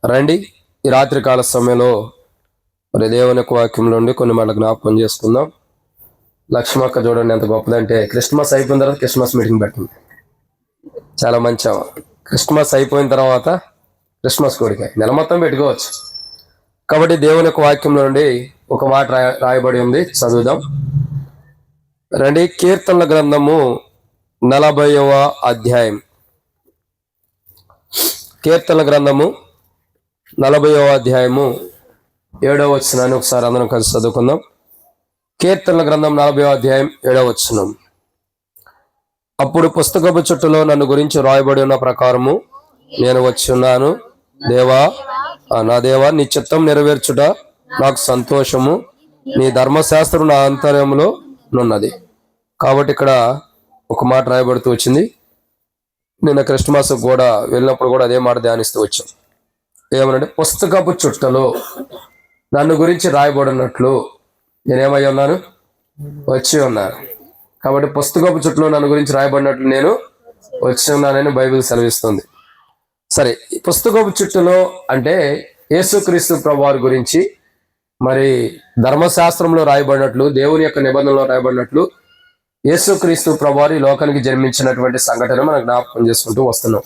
రండి, ఈ రాత్రికాల సమయంలో మరి దేవుని యొక్క వాక్యంలో ఉండి కొన్ని మన జ్ఞాపకం చేసుకుందాం. లక్ష్మక్క చూడండి ఎంత గొప్పదంటే, క్రిస్మస్ అయిపోయిన తర్వాత క్రిస్మస్ మీటింగ్ పెట్టింది. చాలా మంచి. క్రిస్మస్ అయిపోయిన తర్వాత క్రిస్మస్ కోరిక నెల మొత్తం పెట్టుకోవచ్చు. కాబట్టి దేవుని యొక్క వాక్యంలో నుండి ఒక మాట రాయబడి ఉంది, చదువుదాం రండి. కీర్తనల గ్రంథము 40వ అధ్యాయం. కీర్తనల గ్రంథము 40వ అధ్యాయము 7వ వచనాన్ని ఒకసారి అందరం కలిసి చదువుకుందాం. కీర్తనల గ్రంథం 40వ అధ్యాయం 7వ వచనం. అప్పుడు పుస్తకపు చుట్టలో నన్ను గురించి రాయబడి ఉన్న ప్రకారము నేను వచ్చి ఉన్నాను. దేవా, నా దేవా, నీ చిత్తం నెరవేర్చుట నాకు సంతోషము, నీ ధర్మశాస్త్రం నా ఆంతర్యంలో నున్నది. కాబట్టి ఇక్కడ ఒక మాట రాయబడుతూ వచ్చింది. నిన్న క్రిస్మస్ కూడా వెళ్ళినప్పుడు కూడా అదే మాట ధ్యానిస్తూ వచ్చాం. ఏమనంటే, పుస్తకపు చుట్టలో నన్ను గురించి రాయబడినట్లు నేనేమై ఉన్నాను, వచ్చి ఉన్నాను. కాబట్టి పుస్తకపు చుట్టలో నన్ను గురించి రాయబడినట్లు నేను వచ్చి ఉన్నానని బైబిల్ సెలవిస్తుంది. సరే, ఈ పుస్తకపు చుట్టలో అంటే యేసుక్రీస్తు ప్రభువారి గురించి మరి ధర్మశాస్త్రంలో రాయబడినట్లు, దేవుని యొక్క నిబంధనలో రాయబడినట్లు యేసుక్రీస్తు ప్రభువారు ఈ లోకానికి జన్మించినటువంటి సంఘటన మనం జ్ఞాపకం చేసుకుంటూ వస్తున్నాం.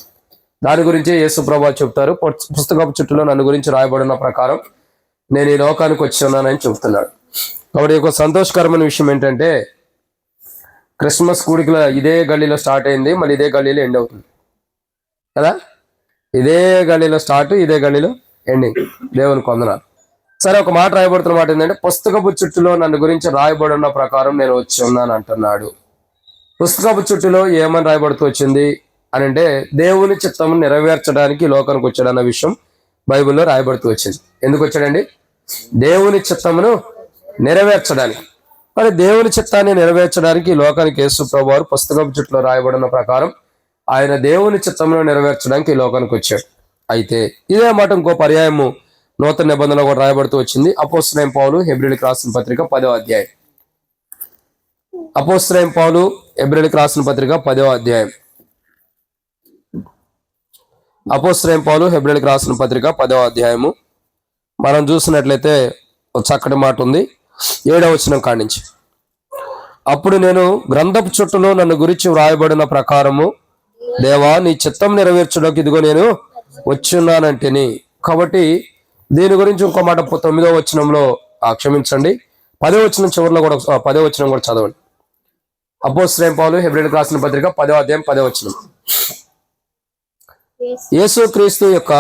దాని గురించి యేసు ప్రభువారు చెప్తారు, పుస్తకపు చుట్టలో నన్ను గురించి రాయబడిన ప్రకారం నేను ఈ లోకానికి వచ్చి ఉన్నానని చెప్తున్నాడు. కాబట్టి ఒక సంతోషకరమైన విషయం ఏంటంటే, క్రిస్మస్ కూడికల ఇదే గల్లీలో స్టార్ట్ అయింది, మళ్ళీ ఇదే గల్లీలో ఎండ్ అవుతుంది కదా. ఇదే గల్లీలో స్టార్ట్, ఇదే గల్లీలో ఎండింగ్. దేవుని కొందనాలు. సరే, ఒక మాట రాయబడుతున్న మాట ఏంటంటే, పుస్తకపు చుట్టులో నన్ను గురించి రాయబడి ఉన్న ప్రకారం నేను వచ్చి ఉన్నాను అంటున్నాడు. పుస్తకపు చుట్టులో ఏమని రాయబడుతూ వచ్చింది అని అంటే, దేవుని చిత్తము నెరవేర్చడానికి లోకానికి వచ్చాడన్న విషయం బైబిల్లో రాయబడుతూ వచ్చింది. ఎందుకు వచ్చాడండి? దేవుని చిత్తమును నెరవేర్చడానికి. మరి దేవుని చిత్తాన్ని నెరవేర్చడానికి లోకానికి యేసు ప్రభువారు పుస్తకపు చుట్టులో రాయబడిన ప్రకారం ఆయన దేవుని చిత్తమును నెరవేర్చడానికి ఈ లోకానికి వచ్చాడు. అయితే ఇదే మాట ఇంకో పర్యాయము నూతన నిబంధనలో కూడా రాయబడుతూ వచ్చింది. అపోస్తలుడైన పౌలు హెబ్రీయులకు రాసిన పత్రిక 10వ అధ్యాయం. అపోస్తలుడైన పౌలు హెబ్రీయులకు రాసిన పత్రిక 10వ అధ్యాయం. అపోస్తలుడైన పౌలు హెబ్రీయులకు రాసిన పత్రిక 10వ అధ్యాయము మనం చూసినట్లయితే ఒక చక్కటి మాట ఉంది, 7వ వచనం కానించి. అప్పుడు నేను గ్రంథపు చుట్టలో నన్ను గురించి వ్రాయబడిన ప్రకారము దేవా, నీ చిత్తం నెరవేర్చడానికి ఇదిగో నేను వచ్చున్నానంటేని. కాబట్టి దీని గురించి ఇంకో మాట 9వ వచనంలో, క్షమించండి, 10వ వచనం చివరిలో కూడా 10వ వచనం కూడా చదవండి. అపోస్తలుడైన పౌలు హెబ్రీయులకు రాసిన పత్రిక 10వ అధ్యాయం 10వ వచనం. యేసుక్రీస్తు యొక్క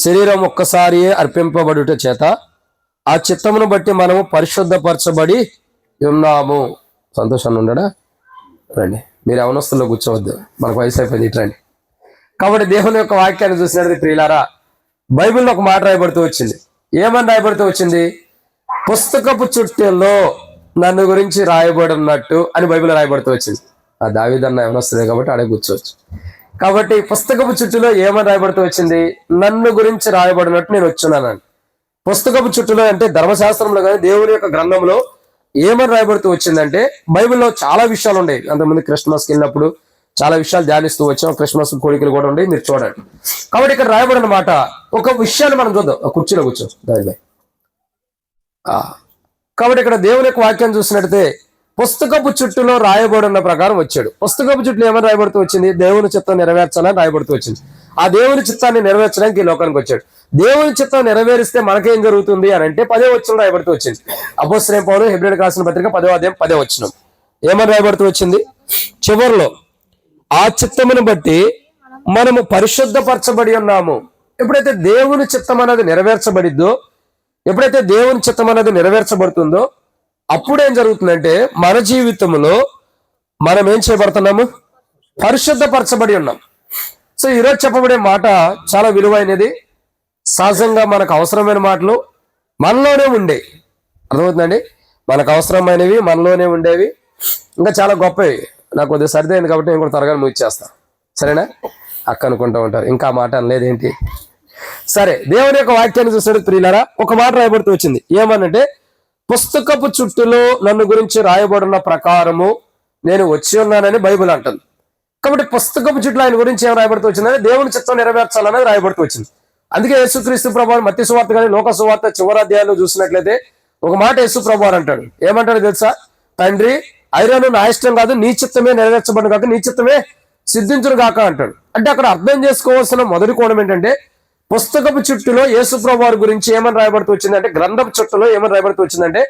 శరీరం ఒక్కసారి అర్పింపబడుట చేత ఆ చిత్తమును బట్టి మనము పరిశుద్ధపరచబడి ఉన్నాము. సంతోషాన్ని ఉండడా? రండి, మీరు అవనస్తుల్లో కూర్చోవద్దు, మనకు వయసు అయిపోయింది, ఇట్రండి. కాబట్టి దేవుని యొక్క వాక్యాన్ని చూసినట్టు ప్రియులారా, బైబిల్లో ఒక మాట రాయబడుతూ వచ్చింది. ఏమని రాయబడుతూ వచ్చింది? పుస్తకపు చుట్టలో నన్ను గురించి రాయబడినట్టు అని బైబిల్ రాయబడుతూ వచ్చింది. ఆ దావీదన్న ఏమనొస్తుంది కాబట్టి ఆడే కూర్చోవచ్చు. కాబట్టి పుస్తకపు చుట్టులో ఏమని రాయబడుతూ వచ్చింది? నన్ను గురించి రాయబడినట్టు నేను వచ్చున్నాను. పుస్తకపు చుట్టులో అంటే ధర్మశాస్త్రంలో కానీ దేవుని యొక్క గ్రంథంలో ఏమని రాయబడుతూ వచ్చిందంటే, బైబిల్లో చాలా విషయాలు ఉండేవి. అంతకుముందు క్రిస్మస్కి వెళ్ళినప్పుడు చాలా విషయాలు ధ్యానిస్తూ వచ్చాం. క్రిస్మస్ కోరికలు కూడా ఉండేవి, మీరు చూడండి. కాబట్టి ఇక్కడ రాయబడిన మాట ఒక విషయాన్ని మనం చూద్దాం. కుర్చీలో కూర్చో దానిపై. కాబట్టి ఇక్కడ దేవుని యొక్క వాక్యాన్ని చూసినట్టయితే పుస్తకపు చుట్టులో రాయబడిన ప్రకారం వచ్చాడు. పుస్తకపు చుట్టూ ఏమని రాయబడుతూ వచ్చింది? దేవుని చిత్తం నెరవేర్చాలని రాయబడుతూ వచ్చింది. ఆ దేవుని చిత్తాన్ని నెరవేర్చడానికి ఈ లోకానికి వచ్చాడు. దేవుని చిత్తం నెరవేరిస్తే మనకేం జరుగుతుంది అని అంటే 10వ వచనం రాయబడుతూ వచ్చింది. అపోస్తలుడైన పౌలు హెబ్రీయులకు రాసిన పత్రిక 10వ అధ్యాయం 10వ వచనం. ఏమని రాయబడుతూ వచ్చింది? చివరిలో ఆ చిత్తమును బట్టి మనము పరిశుద్ధపరచబడి ఉన్నాము. ఎప్పుడైతే దేవుని చిత్తం అనేది నెరవేర్చబడిద్దో, ఎప్పుడైతే దేవుని చిత్తం అనేది నెరవేర్చబడుతుందో, అప్పుడేం జరుగుతుందంటే మన జీవితంలో మనం ఏం చేయబడుతున్నాము? పరిశుద్ధపరచబడి ఉన్నాం. సో ఈరోజు చెప్పబడే మాట చాలా విలువైనది. సహజంగా మనకు అవసరమైన మాటలు మనలోనే ఉండే, అర్థమవుతుందండి? మనకు అవసరమైనవి మనలోనే ఉండేవి, ఇంకా చాలా గొప్పవి. నాకు కొద్దిగా సరిదైంది కాబట్టి నేను కూడా త్వరగా ముగిచేస్తాను, సరేనా? అక్క అనుకుంటూ ఉంటారు, ఇంకా మాట అనలేదేంటి? సరే, దేవుని యొక్క వాక్యాన్ని చూసినట్టు ప్రియులారా, ఒక మాట రాయబడుతూ వచ్చింది. ఏమనంటే, పుస్తకపు చుట్టులో నన్ను గురించి రాయబడిన ప్రకారము నేను వచ్చి ఉన్నానని బైబిల్ అంటుంది. కాబట్టి పుస్తకపు చుట్టూ ఆయన గురించి ఏం రాయబడుతూ వచ్చిందని దేవుని చిత్తం నెరవేర్చాలనేది రాయబడుతూ వచ్చింది. అందుకే యేసుక్రీస్తు ప్రభువారు మత్తయి సువార్త కానీ లోక సువార్త చివరి అధ్యాయంలో చూసినట్లయితే ఒక మాట యేసు ప్రభువారు అంటాడు. ఏమంటాడు తెలుసా? తండ్రి ఐరను నా ఇష్టం కాదు, నీ చిత్తమే నెరవేర్చబడిన కాక నీ చిత్తమే సిద్ధించును కాక అంటాడు. అంటే అక్కడ అర్థం చేసుకోవాల్సిన మొదటి కోణం ఏంటంటే, పుస్తకపు చుట్టులో యేసు ప్రభువారి గురించి ఏమని రాయబడుతూ వచ్చిందంటే, గ్రంథపు చుట్టలో ఏమని రాయబడుతూ వచ్చిందంటే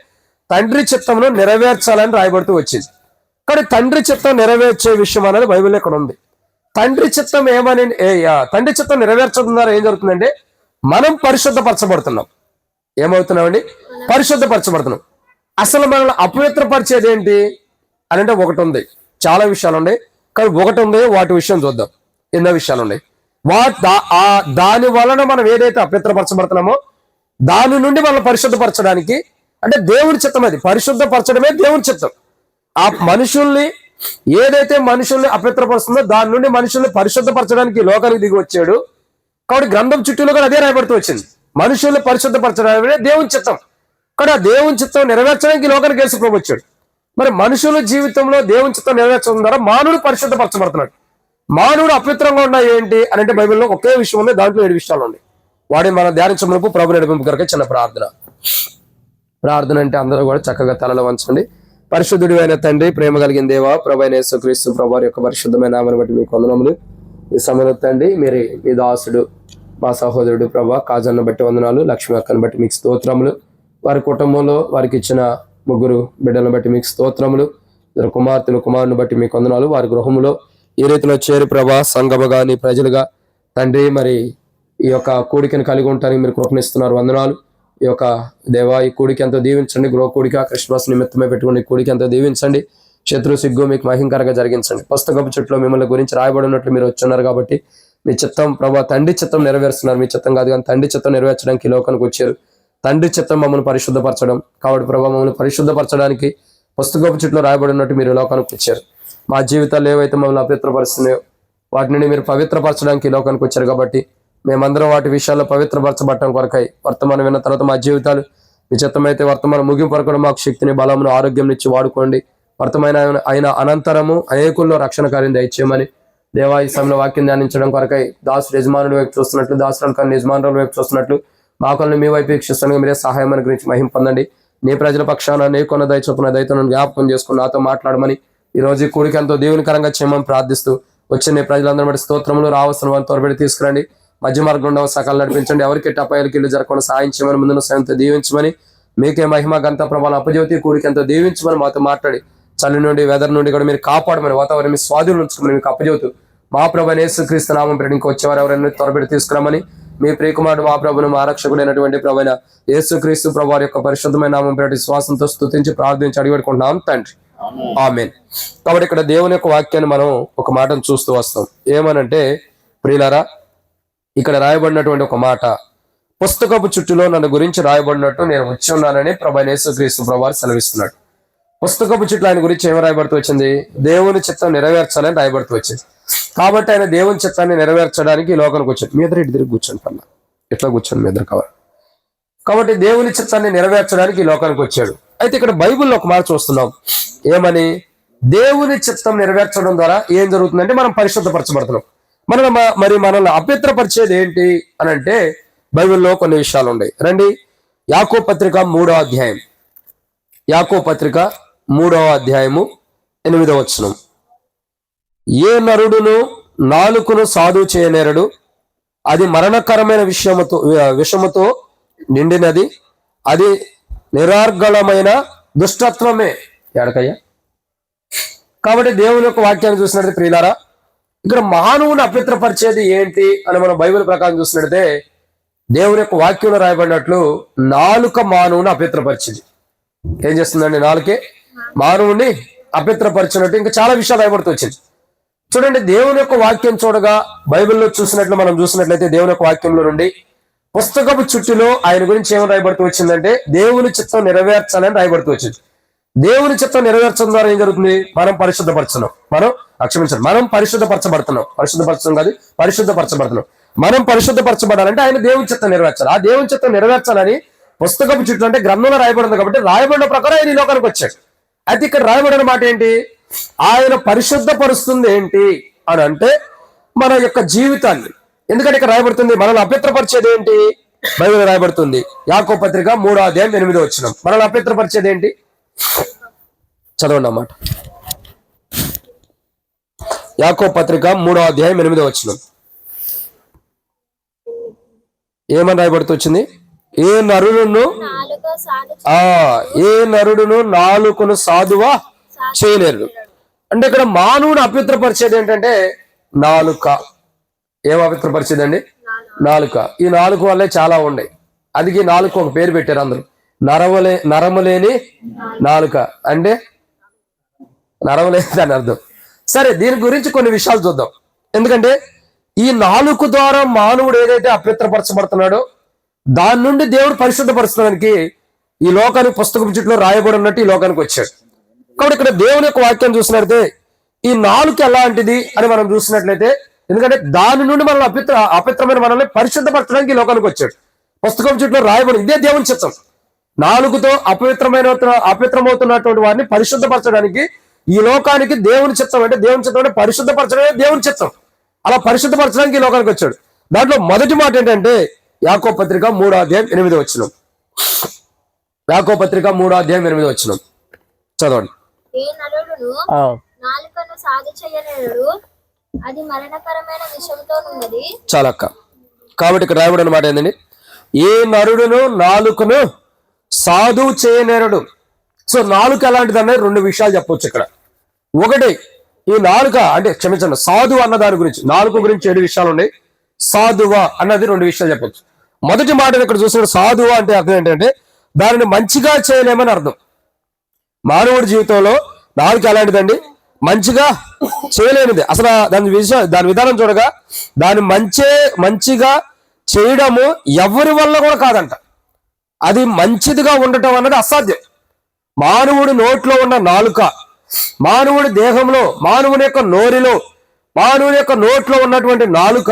తండ్రి చిత్తంలో నెరవేర్చాలని రాయబడుతూ వచ్చింది. కానీ తండ్రి చిత్తం నెరవేర్చే విషయం అనేది బైబిల్లో ఇక్కడ ఉంది. తండ్రి చిత్తం తండ్రి చిత్తం నెరవేర్చడం ద్వారా ఏం జరుగుతుందంటే మనం పరిశుద్ధపరచబడుతున్నాం. ఏమవుతున్నామండి? పరిశుద్ధపరచబడుతున్నాం. అసలు మనల్ని అపవిత్రపరిచేది ఏంటి అని అంటే ఒకటి ఉంది, చాలా విషయాలు ఉన్నాయి, కానీ ఒకటి ఉంది, వాటి విషయం చూద్దాం. ఎన్నో విషయాలు ఉన్నాయి. దాని వలన మనం ఏదైతే అపవిత్రపరచబడుతున్నామో దాని నుండి మనం పరిశుద్ధపరచడానికి, అంటే దేవుని చిత్తం, అది పరిశుద్ధపరచడమే దేవుని చిత్తం. ఆ మనుషుల్ని ఏదైతే మనుషుల్ని అపవిత్రపరుస్తుందో దాని నుండి మనుషుల్ని పరిశుద్ధపరచడానికి లోకానికి దిగి వచ్చాడు. కాబట్టి గ్రంథం చుట్టూలో కూడా అదే రాయబడుతూ వచ్చింది, మనుషుల్ని పరిశుద్ధపరచడానికి దేవుని చిత్తం. కానీ ఆ దేవుని చిత్తం నెరవేర్చడానికి లోకానికి యేసు ప్రభువు వచ్చాడు. మరి మనుషుల జీవితంలో దేవుని చిత్తం నెరవేర్చడం ద్వారా మానవుడు పరిశుద్ధపరచబడుతున్నాడు. మానవుడు అపవిత్రంగా ఉన్నాయి ఏంటి అని అంటే బైబిల్లో ఒకే విషయం ఉంది, దాంట్లో 7 విషయాలు ఉన్నాయి. వాడిని మనం ధ్యానించమునపు ప్రభు నడిపింపు కొరకు చిన్న ప్రార్థన అంటే అందరూ కూడా చక్కగా తలలో వంచండి. పరిశుద్ధుడు అయిన తండ్రి, ప్రేమ కలిగిన దేవా, ప్రభు అయిన యేసుక్రీస్తు ప్రభువారి యొక్క పరిశుద్ధమైన నామమును బట్టి మీకు వందనములు. ఈ సమయంలో తండ్రి మీరు మీ దాసుడు మా సహోదరుడు ప్రభా కాజన్న బట్టి వందనాలు, లక్ష్మి అక్కను బట్టి మీకు స్తోత్రములు, వారి కుటుంబంలో వారికి ఇచ్చిన 3 బిడ్డలను బట్టి మీకు స్తోత్రములు, 2 కుమార్తెలు కుమారుని బట్టి మీకు వందనాలు. వారి గృహంలో ఈ రీతిలో చేరి ప్రభా సంఘముగా నీ ప్రజలుగా తండ్రి మరి ఈ యొక్క కూడికను కలిగి ఉంటానికి మీరు కృపణిస్తున్నారు, వందనాలు. ఈ యొక్క దేవా ఈ కూడికి ఎంతో దీవించండి. గృహ కూడిక క్రిస్మస్ నిమిత్తమే పెట్టుకుని కూడికి ఎంతో దీవించండి. శత్రు సిగ్గు మీకు మహింకరంగా జరిగించండి. పుస్తకపు చుట్టూ మిమ్మల్ని గురించి రాయబడినట్లు మీరు వచ్చున్నారు కాబట్టి మీ చిత్తం ప్రభా తండ్రి చిత్తం నెరవేరుస్తున్నారు. మీ చిత్తం కాదు కానీ తండ్రి చిత్తం నెరవేర్చడానికి లోకానికి వచ్చారు. తండ్రి చిత్తం మమ్మల్ని పరిశుద్ధపరచడం కాబట్టి ప్రభా మమ్మల్ని పరిశుద్ధపరచడానికి పుస్తకపు చుట్టూ రాయబడినట్టు మీరు లోకానికి వచ్చారు. మా జీవితాలు ఏవైతే మమ్మల్ని అపవిత్రపరుస్తున్నాయో వాటి నుండి మీరు పవిత్రపరచడానికి లోకానికి వచ్చారు. కాబట్టి మేమందరం వాటి విషయాల్లో పవిత్రపరచబడటం కొరకై వర్తమానం విన్న తర్వాత మా జీవితాలు మీ చిత్తమైతే వర్తమానం ముగింపు వరకు మాకు శక్తిని బలమును ఆరోగ్యం ఇచ్చి వాడుకోండి. వర్తమైన అయిన అనంతరము అనేకుల్లో రక్షణ కార్యం దయచేయమని దేవా ఈ సమయంలో వాక్యం ధ్యానించడం కొరకై దాసుడు యజమానుడి వైపు చూస్తున్నట్లు, దాసురాలు కానీ యజమానుల వైపు చూస్తున్నట్లు మా కొలను మీ వైపు వీక్షిస్తాను. మీరే సహాయం గురించి మహిమ పొందండి. నీ ప్రజల పక్షాన నీ కొన్న దయ చొప్పున దయతో జ్ఞాపకం చేసుకుని నాతో మాట్లాడమని ఈ రోజు ఈ కూడికి ఎంతో దేవునికరంగా చేయమని ప్రార్థిస్తూ వచ్చిన నీ ప్రజలందరూ బట్టి స్తోత్రములు రావాల్సిన వారిని త్వరబడి తీసుకురండి. మధ్య మార్గంలో సకాలం నడిపించండి. ఎవరికి అపాయాలకి ఇల్లు జరగకుండా సాయం చేయమని ముందున్న సాయంతో దీవించమని మీకే మహిమ గంత ప్రభావం అపజ్యోతి కూడికి ఎంతో దీవించమని మాతో మాట్లాడి చలి నుండి వెదర్ నుండి కూడా మీరు కాపాడమని వాతావరణం మీ స్వాధీనం ఉంచుకోమని మీకు అప్పజోతు మా ప్రభు యేసుక్రీస్తు నామం పేరిట ఇంకా వచ్చేవారు ఎవరైనా త్వరబడి తీసుకురామని మీ ప్రియకుమారుడు మా ప్రభును మా రక్షకుడైనటువంటి ప్రభువైన యేసుక్రీస్తు ప్రభువారి యొక్క పరిశుద్ధమైన నామం పేరిట విశ్వాసంతో స్తుతించి ప్రార్థించి అడిగిపెట్టుకుంటున్నాం తండ్రి, ఆమేన్. కాబట్టి ఇక్కడ దేవుని యొక్క వాక్యాన్ని మనం ఒక మాటను చూస్తూ వస్తాం. ఏమనంటే ప్రియులారా, ఇక్కడ రాయబడినటువంటి ఒక మాట, పుస్తకపు చుట్టులో నన్ను గురించి రాయబడినట్టు నేను వచ్చి ఉన్నానని ప్రభువైన యేసుక్రీస్తు ప్రభువారు సెలవిస్తున్నాడు. పుస్తకపు చుట్టూ ఆయన గురించి ఏమి రాయబడుతూ వచ్చింది? దేవుని చిత్తం నెరవేర్చాలని రాయబడుతూ వచ్చింది. కాబట్టి ఆయన దేవుని చిత్తాన్ని నెరవేర్చడానికి ఈ లోకానికి వచ్చాడు. మీ ఎదురు ఇటు తిరిగి కూర్చోండి, పన్నా ఎట్లా కూర్చోండి మీ ఎదురు కావాలి. కాబట్టి దేవుని చిత్తాన్ని నెరవేర్చడానికి ఈ లోకానికి వచ్చాడు. అయితే ఇక్కడ బైబిల్లో ఒక మాట చూస్తున్నాం. ఏమని? దేవుని చిత్తం నెరవేర్చడం ద్వారా ఏం జరుగుతుందంటే మనం పరిశుద్ధపరచబడుతున్నాం. మరి మనల్ని అపవిత్రపరిచేది ఏంటి అని అంటే బైబిల్లో కొన్ని విషయాలు ఉన్నాయి. రండి, యాకోబు పత్రిక 3వ అధ్యాయం. యాకోబు పత్రిక 3వ అధ్యాయము 8వ వచనం. ఏ నరుడును నాలుకను సాధు చేయనేరడు, అది మరణకరమైన విషముతో నిండినది, అది నిరార్గళమైన దుష్టత్వమే. ఎడకయ్యా. కాబట్టి దేవుని యొక్క వాక్యాన్ని చూసినట్టు ప్రియులారా, ఇక్కడ మానవుని అపవిత్రపరిచేది ఏంటి అని మనం బైబిల్ ప్రకారం చూసినట్టే దేవుని యొక్క వాక్యంలో రాయబడినట్లు నాలుక మానవుని అపవిత్రపరిచింది. ఏం చేస్తుందండి? నాలుకే మానవుని అపవిత్రపరిచినట్టు ఇంకా చాలా విషయాలు రాయబడుతూ వచ్చింది. చూడండి, దేవుని యొక్క వాక్యం చూడగా బైబిల్లో చూసినట్లు మనం చూసినట్లయితే దేవుని యొక్క వాక్యంలో నుండి పుస్తకపు చుట్టులో ఆయన గురించి ఏమని రాయబడుతూ వచ్చిందంటే దేవుని చిత్తం నెరవేర్చాలని రాయబడుతూ వచ్చింది. దేవుని చిత్తం నెరవేర్చడం ద్వారా ఏం జరుగుతుంది? మనం పరిశుద్ధపరచున్నాం. మనం పరిశుద్ధపరచబడుతున్నాం. పరిశుద్ధపరచడం కాదు, పరిశుద్ధపరచబడుతున్నాం. మనం పరిశుద్ధపరచబడాలంటే ఆయన దేవుని చిత్తం నెరవేర్చాలి. ఆ దేవుని చిత్తం నెరవేర్చాలని పుస్తకపు చుట్టూ అంటే గ్రంథంలో రాయబడింది కాబట్టి రాయబడిన ప్రకారం ఆయన ఈ లోకానికి వచ్చాడు. అయితే ఇక్కడ రాయబడిన మాట ఏంటి? ఆయన పరిశుద్ధపరుస్తుంది ఏంటి అని అంటే మన యొక్క జీవితాన్ని, ఎందుకంటే ఇక్కడ రాయబడుతుంది మనల్ని అపవిత్రపరిచేది ఏంటి? బైబిల్ రాయబడుతుంది యాకోబు పత్రిక 3వ అధ్యాయం 8వ వచనం. మనల్ని అపవిత్రపరిచేది ఏంటి? చదవండి అన్నమాట. యాకోబు పత్రిక 3వ అధ్యాయం 8వ వచనం. ఏమని రాయబడుతూ వచ్చింది? ఏ నరుడును నాలుకను సాధువా చేయలేరు. అంటే ఇక్కడ మానవుని అపవిత్రపరిచేది ఏంటంటే నాలుక. ఏం అపవిత్రపరిచేదండి? నాలుక. ఈ నాలుక వల్లే చాలా ఉన్నాయి. అందుకే నాలుక ఒక పేరు పెట్టారు అందరూ, నరములేని నాలుక. అంటే నరములేని అని అర్థం. సరే, దీని గురించి కొన్ని విషయాలు చూద్దాం. ఎందుకంటే ఈ నాలుక ద్వారా మానవుడు ఏదైతే అపవిత్రపరచబడుతున్నాడో దాని నుండి దేవుడు పరిశుద్ధపరచడానికి ఈ లోకానికి పుస్తకం చుట్టూ రాయబడి ఉన్నట్టు ఈ లోకానికి వచ్చాడు. కాబట్టి ఇక్కడ దేవుని యొక్క వాక్యం చూసినట్లయితే ఈ నాలుక ఎలాంటిది అని మనం చూసినట్లయితే, ఎందుకంటే దాని నుండి మనల్ని అపవిత్రమైన మనల్ని పరిశుద్ధపరచడానికి ఈ లోకానికి వచ్చాడు. పుస్తకం చుట్టూ రాయబడి ఇదే దేవుని చిత్తం. నాలుగుతో అపవిత్రమవుతున్నటువంటి వారిని పరిశుద్ధపరచడానికి ఈ లోకానికి దేవుని చిత్తం. అంటే దేవుని చిత్తం అంటే పరిశుద్ధపరచడమే దేవుని చిత్తం. అలా పరిశుద్ధపరచడానికి ఈ లోకానికి వచ్చాడు. దాంట్లో మొదటి మాట ఏంటంటే యాకోబు పత్రిక 3వ అధ్యాయం 8వ వచనం. యాకోబు పత్రిక 3వ అధ్యాయం 8వ వచనం చదవండి. చాలా అక్క. కాబట్టి ఇక్కడ రాయబడిన మాట ఏంటండి? ఏ నరుడును నాలుకను సాధువు చేయనేరడు. సో నాలుక ఎలాంటిది అనేది 2 విషయాలు చెప్పొచ్చు ఇక్కడ. ఒకటి, ఈ నాలుక అంటే క్షమించండి, సాధువు అన్న దాని గురించి, నాలుక గురించి 7 విషయాలు ఉన్నాయి. సాధువా అన్నది 2 విషయాలు చెప్పొచ్చు. మొదటి మాట ఇక్కడ చూసిన సాధువా అంటే అర్థం ఏంటంటే దానిని మంచిగా చేయలేమని అర్థం. మానవుడి జీవితంలో నాలుక ఎలాంటిదండి? మంచిగా చేయలేనిది. అసలు దాని విధానం చూడగా దాన్ని మంచిగా చేయడము ఎవరి వల్ల కూడా కాదంట. అది మంచిదిగా ఉండటం అన్నది అసాధ్యం. మానవుడి నోట్లో ఉన్న నాలుక, మానవుడి దేహంలో, మానవుని యొక్క నోరిలో, మానవుని యొక్క నోట్లో ఉన్నటువంటి నాలుక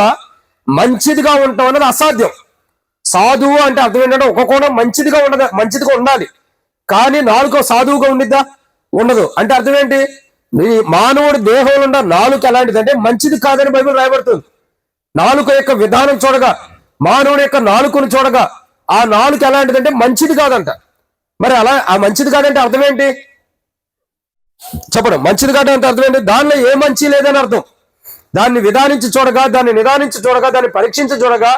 మంచిదిగా ఉండటం అన్నది అసాధ్యం. సాధువు అంటే అర్థం ఏంటంటే ఒక కోణం మంచిదిగా ఉండాలి, కానీ నాలుక సాధువుగా ఉండిద్దా? ఉండదు. అంటే అర్థం ఏంటి? ఈ మానవుడి దేహంలో ఉన్న నాలుక ఎలాంటిదంటే మంచిది కాదని బైబిల్ రాయబడుతుంది. నాలుక యొక్క విధానం చూడగా, మానవుడి యొక్క నాలుకను చూడగా ఆ నాలుక ఎలాంటిదంటే మంచిది కాదంట. మరి అలా ఆ మంచిది కాదంటే అర్థం ఏంటి చెప్పడం? మంచిది కాదంటే అర్థం ఏంటి? దానిలో ఏ మంచి లేదని అర్థం. దాన్ని విధానించి చూడగా, దాన్ని నిదానించి చూడగా, దాన్ని పరీక్షించి చూడగా,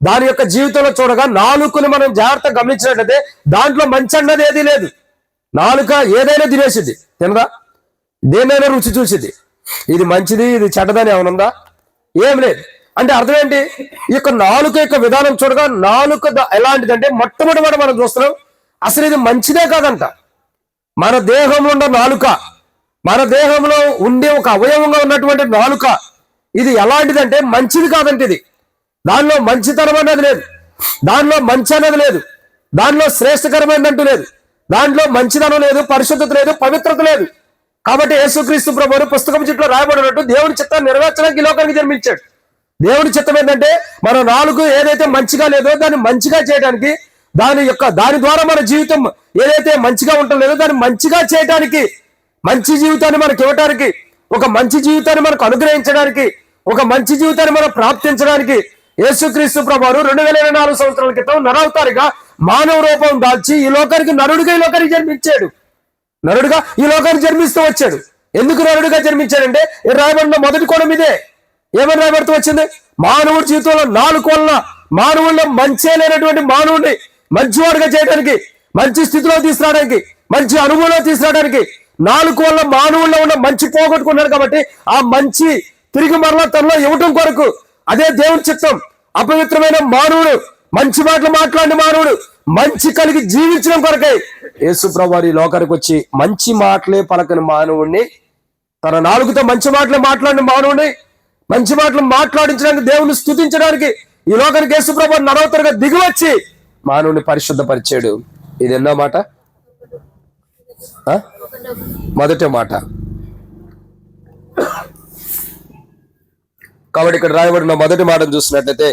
దాని యొక్క జీవితంలో చూడగా నాలుకను మనం జాగ్రత్తగా గమనించినట్లయితే దాంట్లో మంచి అన్నది ఏదీ లేదు. నాలుక ఏదైనా తినేసిద్ది, తినదా? దేనైనా రుచి చూసిద్ది. ఇది మంచిది, ఇది చెడ్డదని ఏమనుందా? ఏం లేదు. అంటే అర్థం ఏంటి? ఈ యొక్క నాలుక యొక్క విధానం చూడగా నాలుక ఎలాంటిదంటే మొట్టమొదటి మనం చూస్తున్నాం, అసలు ఇది మంచిదే కాదంట. మన దేహంలో ఉన్న నాలుక, మన దేహంలో ఉండే ఒక అవయవంగా ఉన్నటువంటి నాలుక, ఇది ఎలాంటిదంటే మంచిది కాదంటే ఇది. దానిలో మంచితనం అనేది లేదు, దానిలో మంచి అనేది లేదు, దానిలో శ్రేష్టకరమైనదంటూ లేదు, దాంట్లో మంచిదనం లేదు, పరిశుద్ధత లేదు, పవిత్రత లేదు. కాబట్టి యేసుక్రీస్తు ప్రభువును పుస్తకం చుట్టూ రాయబడినట్టు దేవుని చిత్తాన్ని నెరవేర్చడానికి ఈ లోకానికి జన్మించాడు. దేవుని చిత్తం ఏంటంటే మన నాలుగు ఏదైతే మంచిగా లేదో దాన్ని మంచిగా చేయడానికి, దాని ద్వారా మన జీవితం ఏదైతే మంచిగా ఉండలేదో దాన్ని మంచిగా చేయడానికి, మంచి జీవితాన్ని మనకి ఇవ్వడానికి, ఒక మంచి జీవితాన్ని మనకు అనుగ్రహించడానికి, ఒక మంచి జీవితాన్ని మనం ప్రాప్తించడానికి యేసుక్రీస్తు ప్రభువు 2024 సంవత్సరాల క్రితం నరవతారిగా మానవ రూపం దాల్చి ఈ లోకానికి నరుడుగా ఈ లోకానికి జన్మించాడు. నరుడుగా ఈ లోకానికి జన్మిస్తూ వచ్చాడు. ఎందుకు నరుడుగా జన్మించాడంటే రాయబడిన మొదటి కోణం ఇదే. ఏమని రాయబడుతూ వచ్చింది? మానవుడి జీవితంలో నాలుగు వలన మానవుల్లో మంచే లేనటువంటి మానవుడిని మంచివాడుగా చేయడానికి, మంచి స్థితిలో తీసుకురావడానికి, మంచి అనుభవంలో తీసుకురావడానికి నాలుగు వల్ల మానవుల్లో ఉన్న మంచి పోగొట్టుకున్నాడు. కాబట్టి ఆ మంచి తిరిగి మరలా తనలో ఇవ్వటం కొరకు అదే దేవుని చిత్తం. అపవిత్రమైన మానవుడు, మంచి మాటలు మాట్లాడిన మానవుడు మంచి కలిగి జీవించడం కొరకై యేసు ప్రభువు ఈ లోకానికి వచ్చి మంచి మాటలే పలకని మానవుడిని, తన నాలుగుతో మంచి మాటలే మాట్లాడిన మానవుడిని మంచి మాటలు మాట్లాడించడానికి, దేవుని స్తుతించడానికి ఈ లోకానికి యేసు ప్రభువు నరవతరుగా దిగివచ్చి మానవుని పరిశుద్ధపరిచాడు. ఇది ఎన్నో మాట? మొదటి మాట. కాబట్టి ఇక్కడ రాయబడిన మొదటి మాటను చూసినట్లయితే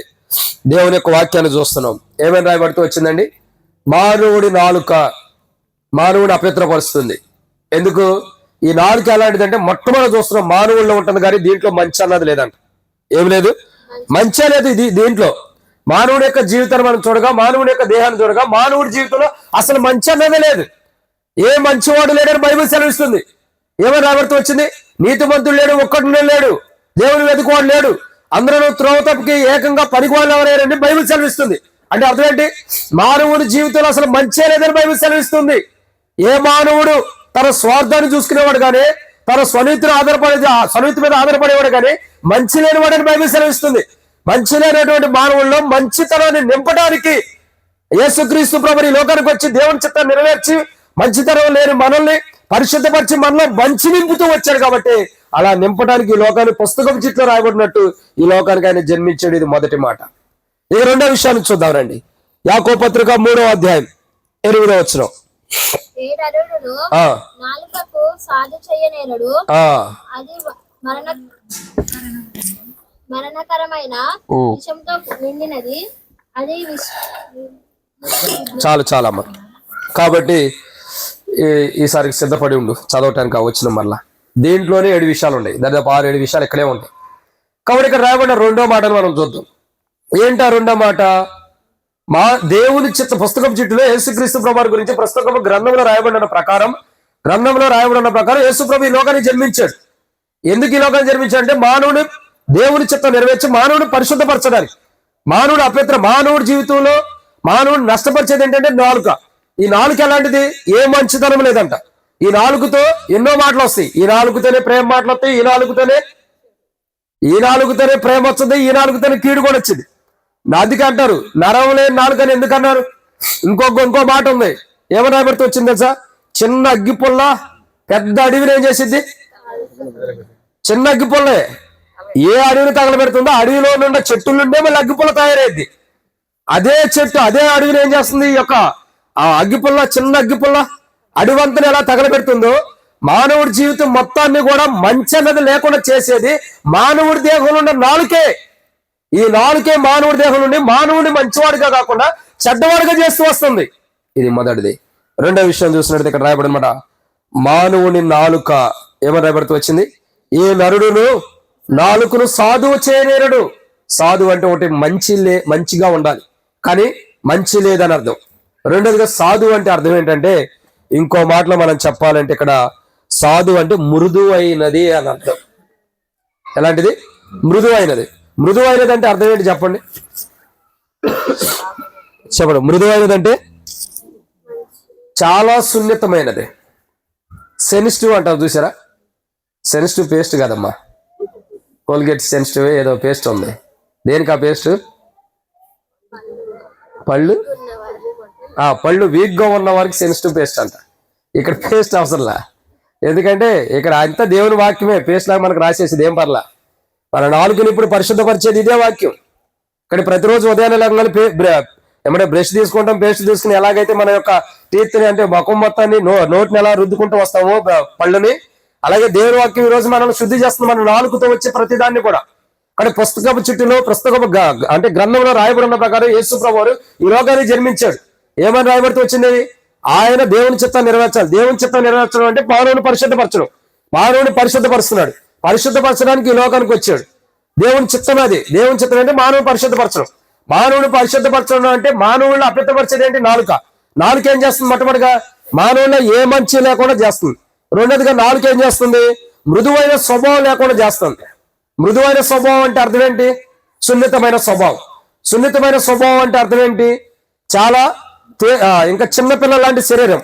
దేవుని యొక్క వాక్యాన్ని చూస్తున్నాం. ఏమైనా రాయబడుతూ వచ్చిందండి? మానవుడి నాలుక మానవుని అపవిత్రపరుస్తుంది. ఎందుకు? ఈ నాలుక ఎలాంటిదంటే మొట్టమొదటి చూస్తున్నాం మానవుల్లో ఉంటుంది, కానీ దీంట్లో మంచి అన్నది లేదంట. ఏం లేదు? మంచే లేదు దీంట్లో. మానవుడి యొక్క జీవితాన్ని మనం చూడగా, మానవుడి యొక్క దేహాన్ని చూడగా, మానవుడి జీవితంలో అసలు మంచి అన్నదే లేదు. ఏ మంచివాడు లేడని బైబిల్ సెలవిస్తుంది. ఏమని రాబడుతూ వచ్చింది? నీతిమంతుడు లేడు, ఒక్కడు లేడు, దేవుని వెతుకువాడు లేడు, అందరూ త్రోవ తప్పుకి ఏకంగా పనికివాళ్ళు ఎవరైనా బైబిల్ సెలవిస్తుంది. అంటే అర్థం ఏంటి? మానవుడి జీవితంలో అసలు మంచే లేదని బైబిల్ సెలవిస్తుంది. ఏ మానవుడు తన స్వార్థాన్ని చూసుకునేవాడు కానీ, తన స్వనీతి మీద ఆధారపడేవాడు కానీ మంచి లేనివాడని బైబిల్ సెలవిస్తుంది. మంచి లేనటువంటి మానవుల్లో మంచితనాన్ని నింపడానికి యేసుక్రీస్తు ప్రభువు ఈ లోకానికి వచ్చి దేవుని చిత్తాన్ని నెరవేర్చి మంచితనం లేని మనల్ని పరిశుద్ధపరిచి మనలో మంచి నింపుతూ వచ్చాడు. కాబట్టి అలా నింపడానికి ఈ లోకాన్ని పుస్తకం చిట్లో రాయబడినట్టు ఈ లోకానికి ఆయన జన్మించాడు. ఇది మొదటి మాట. ఇక రెండో విషయాన్ని చూద్దాం రండి. యాకోబు పత్రిక 3వ అధ్యాయం 8వ వచనం. చాలు చాలమ్మా. కాబట్టి ఈసారికి సిద్ధపడి ఉండు చదవటానికి వచ్చిన మళ్ళా. దీంట్లోనే 7 విషయాలు ఉన్నాయి. దాదాపు 6-7 విషయాలు ఇక్కడే ఉంటాయి. కాబట్టి ఇక్కడ రాయబడిన రెండో మాటను మనం చూద్దాం. ఏంటా రెండో మాట? మా దేవుని పుస్తకం చిట్టులో యేసుక్రీస్తు ప్రభువు గురించి గ్రంథంలో రాయబడిన ప్రకారం యేసు ప్రభు ఈ లోకాన్ని జన్మించాడు. ఎందుకు ఈ లోకాన్ని జన్మించాడు అంటే మానవుని దేవుని చిత్తం నెరవేర్చి మానవుని పరిశుద్ధపరచడానికి. మానవుడి జీవితంలో మానవుని నష్టపరిచేది ఏంటంటే నాలుక. ఈ నాలుక ఎలాంటిది? ఏ మంచితనం లేదంట. ఈ నాలుగుతో ఎన్నో మాటలు వస్తాయి. ఈ నాలుగుతోనే ప్రేమ మాటలు వస్తాయి, ఈ నాలుగుతోనే ప్రేమ వస్తుంది, ఈ నాలుగుతోనే కీడు కూడా వచ్చింది. అందుకే అంటారు నరం లేని నాలుకని ఎందుకన్నారు? ఇంకో మాట ఉంది. ఏమని రాబడుతూ వచ్చింది తెలుసా? చిన్న అగ్గిపుల్ల పెద్ద అడవిని ఏం చేసిద్ది? చిన్న అగ్గిపుల్లే ఏ అడవిని తగలబెడుతుందో అడవిలో నుండి చెట్టుల నుండే మళ్ళీ అగ్గిపుల్ల తయారైద్ది. అదే చెట్టు అదే అడవిని ఏం చేస్తుంది? ఈ యొక్క అగ్గిపుల్ల, చిన్న అగ్గిపుల్ల అడవంతని ఎలా తగలబెడుతుందో మానవుడి జీవితం మొత్తాన్ని కూడా మంచి అన్నది లేకుండా చేసేది మానవుడి దేహంలో ఉన్న నాలుకే. ఈ నాలుకే మానవుడి దేహం నుండి మానవుడిని మంచివాడిగా కాకుండా చెడ్డవాడిగా చేస్తూ వస్తుంది. ఇది మొదటిది. రెండో విషయం చూసినట్టు ఇక్కడ రాయబడినమాట మానవుని నాలుక ఏమని రాయబడుతూ వచ్చింది? ఏ నరుడును నాలుకను సాధువు చేయనేరడు. సాధువు అంటే ఒకటి మంచిగా ఉండాలి కానీ మంచి లేదని అర్థం. రెండోదిగా సాధువు అంటే అర్థం ఏంటంటే, ఇంకో మాటలో మనం చెప్పాలంటే ఇక్కడ సాధువు అంటే మృదువైనది అని అర్థం. ఎలాంటిది? మృదువైనది. మృదువైనది అంటే అర్థం ఏంటి చెప్పండి? మృదువైనది అంటే చాలా సున్నితమైనది. సెన్సిటివ్ అంటారు చూసారా? సెన్సిటివ్ పేస్ట్ కదమ్మా, కోల్గేట్ సెన్సిటివ్ ఏదో పేస్ట్ ఉంది. దేనికి ఆ పేస్ట్? పళ్ళు వీక్గా ఉన్న వారికి సెన్సిటివ్ పేస్ట్ అంట. ఇక్కడ పేస్ట్ అవసరంలా, ఎందుకంటే ఇక్కడ అంతా దేవుని వాక్యమే. పేస్ట్ లాగా మనకు రాసేసింది ఏం పర్లా. మన నాలుగుని ఇప్పుడు పరిశుద్ధపరిచేది ఇదే వాక్యం. ఇక్కడ ప్రతిరోజు ఉదయాన్నే ఏమంటే బ్రష్ తీసుకుంటాం, పేస్ట్ తీసుకుని ఎలాగైతే మన యొక్క టీత్ని అంటే ముఖం మొత్తాన్ని నోటిని ఎలా రుద్దుకుంటూ వస్తామో పళ్ళుని, అలాగే దేవుని వాక్యం ఈ రోజు మనం శుద్ధి చేస్తుంది మన నాలుగుతో వచ్చే ప్రతిదాన్ని కూడా. కానీ పుస్తకపు చుట్టూలో అంటే గ్రంథంలో రాయబడిన ప్రకారం యేసు ప్రభువు ఈ లోకాన్ని జన్మించాడు. ఏమని రాయబడుతూ వచ్చింది? ఆయన దేవుని చిత్తాన్ని నెరవేర్చాలి. దేవుని చిత్తాన్ని నెరవేర్చడం అంటే మానవుని పరిశుద్ధపరచడం. మానవుని పరిశుద్ధపరుస్తున్నాడు. పరిశుద్ధపరచడానికి ఈ లోకానికి వచ్చాడు. దేవుని చిత్తం అది. దేవుని చిత్తం అంటే మానవుని పరిశుద్ధపరచడం. మానవుని పరిశుద్ధపరచడం అంటే మానవుని అప్రతపరిచేది ఏంటి? నాలుక. నాలుక ఏం చేస్తుంది? మొట్టమొదటిగా మానవుల్లో ఏ మంచి లేకుండా చేస్తుంది. రెండోదిగా నాలుక ఏం చేస్తుంది? మృదువైన స్వభావం లేకుండా చేస్తుంది. మృదువైన స్వభావం అంటే అర్థం ఏంటి? సున్నితమైన స్వభావం. సున్నితమైన స్వభావం అంటే అర్థం ఏంటి? చాలా ఇంకా చిన్నపిల్లల లాంటి శరీరం.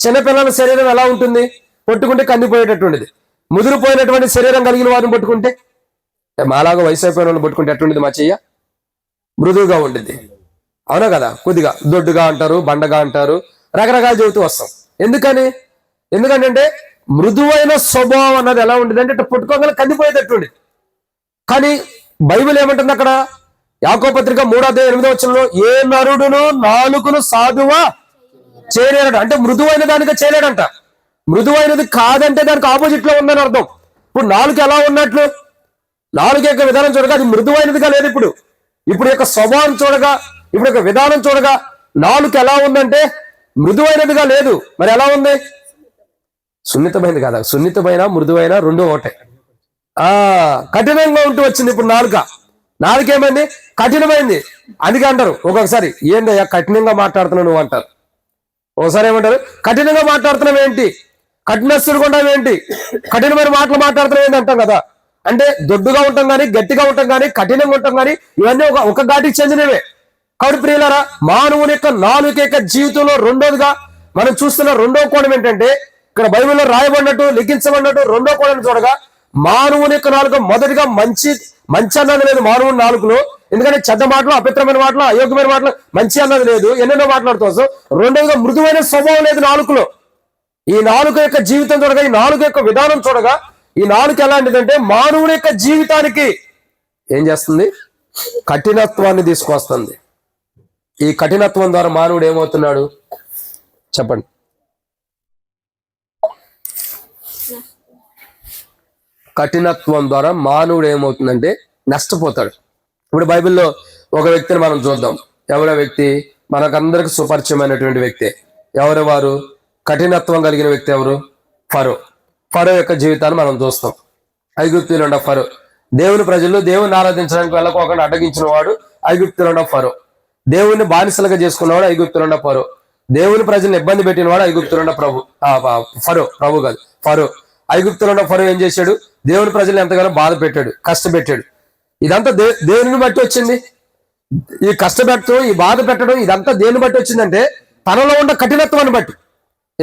చిన్నపిల్లల శరీరం ఎలా ఉంటుంది? పట్టుకుంటే కందిపోయేటటువంటిది. ముదిరిపోయినటువంటి శరీరం కలిగిన వారిని పట్టుకుంటే, మాలాగా వయసు అయిపోయిన వాళ్ళని పట్టుకుంటే ఎట్టుండేది? మా చెయ్య మృదువుగా ఉండింది. అవునా కదా? కొద్దిగా దొడ్డుగా అంటారు, బండగా అంటారు, రకరకాలు చెబుతూ వస్తాం. ఎందుకంటే మృదువైన స్వభావం అన్నది ఎలా ఉండేది అంటే ఇట్లా పట్టుకోగల కందిపోయేటటువంటి. కానీ బైబిల్ ఏమంటుంది అక్కడ? యాకోబు పత్రిక 3:8 ఏ నరుడును నాలుకను సాధువా చేయలేడు. అంటే మృదువైన దానిగా చేయలేడంట. మృదువైనది కాదంటే దానికి ఆపోజిట్ లో ఉందని అర్థం. ఇప్పుడు నాలుగు ఎలా ఉన్నట్లు? నాలుగు యొక్క విధానం చూడగా అది మృదువైనదిగా లేదు. ఇప్పుడు యొక్క స్వభావం చూడగా, ఇప్పుడు యొక్క విధానం చూడగా నాలుగు ఎలా ఉందంటే మృదువైనదిగా లేదు. మరి ఎలా ఉంది? సున్నితమైనది కాదా? సున్నితమైన మృదువైన రెండో ఒకటే. కఠినంగా ఉంటూ వచ్చింది ఇప్పుడు నాలుక. నాలుక ఏమైంది? కఠినమైంది. అందుకే అంటారు ఒక్కొక్కసారి, ఏంటయ్యా కఠినంగా మాట్లాడుతున్నావు నువ్వు అంటారు. ఒకసారి ఏమంటారు, కఠినంగా మాట్లాడుతున్నావు ఏంటి, కఠినస్తుడు కొంటావు ఏంటి, కఠినమైన మాటలు మాట్లాడుతున్నావు ఏంటి అంటాం కదా. అంటే దొడ్డుగా ఉంటాం కానీ, గట్టిగా ఉంటాం కానీ, కఠినంగా ఉంటాం కానీ, ఇవన్నీ ఒక ఘాటికి చెందినవే. కాబట్టి ప్రియులారా, మానవుని యొక్క నాలుక యొక్క జీవితంలో రెండోదిగా మనం చూస్తున్న రెండో కోణం ఏంటంటే, ఇక్కడ బైబిల్లో రాయబడినట్టు లిఖించబడినట్టు రెండో కోణం చూడగా, మానవుని యొక్క నాలుక మొదటిగా మంచి అన్నది లేదు మానవుని నాలుకలో. ఎందుకంటే చెడ్డ మాటలు, అపవిత్రమైన మాటలు, అయోగ్యమైన మాటలు, మంచి అన్నది లేదు, ఎన్నెన్నో మాట్లాడుతూ. రెండోదిగా మృదువైన స్వభావం లేదు నాలుకలో. ఈ నాలుక యొక్క జీవితం చూడగా, ఈ నాలుక యొక్క విధానం చూడగా, ఈ నాలుక ఎలాంటిదంటే మానవుని యొక్క జీవితానికి ఏం చేస్తుంది? కఠినత్వాన్ని తీసుకొస్తుంది. ఈ కఠినత్వం ద్వారా మానవుడు ఏమవుతున్నాడు చెప్పండి? కఠినత్వం ద్వారా మానవుడు ఏమవుతుందంటే నష్టపోతాడు. ఇప్పుడు బైబిల్లో ఒక వ్యక్తిని మనం చూద్దాం. ఎవరో వ్యక్తి? మనకందరికి సుపరిచయమైనటువంటి వ్యక్తి. ఎవరు వారు? కఠినత్వం కలిగిన వ్యక్తి ఎవరు? ఫరో. ఫరో యొక్క జీవితాన్ని మనం చూస్తాం. ఐగుప్తులో ఉన్న ఫరో, దేవుని ప్రజలు దేవుని ఆరాధించడానికి వెళ్ళకోకుండా అడ్డగించిన వాడు ఐగుప్తులో ఉన్న ఫరో. దేవుని బానిసలుగా చేసుకున్నవాడు ఐగుప్తులో ఉన్న ఫరో. దేవుని ప్రజలను ఇబ్బంది పెట్టిన వాడు ఐగుప్తులో ఉన్న ఫరో కాదు ఫరో. ఐగుప్తులో ఉన్న ఫరో ఏం చేశాడు? దేవుని ప్రజలు ఎంతగానో బాధ పెట్టాడు, కష్టపెట్టాడు. ఇదంతా దేవుని బట్టి వచ్చింది. ఈ కష్టపెట్టడం, ఈ బాధ పెట్టడం, ఇదంతా దేన్ని బట్టి వచ్చిందంటే తనలో ఉన్న కఠినత్వాన్ని బట్టి.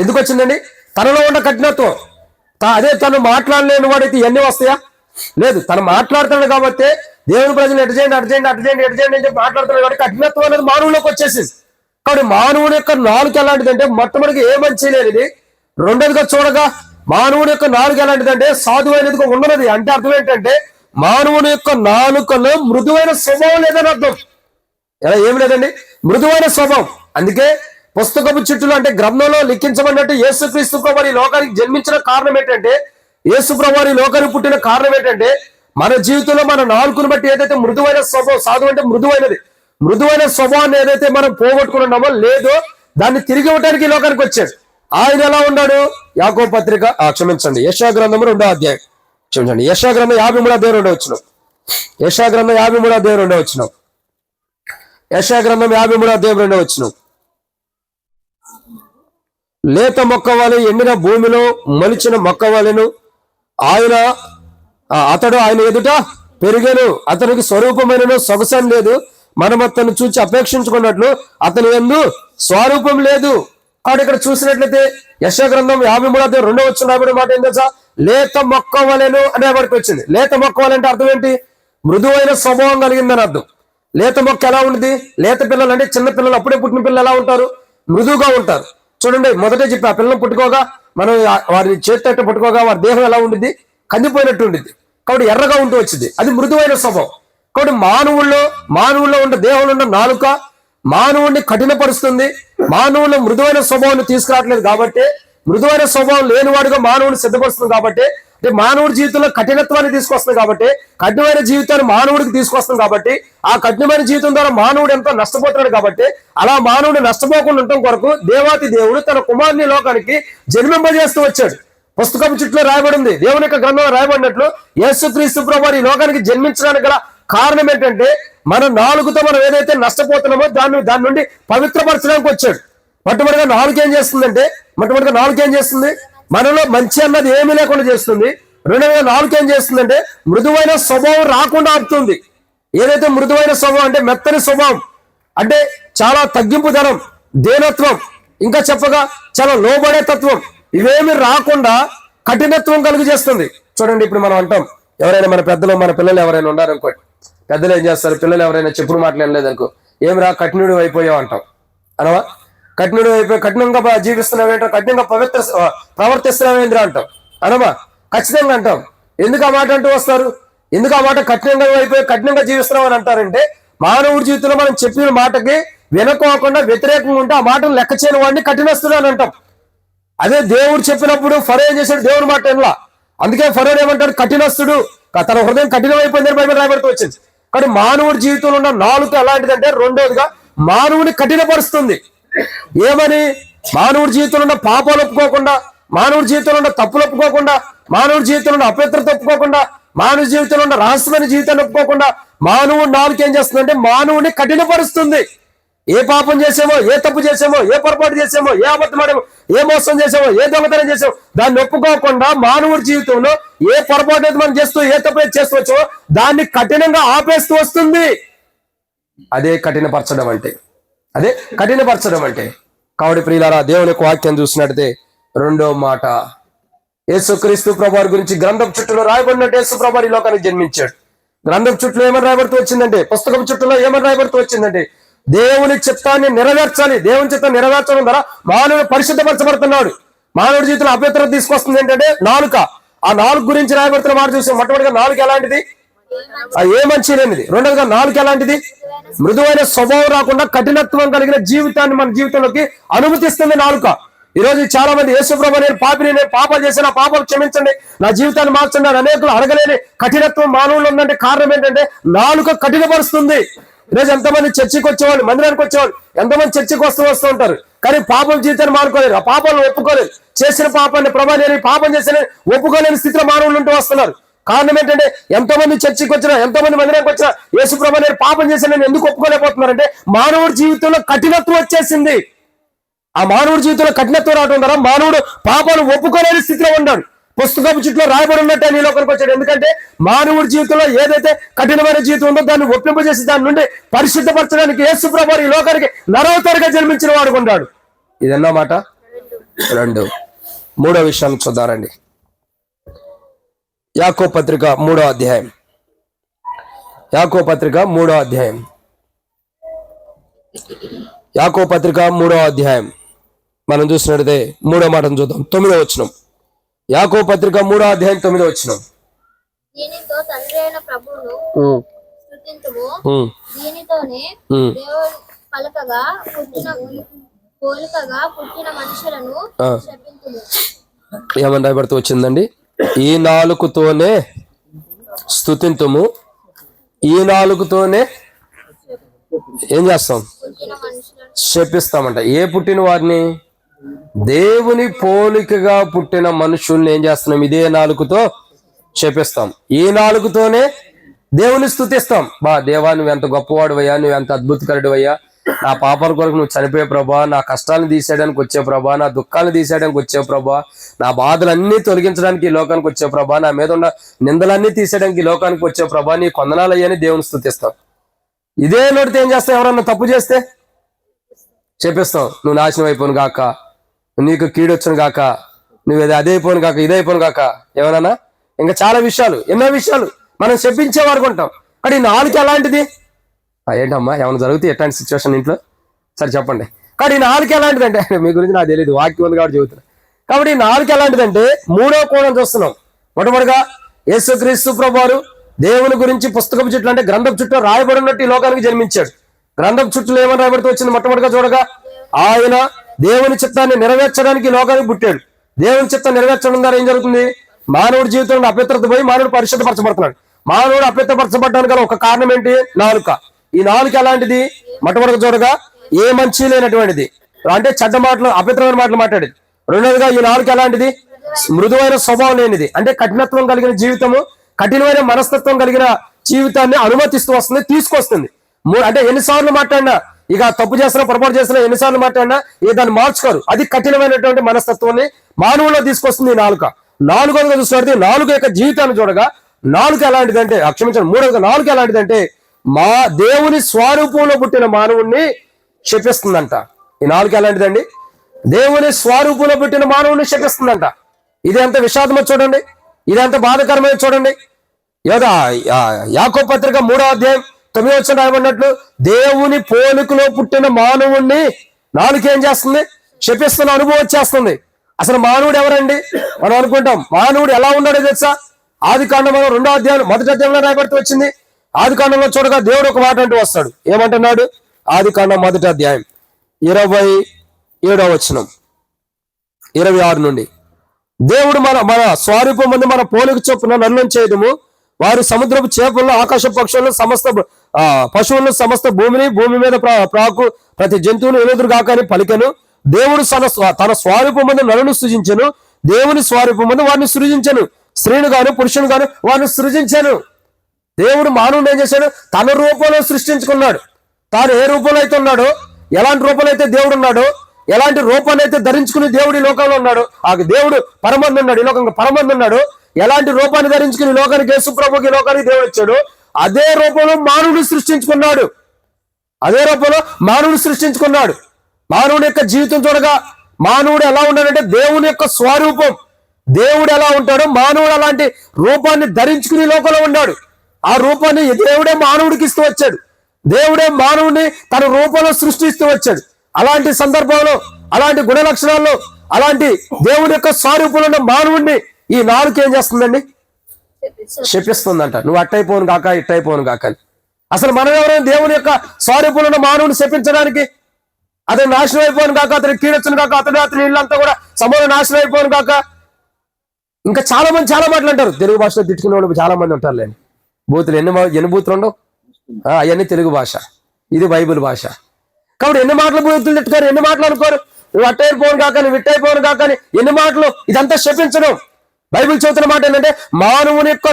ఎందుకు వచ్చిందండి? తనలో ఉన్న కఠినత్వం. అదే తను మాట్లాడలేని వాడైతే ఇవన్నీ వస్తాయా? లేదు. తను మాట్లాడుతున్నాడు కాబట్టి దేవుని ప్రజలు ఎటు చేయండి అని చెప్పి మాట్లాడుతున్నాడు కాబట్టి కఠినత్వం అనేది మానవులోకి వచ్చేసింది. కాబట్టి మానవుని యొక్క నాలుక ఎలాంటిదంటే మొట్టమొదటి ఏ మంచి లేనిది. రెండోదిగా చూడగా మానవుని యొక్క నాలుక ఎలాంటిదంటే సాధువైనదిగా ఉన్నది. అంటే అర్థం ఏంటంటే మానవుని యొక్క నాలుకలో మృదువైన స్వభావం లేదని అర్థం. ఎలా? ఏమి లేదండి, మృదువైన స్వభావం. అందుకే పుస్తకపు చుట్టూలు అంటే గ్రంథంలో లిఖించబడినట్టు యేసుక్రీస్తు ప్రభువు ఈ లోకానికి జన్మించిన కారణం ఏంటంటే, యేసు ప్రభువు ఈ లోకానికి పుట్టిన కారణం ఏంటంటే, మన జీవితంలో మన నాలుకను బట్టి ఏదైతే మృదువైన స్వభావం, సాధువు అంటే మృదువైన స్వభావాన్ని ఏదైతే మనం పోగొట్టుకున్నామో లేదో దాన్ని తిరిగి ఇవ్వడానికి ఈ లోకానికి వచ్చాడు. ఆయన ఎలా ఉన్నాడు? యాకోబు పత్రిక క్షమించండి, యెషయా గ్రంథము 2వ అధ్యాయం, క్షమించండి, యెషయా గ్రంథం 53వ అధ్యాయం 2వ వచనం. యెషయా గ్రంథం 53వ అధ్యాయం 2వ వచనం. యెషయా గ్రంథం 53వ అధ్యాయం 2వ వచనం. లేత మొక్క వలె ఎండిన భూమిలో మొలిచిన మొక్క వలెను అతడు ఆయన ఎదుట పెరిగాను. అతనికి స్వరూపమైన సొగసం లేదు. మనం అతను చూచి అపేక్షించుకున్నట్లు అతని యందు స్వరూపం లేదు. కాబట్టి ఇక్కడ చూసినట్లయితే యెషయా గ్రంథం 53వ అధ్యాయం 2వ వచనం రాబడిన మాట ఏం తెలుసా? లేత మొక్క వలెను అనే వాడికి వచ్చింది. లేత మొక్క వలె అంటే అర్థం ఏంటి? మృదువైన స్వభావం కలిగిందని అర్థం. లేత మొక్క ఎలా ఉంది? లేత పిల్లలు అంటే చిన్న పిల్లలు, అప్పుడే పుట్టిన పిల్లలు ఎలా ఉంటారు? మృదువుగా ఉంటారు. చూడండి, మొదటే చెప్పి ఆ పిల్లలు పుట్టుకోగా మనం వారిని చేతితో పట్టుకోగా వారి దేహం ఎలా ఉండిద్ది? కందిపోయినట్టు ఉండిద్ది. కాబట్టి ఎర్రగా ఉంటూ వచ్చింది. అది మృదువైన స్వభావం. కాబట్టి మానవుల్లో ఉన్న దేహంలో ఉన్న నాలుక మానవుడిని కఠినపరుస్తుంది. మానవుల్లో మృదువైన స్వభావాన్ని తీసుకురావట్లేదు కాబట్టి, మృదువైన స్వభావం లేనివాడుగా మానవుడిని సిద్ధపరుస్తుంది కాబట్టి, అంటే మానవుడి జీవితంలో కఠినత్వాన్ని తీసుకొస్తుంది కాబట్టి, కఠినమైన జీవితాన్ని మానవుడికి తీసుకొస్తుంది కాబట్టి, ఆ కఠినమైన జీవితం ద్వారా మానవుడు ఎంతో నష్టపోతున్నాడు కాబట్టి, అలా మానవుడు నష్టపోకుండా ఉండటం కొరకు దేవాతి దేవుడు తన కుమారుని లోకానికి జన్మింపజేస్తూ వచ్చాడు. పుస్తకం చుట్టూ రాయబడింది, దేవుని యొక్క గ్రంథంలో రాయబడినట్లు యేసుక్రీస్తు ప్రభువు ఈ లోకానికి జన్మించడానికి గల కారణం ఏంటంటే, మన నాలుగుతో మనం ఏదైతే నష్టపోతున్నామో దాని నుండి పవిత్రపరచడానికి వచ్చాడు. మొట్టమొదటిగా నాలుగు ఏం చేస్తుంది? మనలో మంచి అన్నది ఏమీ లేకుండా చేస్తుంది. రెండవగా నాలుగు ఏం చేస్తుందంటే మృదువైన స్వభావం రాకుండా ఆపుతుంది. ఏదైతే మృదువైన స్వభావం అంటే మెత్తని స్వభావం, అంటే చాలా తగ్గింపుదనం, దేనత్వం, ఇంకా చెప్పగా చాలా లోబడే తత్వం, ఇవేమి రాకుండా కఠినత్వం కలుగు చేస్తుంది. చూడండి, ఇప్పుడు మనం అంటాం, ఎవరైనా మన పెద్దలు మన పిల్లలు ఎవరైనా ఉన్నారనుకోండి, పెద్దలు ఏం చేస్తారు? పిల్లలు ఎవరైనా చెప్పుడు మాట్లాడలేదనుకో, ఏం రా కఠినుడు అయిపోయావు అంటాం. అనవా? కఠినుడు అయిపోయి కఠినంగా జీవిస్తున్నావేంటో, కఠినంగా ప్రవర్తిస్తున్నావేంద్రా అంటాం. అనమా? ఖచ్చితంగా అంటాం. ఎందుకు ఆ మాట అంటూ వస్తారు? ఎందుకు ఆ మాట కఠినంగా అయిపోయి కఠినంగా జీవిస్తున్నావు అని అంటారంటే, మానవుడి జీవితంలో మనం చెప్పిన మాటకి వినకోకుండా వ్యతిరేకంగా ఉంటే ఆ మాటను లెక్క చేయని వాడిని కఠినస్తుడు అని అంటాం. అదే దేవుడు చెప్పినప్పుడు ఫరో ఏం చేశాడు? దేవుడి మాట వినలా. అందుకే ఫరో ఏమంటాడు? కఠినస్తుడు, తన హృదయం కఠినమైపోయిందని బైబిల్ రాయబడుతూ వచ్చింది. కానీ మానవుడి జీవితంలో ఉన్న నాలుక ఎలాంటిదంటే, రెండోదిగా మానవుని కఠినపరుస్తుంది. ఏమని? మానవుడి జీవితంలో ఉన్న పాపాలు ఒప్పుకోకుండా, మానవుడి జీవితంలో ఉన్న తప్పులు ఒప్పుకోకుండా, మానవుడి జీవితంలో ఉన్న అపవిత్రత ఒప్పుకోకుండా, మానవ జీవితంలో ఉన్న రహస్యమైన జీవితాన్ని ఒప్పుకోకుండా మానవుడు నాలుక ఏం చేస్తుందంటే మానవుడిని కఠినపరుస్తుంది. ఏ పాపం చేసామో, ఏ తప్పు చేసామో, ఏ పొరపాటు చేసామో, ఏ అబద్ధమాడమో, ఏ మోసం చేసామో, ఏ దొంగతనం చేసామో దాన్ని ఒప్పుకోకుండా మానవుడి జీవితంలో ఏ పొరపాటు అయితే మనం చేస్తూ ఏ తప్పు అయితే చేస్తూ వచ్చో దాన్ని కఠినంగా ఆపేస్తూ వస్తుంది. అదే కఠినపరచడం అంటే, అదే కఠినపరచడం అంటే. కాబట్టి ప్రియులారా, దేవుని యొక్క వాక్యం చూసినట్టయితే రెండో మాట, యేసుక్రీస్తు ప్రభువారి గురించి గ్రంథం చుట్టూలో రాయబడినట్టు యేసు ప్రభువారు ఈ లోకానికి జన్మించాడు. గ్రంథం చుట్టూలో ఏమని రాయబడుతూ వచ్చిందంటే, పుస్తకం చుట్టూలో ఏమని రాయబడుతూ వచ్చిందంటే దేవుని చిత్తాన్ని నెరవేర్చాలి. దేవుని చిత్తాన్ని నెరవేర్చడం ద్వారా మానవుడు పరిశుద్ధపరచబడుతున్నాడు. మానవుడి జీవితంలో అపవిత్రత తీసుకొస్తుంది ఏంటంటే నాలుక. ఆ నాలుగు గురించి రాయబడుతున్న మాట చూసి మొట్టమొదటిగా నాలుక ఎలాంటిది? ఏ మంచి లేనిది. రెండోదిగా నాలుక ఎలాంటిది? మృదువైన స్వభావం రాకుండా కఠినత్వం కలిగిన జీవితాన్ని మన జీవితంలోకి అనుమతిస్తుంది నాలుక. ఈ రోజు చాలా మంది యేసు ప్రభువా నేను పాపిని, నేను పాపాలు చేసిన పాపాలు క్షమించండి, నా జీవితాన్ని మార్చండి అని అనేకులు అడగలేని కఠినత్వం మానవులు ఉందంటే కారణం ఏంటంటే నాలుక కఠినపరుస్తుంది. ఈరోజు ఎంతమంది చర్చికి వచ్చేవాళ్ళు, మందిరానికి వచ్చేవాళ్ళు ఎంతమంది చర్చికి వస్తూ ఉంటారు, కానీ పాపం జీవితాన్ని మానుకోలేరు, ఆ పాపాలను ఒప్పుకోలేరు. చేసిన పాపాన్ని ప్రభా నేను పాపం చేసిన ఒప్పుకోలేని స్థితిలో మానవులు ఉంటూ వస్తున్నారు. కారణం ఏంటంటే ఎంతో మంది చర్చికి వచ్చినా, ఎంతో మంది మందిరానికి వచ్చినా యేసు ప్రభువా నేను పాపం చేసిన నేను ఎందుకు ఒప్పుకోలేకపోతున్నారంటే మానవుడి జీవితంలో కఠినత్వం వచ్చేసింది. ఆ మానవుడి జీవితంలో కఠినత్వం రావడం ద్వారా మానవుడు పాపాలు ఒప్పుకోలేని స్థితిలో ఉన్నాడు. పుస్తకపు చుట్టూ రాయబడి ఉన్నట్టు ఆయన ఈ లోకానికి వచ్చాడు. ఎందుకంటే మానవుడి జీవితంలో ఏదైతే కఠినమైన జీవితం ఉందో దాన్ని ఒప్పింపజేసి దాని నుండి పరిశుద్ధపరచడానికి యేసు ప్రభువా ఈ లోకానికి నరవతారిగా జన్మించిన వాడుకున్నాడు. ఇదన్నా మాట. రెండు, మూడో విషయాన్ని చూద్దారండి. యాకోబు పత్రిక 3వ అధ్యాయం. యాకోబు పత్రిక 3వ అధ్యాయం. యాకోబు పత్రిక 3వ అధ్యాయం మనం చూసినట్లయితే 3వ మాటను చూద్దాం. 9వ వచనం. యాకోబు పత్రిక 3వ అధ్యాయం 9వ వచనం. దీనితో తండ్రి అయిన ప్రభువును స్తుతింతుము, దీనితోనే దేవుడు పోలికగా పుట్టిన మనుషులను శపింతుము. ఏమని రాయబడుతూ వచ్చిందండి? ఈ నాలుకతోనే స్తుతింతుము, ఈ నాలుకతోనే ఏం చేస్తాం? శపిస్తామంట. ఏ పుట్టిన వారిని? దేవుని పోలికగా పుట్టిన మనుషుల్ని ఏం చేస్తున్నాం? ఇదే నాలుకతో శపిస్తాం. ఈ నాలుకతోనే దేవుని స్తుతిస్తాం. దేవా నువ్వు ఎంత గొప్పవాడు అయ్యా, నువ్వు ఎంత అద్భుతకరుడు అయ్యా, నా పాపాల కొరకు నువ్వు చనిపోయే ప్రభా, నా కష్టాలను తీసేయడానికి వచ్చే ప్రభా, నా దుఃఖాలను తీసేయడానికి వచ్చే ప్రభా, నా బాధలన్నీ తొలగించడానికి ఈ లోకానికి వచ్చే ప్రభా, నా మీద ఉన్న నిందలన్నీ తీసేయడానికి ఈ లోకానికి వచ్చే ప్రభా, నీ కొందనాలు అయ్యని దేవుని స్తుతిస్తాం. ఇదే నోటితో ఏం చేస్తావు? ఎవరన్నా తప్పు చేస్తే చెప్పిస్తాం, నువ్వు నాశనం అయిపోను గాక, నీకు కీడొచ్చును గాక, నువ్వు అదే అయిపోను గాక, ఇదే అయిపోను గాక, ఏమన్నా ఇంకా చాలా విషయాలు, ఎన్నో విషయాలు మనం చెప్పించేవారు ఉంటాం. కానీ నాలుక ఎలాంటిది? ఏంటమ్మా ఏమైనా జరుగుతుంది ఎట్లాంటి సిచ్యువేషన్ ఇంట్లో? సరే చెప్పండి. కానీ నాలుక ఎలాంటిదంటే, మీ గురించి నాకు తెలియదు, వాక్యం ఉంది కాబట్టి చెబుతున్నా. కాబట్టి నాలుక ఎలాంటిదంటే 3వ కోణం చూస్తున్నాం. మొట్టమొదటిగా యేసుక్రీస్తు ప్రభువారు దేవుని గురించి పుస్తకం చుట్టూ అంటే గ్రంథం చుట్టూ రాయబడినట్టు ఈ లోకానికి జన్మించాడు. గ్రంథం చుట్టూ ఏమని రాయబడుతూ వచ్చింది? మొట్టమొదటిగా చూడగా ఆయన దేవుని చిత్తాన్ని నెరవేర్చడానికి ఈ లోకానికి పుట్టాడు. దేవుని చిత్తం నెరవేర్చడం ద్వారా ఏం జరుగుతుంది? మానవుడి జీవితంలో అపవిత్రత పోయి మానవుడు పరిశుద్ధపరచబడుతున్నాడు. మానవుడు అపవిత్రపరచబడడానికి గల ఒక కారణం ఏంటి? నాలుక. ఈ నాలుక ఎలాంటిది? మొట్టమొదటిగా చూడగా ఏ మంచి లేనటువంటిది, అంటే చెడ్డ మాటలు, అపవిత్రమైన మాటలు మాట్లాడేది. రెండోదిగా ఈ నాలుక ఎలాంటిది? మృదువైన స్వభావం లేనిది, అంటే కఠినత్వం కలిగిన జీవితము, కఠినమైన మనస్తత్వం కలిగిన జీవితాన్ని అనుమతిస్తూ వస్తుంది, తీసుకొస్తుంది. అంటే ఎన్నిసార్లు మాట్లాడినా, ఇక తప్పు చేస్తున్నా పొరపాటు చేస్తున్నా ఎన్నిసార్లు మాట్లాడినా దాన్ని మార్చుకోరు. అది కఠినమైనటువంటి మనస్తత్వాన్ని మానవుల్లో తీసుకొస్తుంది ఈ నాలుక. నాలుగోదిగా చూసినట్టు నాలుగు యొక్క జీవితాన్ని చూడగా నాలుక ఎలాంటిదంటే, క్షమించండి, మూడోదిగా నాలుక ఎలాంటిదంటే మా దేవుని స్వరూపంలో పుట్టిన మానవుణ్ణి శపిస్తుందంట. ఈ నాలుక ఎలాంటిదండి? దేవుని స్వరూపంలో పుట్టిన మానవుణ్ణి శపిస్తుందంట. ఇది ఎంత విషాదమో చూడండి, ఇది ఎంత బాధకరమైన చూడండి. యాకోబు పత్రిక 3వ అధ్యాయం 9వ వచనం రాయబడినట్లు దేవుని పోలికలో పుట్టిన మానవుణ్ణి నాలుక ఏం చేస్తుంది? శపిస్తున్న అనుభవం వచ్చేస్తుంది. అసలు మానవుడు ఎవరండి? మనం అనుకుంటాం మానవుడు ఎలా ఉన్నాడో తెలుసా? ఆదికాండం 2వ అధ్యాయం 1వ అధ్యాయంలో రాయబడుతూ వచ్చింది. ఆదికాండంలో చూడగా దేవుడు ఒక మాట అంటూ వస్తాడు. ఏమంటున్నాడు? ఆదికాండం 1వ అధ్యాయం 27వ వచనం 26 నుండి, దేవుడు మన స్వరూపం ముందు మన పోలిక చొప్పున నరులను చేయడము, వారు సముద్రపు చేపలను, ఆకాశ పక్షులను, సమస్త పశువులను, సమస్త భూమి మీద ప్రాకు ప్రతి జంతువును ఎలుదురు కాకని పలికెను. దేవుడు తన స్వరూపం ముందు నరులను సృజించెను, దేవుని స్వరూపం ముందు వారిని సృజించెను, స్త్రీని గాను పురుషుని గాను వారిని సృజించాను. దేవుడు మానవుని ఏం చేశాడు? తన రూపంలో సృష్టించుకున్నాడు. తాను ఏ రూపంలో అయితే ఉన్నాడో, ఎలాంటి రూపంలో అయితే దేవుడు ఉన్నాడో, ఎలాంటి రూపాన్ని అయితే ధరించుకుని దేవుడు ఈ లోకంలో ఉన్నాడు, ఆ దేవుడు పరమందు ఉన్నాడు, ఈ లోకంలో పరమందు ఉన్నాడు. ఎలాంటి రూపాన్ని ధరించుకుని ఈ లోకానికి యేసు ప్రభుకి ఈ లోకానికి దేవుడు వచ్చాడు, అదే రూపంలో మానవుని సృష్టించుకున్నాడు. అదే రూపంలో మానవుని సృష్టించుకున్నాడు. మానవుని యొక్క జీవితం చూడగా మానవుడు ఎలా ఉన్నాడంటే దేవుని యొక్క స్వరూపం. దేవుడు ఎలా ఉంటాడో మానవుడు అలాంటి రూపాన్ని ధరించుకుని లోకంలో ఉన్నాడు. ఆ రూపాన్ని దేవుడే మానవుడికి ఇస్తూ వచ్చాడు. దేవుడే మానవుని తన రూపంలో సృష్టిస్తూ వచ్చాడు. అలాంటి సందర్భంలో, అలాంటి గుణ లక్షణాల్లో, అలాంటి దేవుడి యొక్క స్వరూపంలో ఉన్న మానవుడిని ఈ నాలుక ఏం చేస్తుందండి? శపిస్తుందంట. నువ్వు అట్టయిపోను కాక ఇట్టయిపోను కాక అని. అసలు మనం ఎవరైనా దేవుని యొక్క స్వరూపంలో ఉన్న మానవుని శపించడానికి? అతను నాశనం అయిపోను కాక, అతని కీడొచ్చును కాక, అతని ఇళ్ళంతా కూడా సమూల నాశనం అయిపోను కాక. ఇంకా చాలా మంది చాలా మాటలు అంటారు. తెలుగు భాషలో తిట్టుకునే వాళ్ళు చాలా మంది ఉంటారు లేని. బూతులు ఎన్ని బూతులు ఉండవు? అవన్నీ తెలుగు భాష, ఇది బైబిల్ భాష. కాబట్టి ఎన్ని మాటలు బూతులు తిట్టుకోరు, ఎన్ని మాటలు అనుకోరు. నువ్వు అట్టయిపోను కాక, నువ్వు విట్టయిపోను కాక అని ఎన్ని మాటలు. ఇదంతా శపించడం. బైబిల్ చెబుతున్న మాట ఏంటంటే మానవుని యొక్క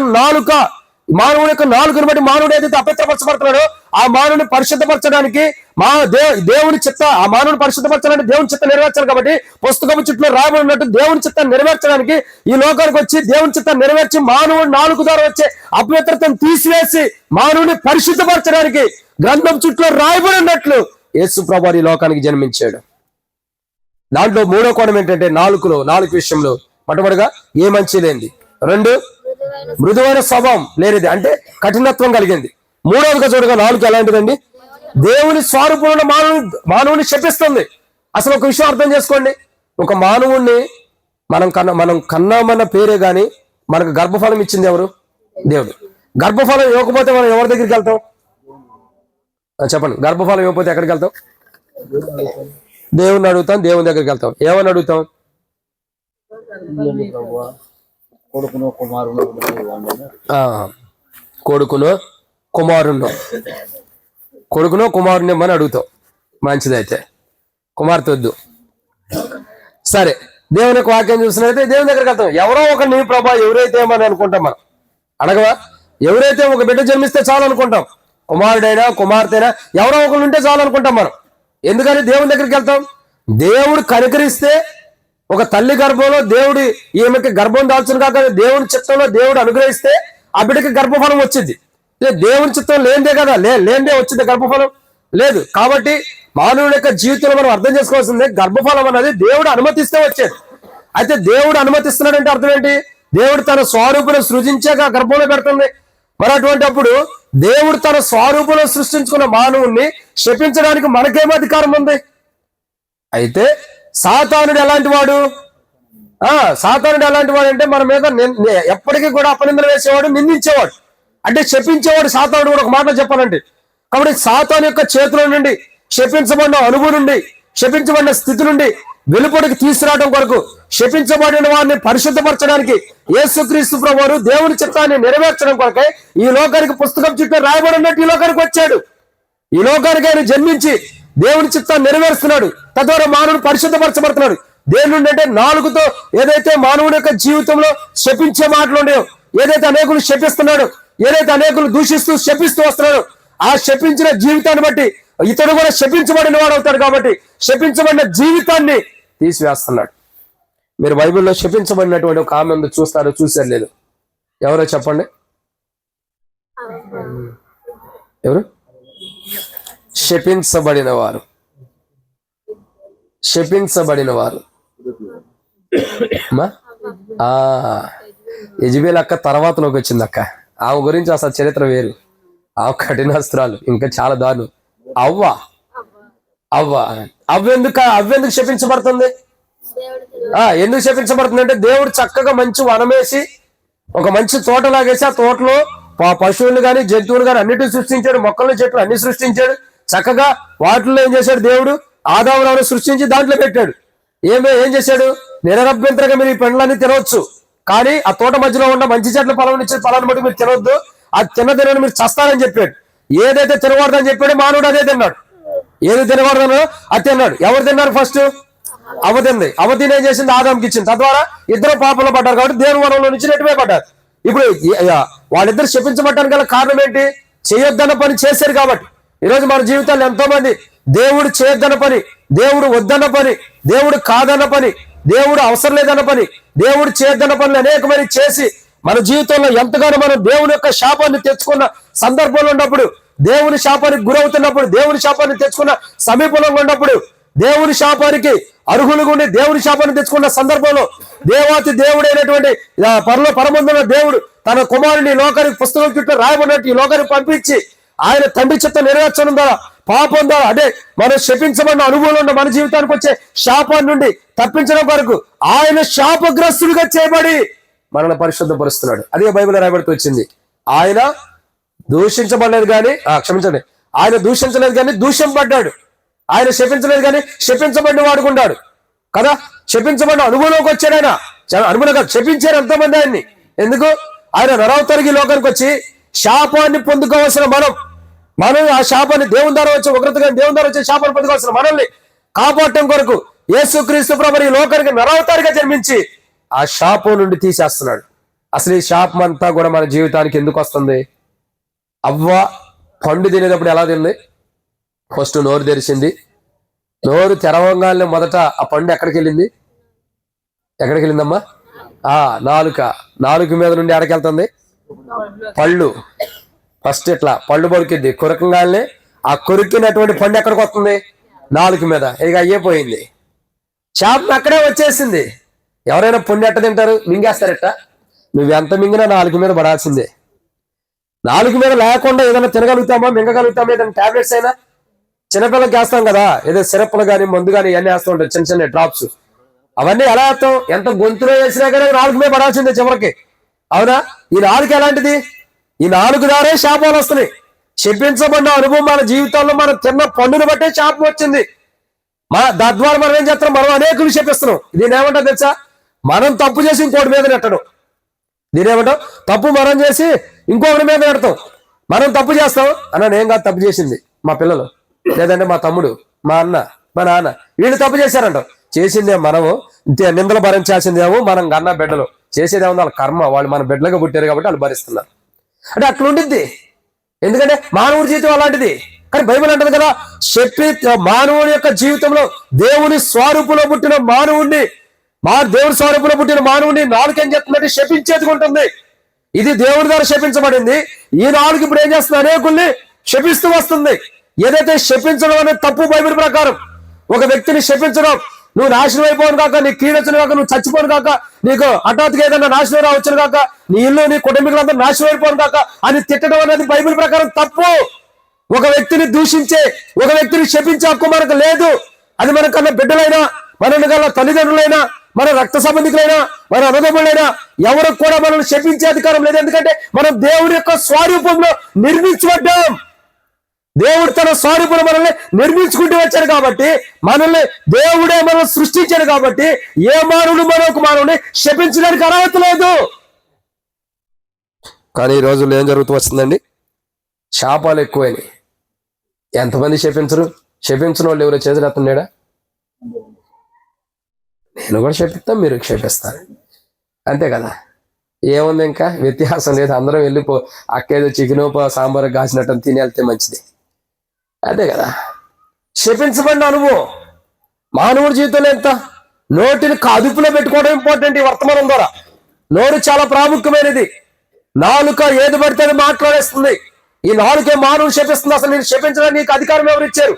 నాలుకను బట్టి మానవుడు ఏదైతే అపవిత్రపరచబడుతున్నాడో ఆ మానవుని పరిశుద్ధపరచడానికి దేవుని చిత్త, ఆ మానవుని పరిశుద్ధపరచడానికి దేవుని చిత్తం నెరవేర్చాలి. కాబట్టి పుస్తకం చుట్టూ రాబడి ఉన్నట్టు దేవుని చిత్తాన్ని నెరవేర్చడానికి ఈ లోకానికి వచ్చి దేవుని చిత్తాన్ని నెరవేర్చి మానవుడి నాలుగు ద్వారా వచ్చే అపవిత్రతను తీసివేసి మానవుని పరిశుద్ధపరచడానికి గ్రంథం చుట్టూ రాయబడి ఉన్నట్లు యేసు ప్రభువు ఈ లోకానికి జన్మించాడు. దాంట్లో మూడో కోణం ఏంటంటే నాలుగు విషయంలో మొట్టమొదటిగా ఏ మంచి లేనిది, రెండు మృదువైన స్వభావం లేనిది, అంటే కఠినత్వం కలిగింది. మూడవదిగా చూడగా నాలుగు ఎలాంటిదండి? దేవుని స్వరూపంలో మానవుని శపిస్తుంది. అసలు ఒక విషయం అర్థం చేసుకోండి. ఒక మానవుణ్ణి మనం కన్నామన్న పేరే గాని మనకు గర్భఫలం ఇచ్చింది ఎవరు? దేవుడు. గర్భఫలం ఇవ్వకపోతే మనం ఎవరి దగ్గరికి వెళ్తాం? చెప్పండి. గర్భఫలం ఇవ్వకపోతే ఎక్కడికి వెళ్తాం? దేవుని అడుగుతాం, దేవుని దగ్గరికి వెళ్తాం. ఏమని అడుగుతాం? కొడుకును కుమారుని అని అడుగుతాం. మంచిదైతే కుమార్తె వద్దు. సరే, దేవుని యొక్క వాక్యం చూసినట్లయితే దేవుని దగ్గరికి వెళ్తాం. ఎవరో ఒక నీ ప్రభా ఎవరైతే ఏమని అనుకుంటాం. మనం అడగవా? ఎవరైతే ఒక బిడ్డ జన్మిస్తే చాలు అనుకుంటాం. కుమారుడైనా కుమార్తె అయినా ఎవరో ఒకరు ఉంటే చాలు అనుకుంటాం మనం. ఎందుకని దేవుని దగ్గరికి వెళ్తాం? దేవుడు కనికరిస్తే, ఒక తల్లి గర్భంలో దేవుడు ఈమెకి గర్భం దాల్చును కాక దేవుని చిత్తంలో దేవుడు అనుగ్రహిస్తే ఆ బిడ్డకి గర్భఫలం వచ్చింది. దేవుని చిత్తం లేనిదే కదా, లేనిదే వచ్చింది గర్భఫలం? లేదు. కాబట్టి మానవుడి యొక్క జీవితంలో మనం అర్థం చేసుకోవాల్సిందే, గర్భఫలం అనేది దేవుడు అనుమతిస్తే వచ్చేది. అయితే దేవుడు అనుమతిస్తున్నాడంటే అర్థం ఏంటి? దేవుడు తన స్వరూపును సృజించాక గర్భంలో పెడుతుంది. మరి అటువంటి అప్పుడు దేవుడు తన స్వరూపును సృష్టించుకున్న మానవుణ్ణి శపించడానికి మనకేం అధికారం ఉంది? అయితే సాతానుడు ఎలాంటి వాడు? సాతానుడు ఎలాంటి వాడు అంటే మన మీద ఎప్పటికీ కూడా అపనిందలు వేసేవాడు, నిందించేవాడు, అంటే శపించేవాడు సాతానుడు కూడా. ఒక మాట చెప్పాలంటే, కాబట్టి సాతాను యొక్క చేతిలో నుండి, శపించబడిన అనుభవం నుండి, శపించబడిన స్థితి నుండి వెలుపడికి తీసుకురావడం కొరకు, శపించబడిన వారిని పరిశుద్ధపరచడానికి యేసుక్రీస్తు ప్రభువు దేవుని చిత్తాన్ని నెరవేర్చడం కొరకై ఈ లోకానికి పుస్తకం చుట్టూ రాయబడినట్టు ఈ లోకానికి వచ్చాడు. ఈ లోకానికి ఆయన జన్మించి దేవుని చిత్తాన్ని నెరవేరుస్తున్నాడు. తద్వారా మానవుడు పరిశుద్ధపరచబడుతున్నాడు. దేని నుండి అంటే నాలుగుతో ఏదైతే మానవుడి యొక్క జీవితంలో శపించే మాటలు ఉన్నాయో, ఏదైతే అనేకులు శపిస్తున్నాడు, ఏదైతే అనేకులు దూషిస్తూ శపిస్తూ వస్తున్నాడు, ఆ శపించిన జీవితాన్ని బట్టి ఇతడు కూడా శపించబడిన వాడు అవుతాడు. కాబట్టి శపించబడిన జీవితాన్ని తీసివేస్తున్నాడు. మీరు బైబిల్లో శపించబడినటువంటి ఒక ఆమె చూస్తారు, చూసారు లేదు? ఎవరో చెప్పండి. ఎవరు? శపించబడిన వారు. యజబేల్ అక్క తర్వాతలోకి వచ్చింది అక్క. ఆమె గురించి అసలు చరిత్ర వేరు. ఆమె కఠినాస్త్రాలు ఇంకా చాలా దారుణం. అవ్వెందుకు శపించబడుతుంది? ఎందుకు శపించబడుతుంది అంటే దేవుడు చక్కగా మంచి వనమేసి, ఒక మంచి తోట లాగేసి, ఆ తోటలో పశువులు గాని జంతువులు గాని అన్నిటిని సృష్టించాడు, మొక్కలు చెట్లు అన్ని సృష్టించాడు. చక్కగా వాటిల్లో ఏం చేశాడు? దేవుడు ఆదామును సృష్టించి దాంట్లో పెట్టాడు. ఏం చేశాడు? నిరభ్యంతరంగా మీరు ఈ పండ్లన్నీ తినవచ్చు, కానీ ఆ తోట మధ్యలో ఉన్న మంచి చెట్ల ఫలం ఇచ్చే ఫలాన్ని బట్టి మీరు తినవద్దు, అది తినని మీరు చస్తారని చెప్పాడు. ఏదైతే తినకూడదని చెప్పాడు మానవుడు అదే తిన్నాడు. ఏది తినకూడదనో అది తిన్నాడు. ఎవరు తిన్నారు ఫస్ట్? అవతిని ఏం చేసింది? ఆదాంకి ఇచ్చింది. తద్వారా ఇద్దరు పాపంలో పడ్డారు కాబట్టి దేవుని వనంలో నుంచి నెట్టివే పడ్డారు. ఇప్పుడు వాళ్ళిద్దరు శపించబడ్డానికి గల కారణం ఏంటి? చేయొద్దన్న పని చేశారు కాబట్టి. ఈరోజు మన జీవితాల్లో ఎంతో మంది దేవుడు చేయొద్దన్న పని, దేవుడు వద్దన్న పని, దేవుడు కాదన్న పని, దేవుడు అవసరం లేదన్న పని, దేవుడు చేయొద్దన్న పనులు అనేకమైన చేసి మన జీవితంలో ఎంతగానో మనం దేవుని యొక్క శాపాన్ని తెచ్చుకున్న సందర్భంలో ఉన్నప్పుడు, దేవుని శాపానికి గురవుతున్నప్పుడు, దేవుని శాపాన్ని తెచ్చుకున్న సమీపంలో ఉన్నప్పుడు, దేవుని శాపానికి అర్హులుగా ఉండి దేవుని శాపాన్ని తెచ్చుకున్న సందర్భంలో దేవాతి దేవుడైనటువంటి పరమందున దేవుడు తన కుమారుని లోకానికి పుస్తకం చుట్టూ రాయబడినట్టు ఈ లోకానికి పంపించి ఆయన తండ్రి చిత్తం నెరవేర్చడం ద్వారా, పాపం ద్వారా, అంటే మనం శపించబడిన అనుభవంలో ఉన్న మన జీవితానికి వచ్చే శాపాన్ని నుండి తప్పించడం వరకు ఆయన శాపగ్రస్తుడిగా చేయబడి మనల్ని పరిశుద్ధపరుస్తున్నాడు. అదే బైబిల్ రాయబడుతూ వచ్చింది. ఆయన దూషించబడలేదు కానీ క్షమించండి, ఆయన దూషించలేదు కానీ దూషింపబడ్డాడు. ఆయన శపించలేదు కానీ శపించబడిన వాడుకున్నాడు కదా. శపించబడిన అనుభవంలోకి వచ్చాడు ఆయన. అనుభవం కాదు, శపించారు ఎంతోమంది ఆయన్ని. ఎందుకు? ఆయన నరవతరిగి లోకానికి వచ్చి శాపాన్ని పొందుకోవాల్సిన మనం ఆ శాపాన్ని దేవుని ద్వారా వచ్చే ఉగ్రతగా దేవుని ద్వారా వచ్చే శాపాన్ని పొందుకోవాల్సిన మనల్ని కాపాడటం కొరకు యేసుక్రీస్తు ప్రభువు ఈ లోకానికి నరవతారిగా జన్మించి ఆ శాపం నుండి తీసేస్తున్నాడు. అసలు ఈ శాపం అంతా కూడా మన జీవితానికి ఎందుకు వస్తుంది? అవ్వ పండు తినేటప్పుడు ఎలా తింది? ఫస్ట్ నోరు తెరిచింది. నోరు తెరవంగానే మొదట ఆ పండు ఎక్కడికి వెళ్ళిందమ్మా? నాలుక మీద నుండి ఎక్కడికి వెళ్తుంది? పళ్ళు. ఫస్ట్ ఇట్లా పళ్ళు కొరికిద్ది. కొరకంగానే ఆ కొరికినటువంటి పండు ఎక్కడికి వస్తుంది? నాలుక మీద. ఇక అయ్యేపోయింది. శాపం అక్కడే వచ్చేసింది. ఎవరైనా పండు ఎట్ట తింటారు? మింగేస్తారట. నువ్వెంత మింగినా నాలుక మీద పడాల్సిందే. నాలుక మీద లేకుండా ఏదైనా తినగలుగుతామా, మింగగలుగుతామా? ఏదైనా టాబ్లెట్స్ అయినా చిన్నపిల్లలకి వేస్తాం కదా, ఏదో సిరప్లు కానీ మందు కానీ ఇవన్నీ వేస్తూ ఉంటారు, చిన్న చిన్న డ్రాప్స్. అవన్నీ ఎలా వేస్తాం? ఎంత గొంతులో వేసినా కానీ నాలుగు మీద పడాల్సిందే చివరికి. అవునా? ఈ నాలుగు ఎలాంటిది? ఈ నాలుగు దారే శాపాలు వస్తున్నాయి. శపించబడిన అనుభవం మన జీవితంలో మనం తిన్న పండును బట్టే శాపం వచ్చింది. తద్వారా మనం ఏం చేస్తాం? మనం అనేకులు శపిస్తున్నాం. దీని ఏమంటాం తెలుసా? మనం తప్పు చేసి ఇంకోటి మీద నెట్టడం. దీని ఏమంటాం? తప్పు మనం చేసి ఇంకొకటి మీద నెడతాం. మనం తప్పు చేస్తాం అన్న, నేను కాదు తప్పు చేసింది, మా పిల్లలు, లేదంటే మా తమ్ముడు, మా అన్న, మా నాన్న, వీళ్ళు తప్పు చేశారంటాం. చేసిందే మనము, నిందలు భరించాల్సిందేమో మనం కన్నా బిడ్డలు. చేసేదేమో వాళ్ళ కర్మ, వాళ్ళు మన బిడ్డలుగా పుట్టారు కాబట్టి వాళ్ళు భరిస్తున్నారు. అంటే అట్లా ఉండిద్ది. ఎందుకంటే మానవుడి జీవితం అలాంటిది. కానీ బైబిల్ అంటది కదా, మానవుని యొక్క జీవితంలో దేవుని స్వరూపంలో పుట్టిన మానవుడిని, దేవుని స్వరూపంలో పుట్టిన మానవుడిని నాలుగు ఏం చెప్తుందంటే శపించేది ఉంటుంది. ఇది దేవుడి ద్వారా శపించబడింది. ఈ నాలుగు ఇప్పుడు ఏం చేస్తుంది? అనేకుల్ని శపిస్తూ వస్తుంది. ఏదైతే శపించడం అనేది తప్పు బైబిల్ ప్రకారం. ఒక వ్యక్తిని శపించడం, నువ్వు నాశనం అయిపోను కాక, నీ కీడొచ్చిన కాక, నువ్వు చచ్చిపోను కాక, నీకు హఠాత్తుగా ఏదైనా నాశనం రావచ్చును కాక, నీ ఇల్లు నీ కుటుంబీకులందరూ నాశనం అయిపోను కాక అని తిట్టడం అనేది బైబిల్ ప్రకారం తప్పు. ఒక వ్యక్తిని దూషించే, ఒక వ్యక్తిని శపించే హక్కు మనకు లేదు. అది మనకన్నా బిడ్డలైనా, మన కన్నా తల్లిదండ్రులైనా, మన రక్త సంబంధికులైనా, మన అన్నదమ్ములైనా ఎవరికి కూడా మనల్ని శపించే అధికారం లేదు. ఎందుకంటే మనం దేవుడి యొక్క స్వరూపంలో నిర్మించబడ్డాం. దేవుడు తన స్వరూపంలో మనల్ని నిర్మించుకుంటూ వచ్చాడు కాబట్టి, మనల్ని దేవుడే మనల్ని సృష్టించాడు కాబట్టి ఏ మానవుడు మరొక మానవుని శపించడానికి అర్హత లేదు. కానీ ఈ రోజుల్లో ఏం జరుగుతూ వస్తుందండి? శాపాలు ఎక్కువైనాయి. ఎంతమంది శపించిన వాళ్ళు ఎవరో చేతులు ఎత్తున్నాడా? నేను కూడా శపిస్తాం, మీరు క్షేపిస్తారు, అంతే కదా. ఏముంది? ఇంకా వ్యత్యాసం లేదు. అందరం వెళ్ళిపో అక్కేదో చికెన్ సాంబార్ కాసినట్టు తిని వెళ్తే మంచిది, అదే కదా. శపించబడిన అనుభవం మానవుడి జీవితంలో ఎంత? నోటిని అదుపులో పెట్టుకోవడం ఇంపార్టెంట్. ఈ వర్తమానం ద్వారా నోరు చాలా ప్రాముఖ్యమైనది. నాలుక ఏది పడితే అది మాట్లాడేస్తుంది. ఈ నాలుకే మానవుని శపిస్తుంది. అసలు నేను శపించడానికి నీకు అధికారం ఎవరు ఇచ్చారు?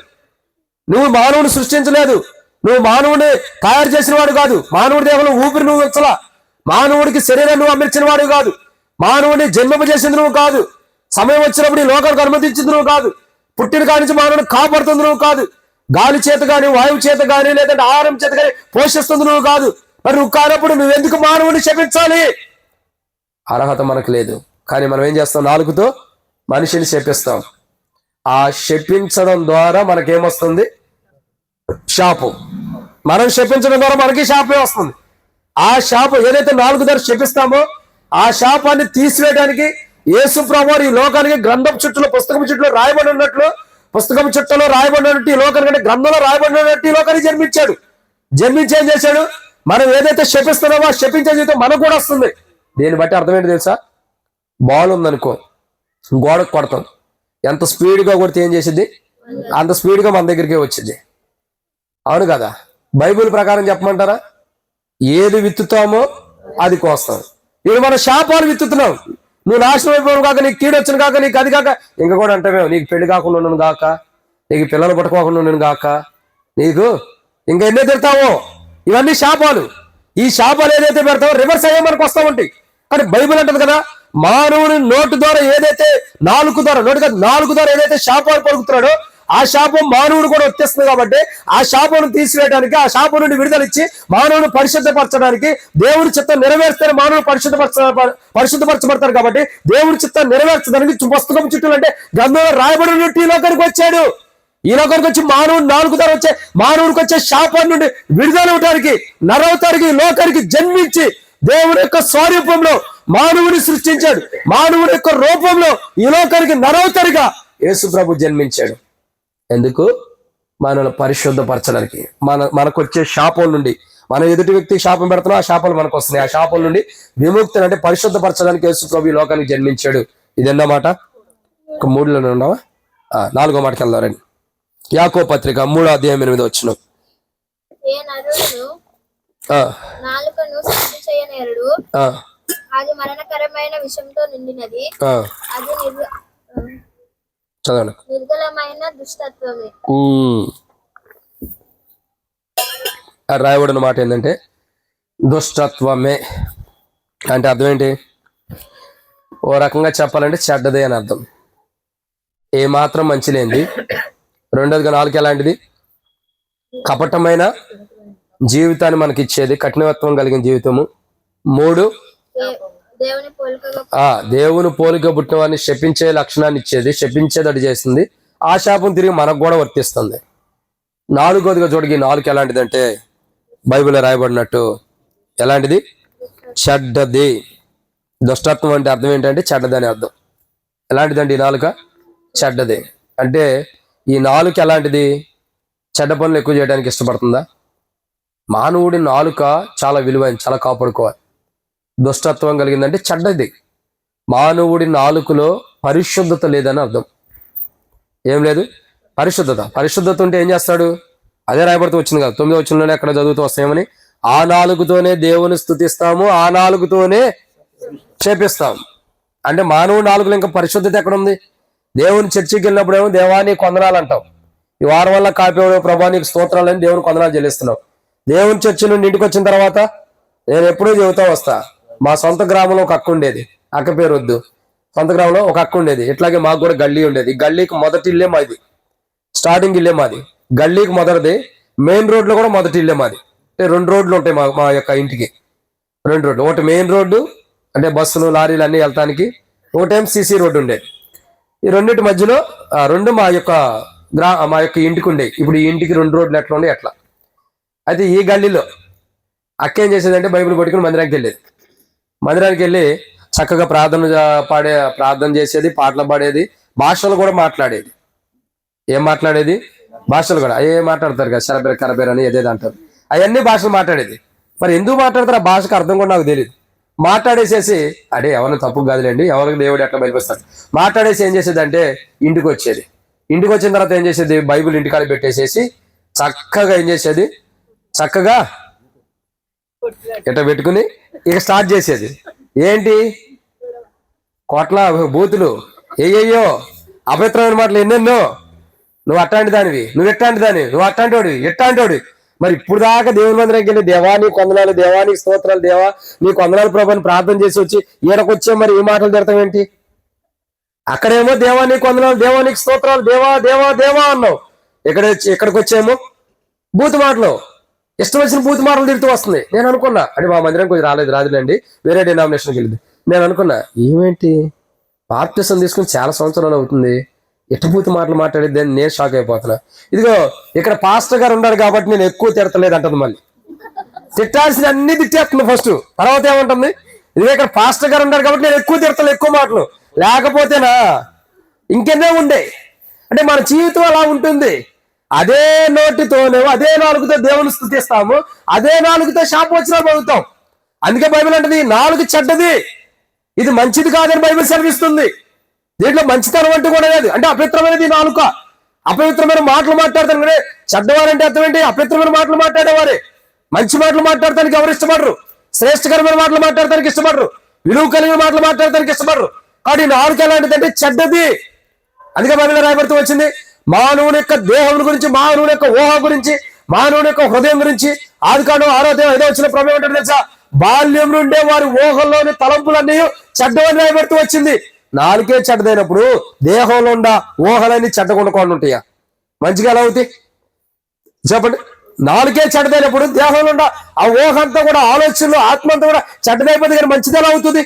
నువ్వు మానవుని సృష్టించలేదు. నువ్వు మానవుని తయారు చేసిన వాడు కాదు. మానవుడి దేవుడు ఊపిరి నువ్వు ఇచ్చలా. మానవుడికి శరీరం నువ్వు అమర్చిన వాడు కాదు. మానవుడిని జన్మింపజేసింది నువ్వు కాదు. సమయం వచ్చినప్పుడు ఈ లోకానికి అనుమతించింది నువ్వు కాదు. పుట్టిన కాడి నుంచి మానవుని కాపాడుతుంది నువ్వు కాదు. గాలి చేత కానీ, వాయువు చేత కానీ, లేదంటే ఆహారం చేత కానీ పోషిస్తుంది నువ్వు కాదు. మరి నువ్వు కానప్పుడు నువ్వెందుకు మానవుడిని శపించాలి? అర్హత మనకు లేదు. కానీ మనం ఏం చేస్తాం? నాలుగుతో మనిషిని శపిస్తాం. ఆ శపించడం ద్వారా మనకేమొస్తుంది? శాపం. మనం శపించడం ద్వారా మనకి శాపమే వస్తుంది. ఆ శాపం ఏదైతే నాలుగు ద్వారా శపిస్తామో ఆ శాపాన్ని తీసివేయడానికి యేసు ప్రభువు ఈ లోకానికి గ్రంథం చుట్టూ, పుస్తకం చుట్టూ రాయబడి ఉన్నట్లు, పుస్తకం చుట్టలో రాయబడినట్టు ఈ లోకానికి, గ్రంథంలో రాయబడినట్టు ఈ లోకానికి జన్మించాడు. జన్మించి ఏం చేశాడు? మనం ఏదైతే శపిస్తున్నామో ఆ శపించే జీవితం మనకు కూడా వస్తుంది. దీన్ని బట్టి అర్థం ఏంటి తెలుసా? బాల్ ఉందనుకో, గోడకు కొడతాం, ఎంత స్పీడ్గా కొడితే ఏం చేసింది? అంత స్పీడ్గా మన దగ్గరికి వచ్చింది. అవును కదా? బైబిల్ ప్రకారం చెప్పమంటారా? ఏది విత్తుతామో అది కోస్తాం. ఇది మన శాపాలు విత్తుతున్నాం. నువ్వు నాశనం అయిపోవడం కాక, నీకు కీడొచ్చిన కాక, నీకు అది కాక, ఇంకా కూడా అంటే నీకు పెళ్లి కాకుండా ఉన్నాను కాక, నీకు పిల్లలు పట్టుకోకుండా ఉన్నాను కాక, నీకు ఇంకా ఎన్నో తిడతావో, ఇవన్నీ శాపాలు. ఈ శాపాలు ఏదైతే పెడతావో రివర్స్ అయ్యే మనకు వస్తా ఉంటాయి. కానీ బైబిల్ అంటది కదా, మానవుని నోటు ద్వారా ఏదైతే నాలుగు ద్వారా ఏదైతే శాపాలు పలుకుతున్నాడో ఆ శాపం మానవుడు కూడా వచ్చేస్తుంది. కాబట్టి ఆ శాపను తీసివేయడానికి, ఆ శాపం నుండి విడుదల ఇచ్చి మానవుని పరిశుద్ధపరచడానికి, దేవుడి చిత్తం నెరవేర్స్తేనే మానవుడు పరిశుద్ధపరచబడతారు. కాబట్టి దేవుడి చిత్తం నెరవేర్చడానికి పుస్తకం చుట్టూ అంటే గ్రంథంలో రాయబడినట్టు ఈ లోకానికి వచ్చాడు. ఈ లోకానికి వచ్చి మానవుడు మానవుడికి వచ్చే శాపం నుండి విడుదల అవటానికి, నరవతానికి, ఈ లోకానికి జన్మించి దేవుడి యొక్క స్వరూపంలో మానవుని సృష్టించాడు. మానవుడి యొక్క రూపంలో ఈ లోకానికి నరవతారిగా యేసు ప్రభు జన్మించాడు. ఎందుకు? మనల్ని పరిశుద్ధపరచడానికి. మనకు వచ్చే శాపం నుండి, మన ఎదుటి వ్యక్తికి శాపం పెడుతున్నాం, ఆ శాపాలు మనకు వస్తున్నాయి. ఆ శాపం నుండి విముక్తిని అంటే పరిశుద్ధపరచడానికి యేసు ప్రభు ఈ లోకానికి జన్మించాడు. ఇది ఎన్నో మాట? 3లోనే ఉన్నావా? 4వ మాటకి వెళ్దాం రండి. యాకోబు పత్రిక 3:8 ఏ నరుడును నాలుకను శుద్ధి చేయనేరడు, అది మరణకరమైన విషంతో నిండినది, అది చదవండి. నిర్గలమైన దుష్టత్వమే. రాయబడిన మాట ఏంటంటే దుష్టత్వమే అంటే అర్థం ఏంటి? ఓ రకంగా చెప్పాలంటే చెడ్డదే అని అర్థం. ఏ మాత్రం మంచి లేనిది. రెండోదిగా 4 ఎలాంటిది? కపటమైన జీవితాన్ని మనకి ఇచ్చేది, కఠినత్వం కలిగిన జీవితము. 3 దేవుని పోలిక పుట్టిన వారిని శపించే లక్షణాన్ని ఇచ్చేది, శపించేదటి చేస్తుంది. ఆ శాపం తిరిగి మనకు కూడా వర్తిస్తుంది. 4వదిగా చూడగి 4 ఎలాంటిదంటే బైబిల్లో రాయబడినట్టు ఎలాంటిది? చెడ్డది. దుష్టత్వం అంటే అర్థం ఏంటంటే చెడ్డది అని అర్థం. ఎలాంటిదండి ఈ 4? చెడ్డది. అంటే ఈ 4 ఎలాంటిది? చెడ్డ పనులు ఎక్కువ చేయడానికి ఇష్టపడుతుందా? మానవుడి నాలుక చాలా విలువైన, చాలా కాపాడుకోవాలి. దుష్టత్వం కలిగిందంటే చెడ్డది. మానవుడి నాలుకలో పరిశుద్ధత లేదని అర్థం. ఏం లేదు? పరిశుద్ధత ఉంటే ఏం చేస్తాడు? అదే రాయబడుతూ వచ్చింది కదా, 9వ వచనంలోనే ఎక్కడ చదువుతూ వస్తామని, ఆ నాలుగుతోనే దేవుని స్తుతిస్తాము, ఆ నాలుగుతోనే చేపిస్తాం. అంటే మానవుడి నాలుగులో ఇంకా పరిశుద్ధత ఎక్కడ ఉంది? దేవుని చర్చికి వెళ్ళినప్పుడేమో దేవానికి కొందనాలు అంటాం. ఈ వారం వల్ల కాపేవాడు ప్రభా నీకు స్తోత్రాలని దేవుని కొందనాలు చెల్లిస్తున్నావు. దేవుని చర్చి నుండి ఇంటికి వచ్చిన తర్వాత నేను ఎప్పుడూ చెబుతా వస్తా, మా సొంత గ్రామంలో ఒక అక్క ఉండేది, అక్క పేరు వద్దు, సొంత గ్రామంలో ఒక అక్క ఉండేది. ఇట్లాగే మాకు కూడా గల్లీ ఉండేది. గల్లీకి మొదటి ఇల్లే మాది, స్టార్టింగ్ ఇల్లే మాది. గల్లీకి మొదటిది, మెయిన్ రోడ్లో కూడా మొదటి ఇల్లే మాది. అంటే 2 రోడ్లు ఉంటాయి మా యొక్క ఇంటికి. 2 రోడ్లు, ఒకటి మెయిన్ రోడ్డు అంటే బస్సులు లారీలు అన్నీ వెళ్తానికి, ఒకటేం సీసీ రోడ్డు ఉండేది. ఈ రెండింటి మధ్యలో 2 మా యొక్క ఇంటికి ఉండేవి. ఇప్పుడు ఈ ఇంటికి 2 రోడ్లు ఎట్లా ఉండే అట్లా. అయితే ఈ గల్లీలో అక్క ఏం చేసేదంటే బైబిల్ పట్టుకుని మందిరానికి వెళ్ళేది. మందిరానికి వెళ్ళి చక్కగా ప్రార్థన చేసేది, పాటలు పాడేది, భాషలు కూడా మాట్లాడేది. ఏం మాట్లాడేది? భాషలు కూడా అయ్యే మాట్లాడతారు కదా, శరబేర కరబేర అని ఏదేది అంటారు, అవన్నీ భాషలు మాట్లాడేది. మరి ఎందుకు మాట్లాడతారు ఆ భాషకు అర్థం కూడా నాకు తెలియదు. మాట్లాడేసేసి అడే ఎవరిని తప్పు కాదులేండి, ఎవరికి దేవుడు ఎట్లా బయలుపిస్తాడు, మాట్లాడేసి ఏం చేసేది అంటే ఇంటికి వచ్చేది. ఇంటికి వచ్చిన తర్వాత ఏం చేసేది? బైబిల్ ఇంటికాడ పెట్టేసేసి చక్కగా ఏం చేసేది? చక్కగా ఇట్లా పెట్టుకుని ఇక స్టార్ట్ చేసేది. ఏంటి? కోట్ల బూతులు, ఏయ్యో అపవిత్రమైన మాటలు ఎన్నెన్నో. నువ్వు అట్లాంటి దానివి, నువ్వు ఎట్లాంటి దానివి, నువ్వు అట్లాంటివాడివి, ఎట్లాంటివాడివి. మరి ఇప్పుడు దాకా దేవుని మందిరానికి వెళ్ళి దేవా నీ కొందనాలు, దేవా నీ స్తోత్రాలు, దేవా నీ కొందనాలు ప్రభుని ప్రార్థన చేసి వచ్చి ఈడకొచ్చే మరి ఈ మాటలు తిడతాం ఏంటి? అక్కడేమో దేవా నీ కొందనాలు, దేవా నీకు స్తోత్రాలు, దేవా దేవా దేవా అన్నావు. ఎక్కడికి వచ్చేమో బూతు మాటలు, ఇష్టం వచ్చిన బూతు మాటలు తిడుతూ వస్తుంది. నేను అనుకున్నా అంటే మా మందిరం కొంచెం రాదులేండి, వేరే డినామినేషన్కి వెళ్ళింది. నేను అనుకున్నా ఏమేంటి బాప్టిజం తీసుకుని చాలా సంవత్సరాలు అవుతుంది, ఎట్టబూతు మాటలు మాట్లాడేది అని నేను షాక్ అయిపోతున్నా. ఇదిగో ఇక్కడ పాస్టర్ గారు ఉన్నారు కాబట్టి నేను ఎక్కువ తిడతలేదు అంటుంది. మళ్ళీ తిట్టాల్సిన అన్ని తిట్టేస్తుంది ఫస్ట్, తర్వాత ఏమంటుంది? ఇదిగో ఇక్కడ పాస్టర్ గారు ఉన్నారు కాబట్టి నేను ఎక్కువ తిడతలేదు, ఎక్కువ మాటలు, లేకపోతేనా ఇంకెన్నో ఉండే. అంటే మన జీవితం అలా ఉంటుంది. అదే నోటితోనేమో అదే నాలుగుతో దేవుని స్తుతిస్తాము, అదే నాలుగుతో శాపవచనాలు పలుకుతాం. అందుకే బైబిల్ అంటది నాలుగు చెడ్డది, ఇది మంచిది కాదని బైబిల్ సెలవిస్తుంది. దీంట్లో మంచితనం అంటూ కూడా లేదు. అంటే అపవిత్రమైనది నాలుక, అపవిత్రమైన మాటలు మాట్లాడతాను కానీ చెడ్డవారంటే అర్థం ఏంటి? అపవిత్రమైన మాటలు మాట్లాడేవారే. మంచి మాటలు మాట్లాడటానికి ఎవరు ఇష్టపడరు, శ్రేష్టకరమైన మాటలు మాట్లాడటానికి ఇష్టపడరు, విలువ కలిగిన మాటలు మాట్లాడటానికి ఇష్టపడరు. కాబట్టి నాలుక ఎలాంటిదంటే చెడ్డది. అందుకే బైబిల్లో రాయబడుతూ వచ్చింది మానవుని యొక్క దేహం గురించి, మానవుని యొక్క ఊహ గురించి, మానవుని యొక్క హృదయం గురించి. ఆదికాండం 6:5 ప్రమేయం ఏంటంటే తెలుసా? బాల్యం నుండే వారి ఊహల్లోని తలంపులన్నీ చెడ్డవని రాయబడుతూ వచ్చింది. నాలుకే చెడ్డదైనప్పుడు దేహంలో ఉన్న ఊహలన్నీ చెడ్డకుండా ఉంటాయా? మంచిగా ఎలా అవుతాయి చెప్పండి? నాలుకే చెడ్డదైనప్పుడు దేహంలో ఉన్న ఆ ఊహ అంతా కూడా, ఆలోచనలు, ఆత్మ అంతా కూడా చెడ్డదైపోతుంది. కానీ మంచిది ఎలా అవుతుంది?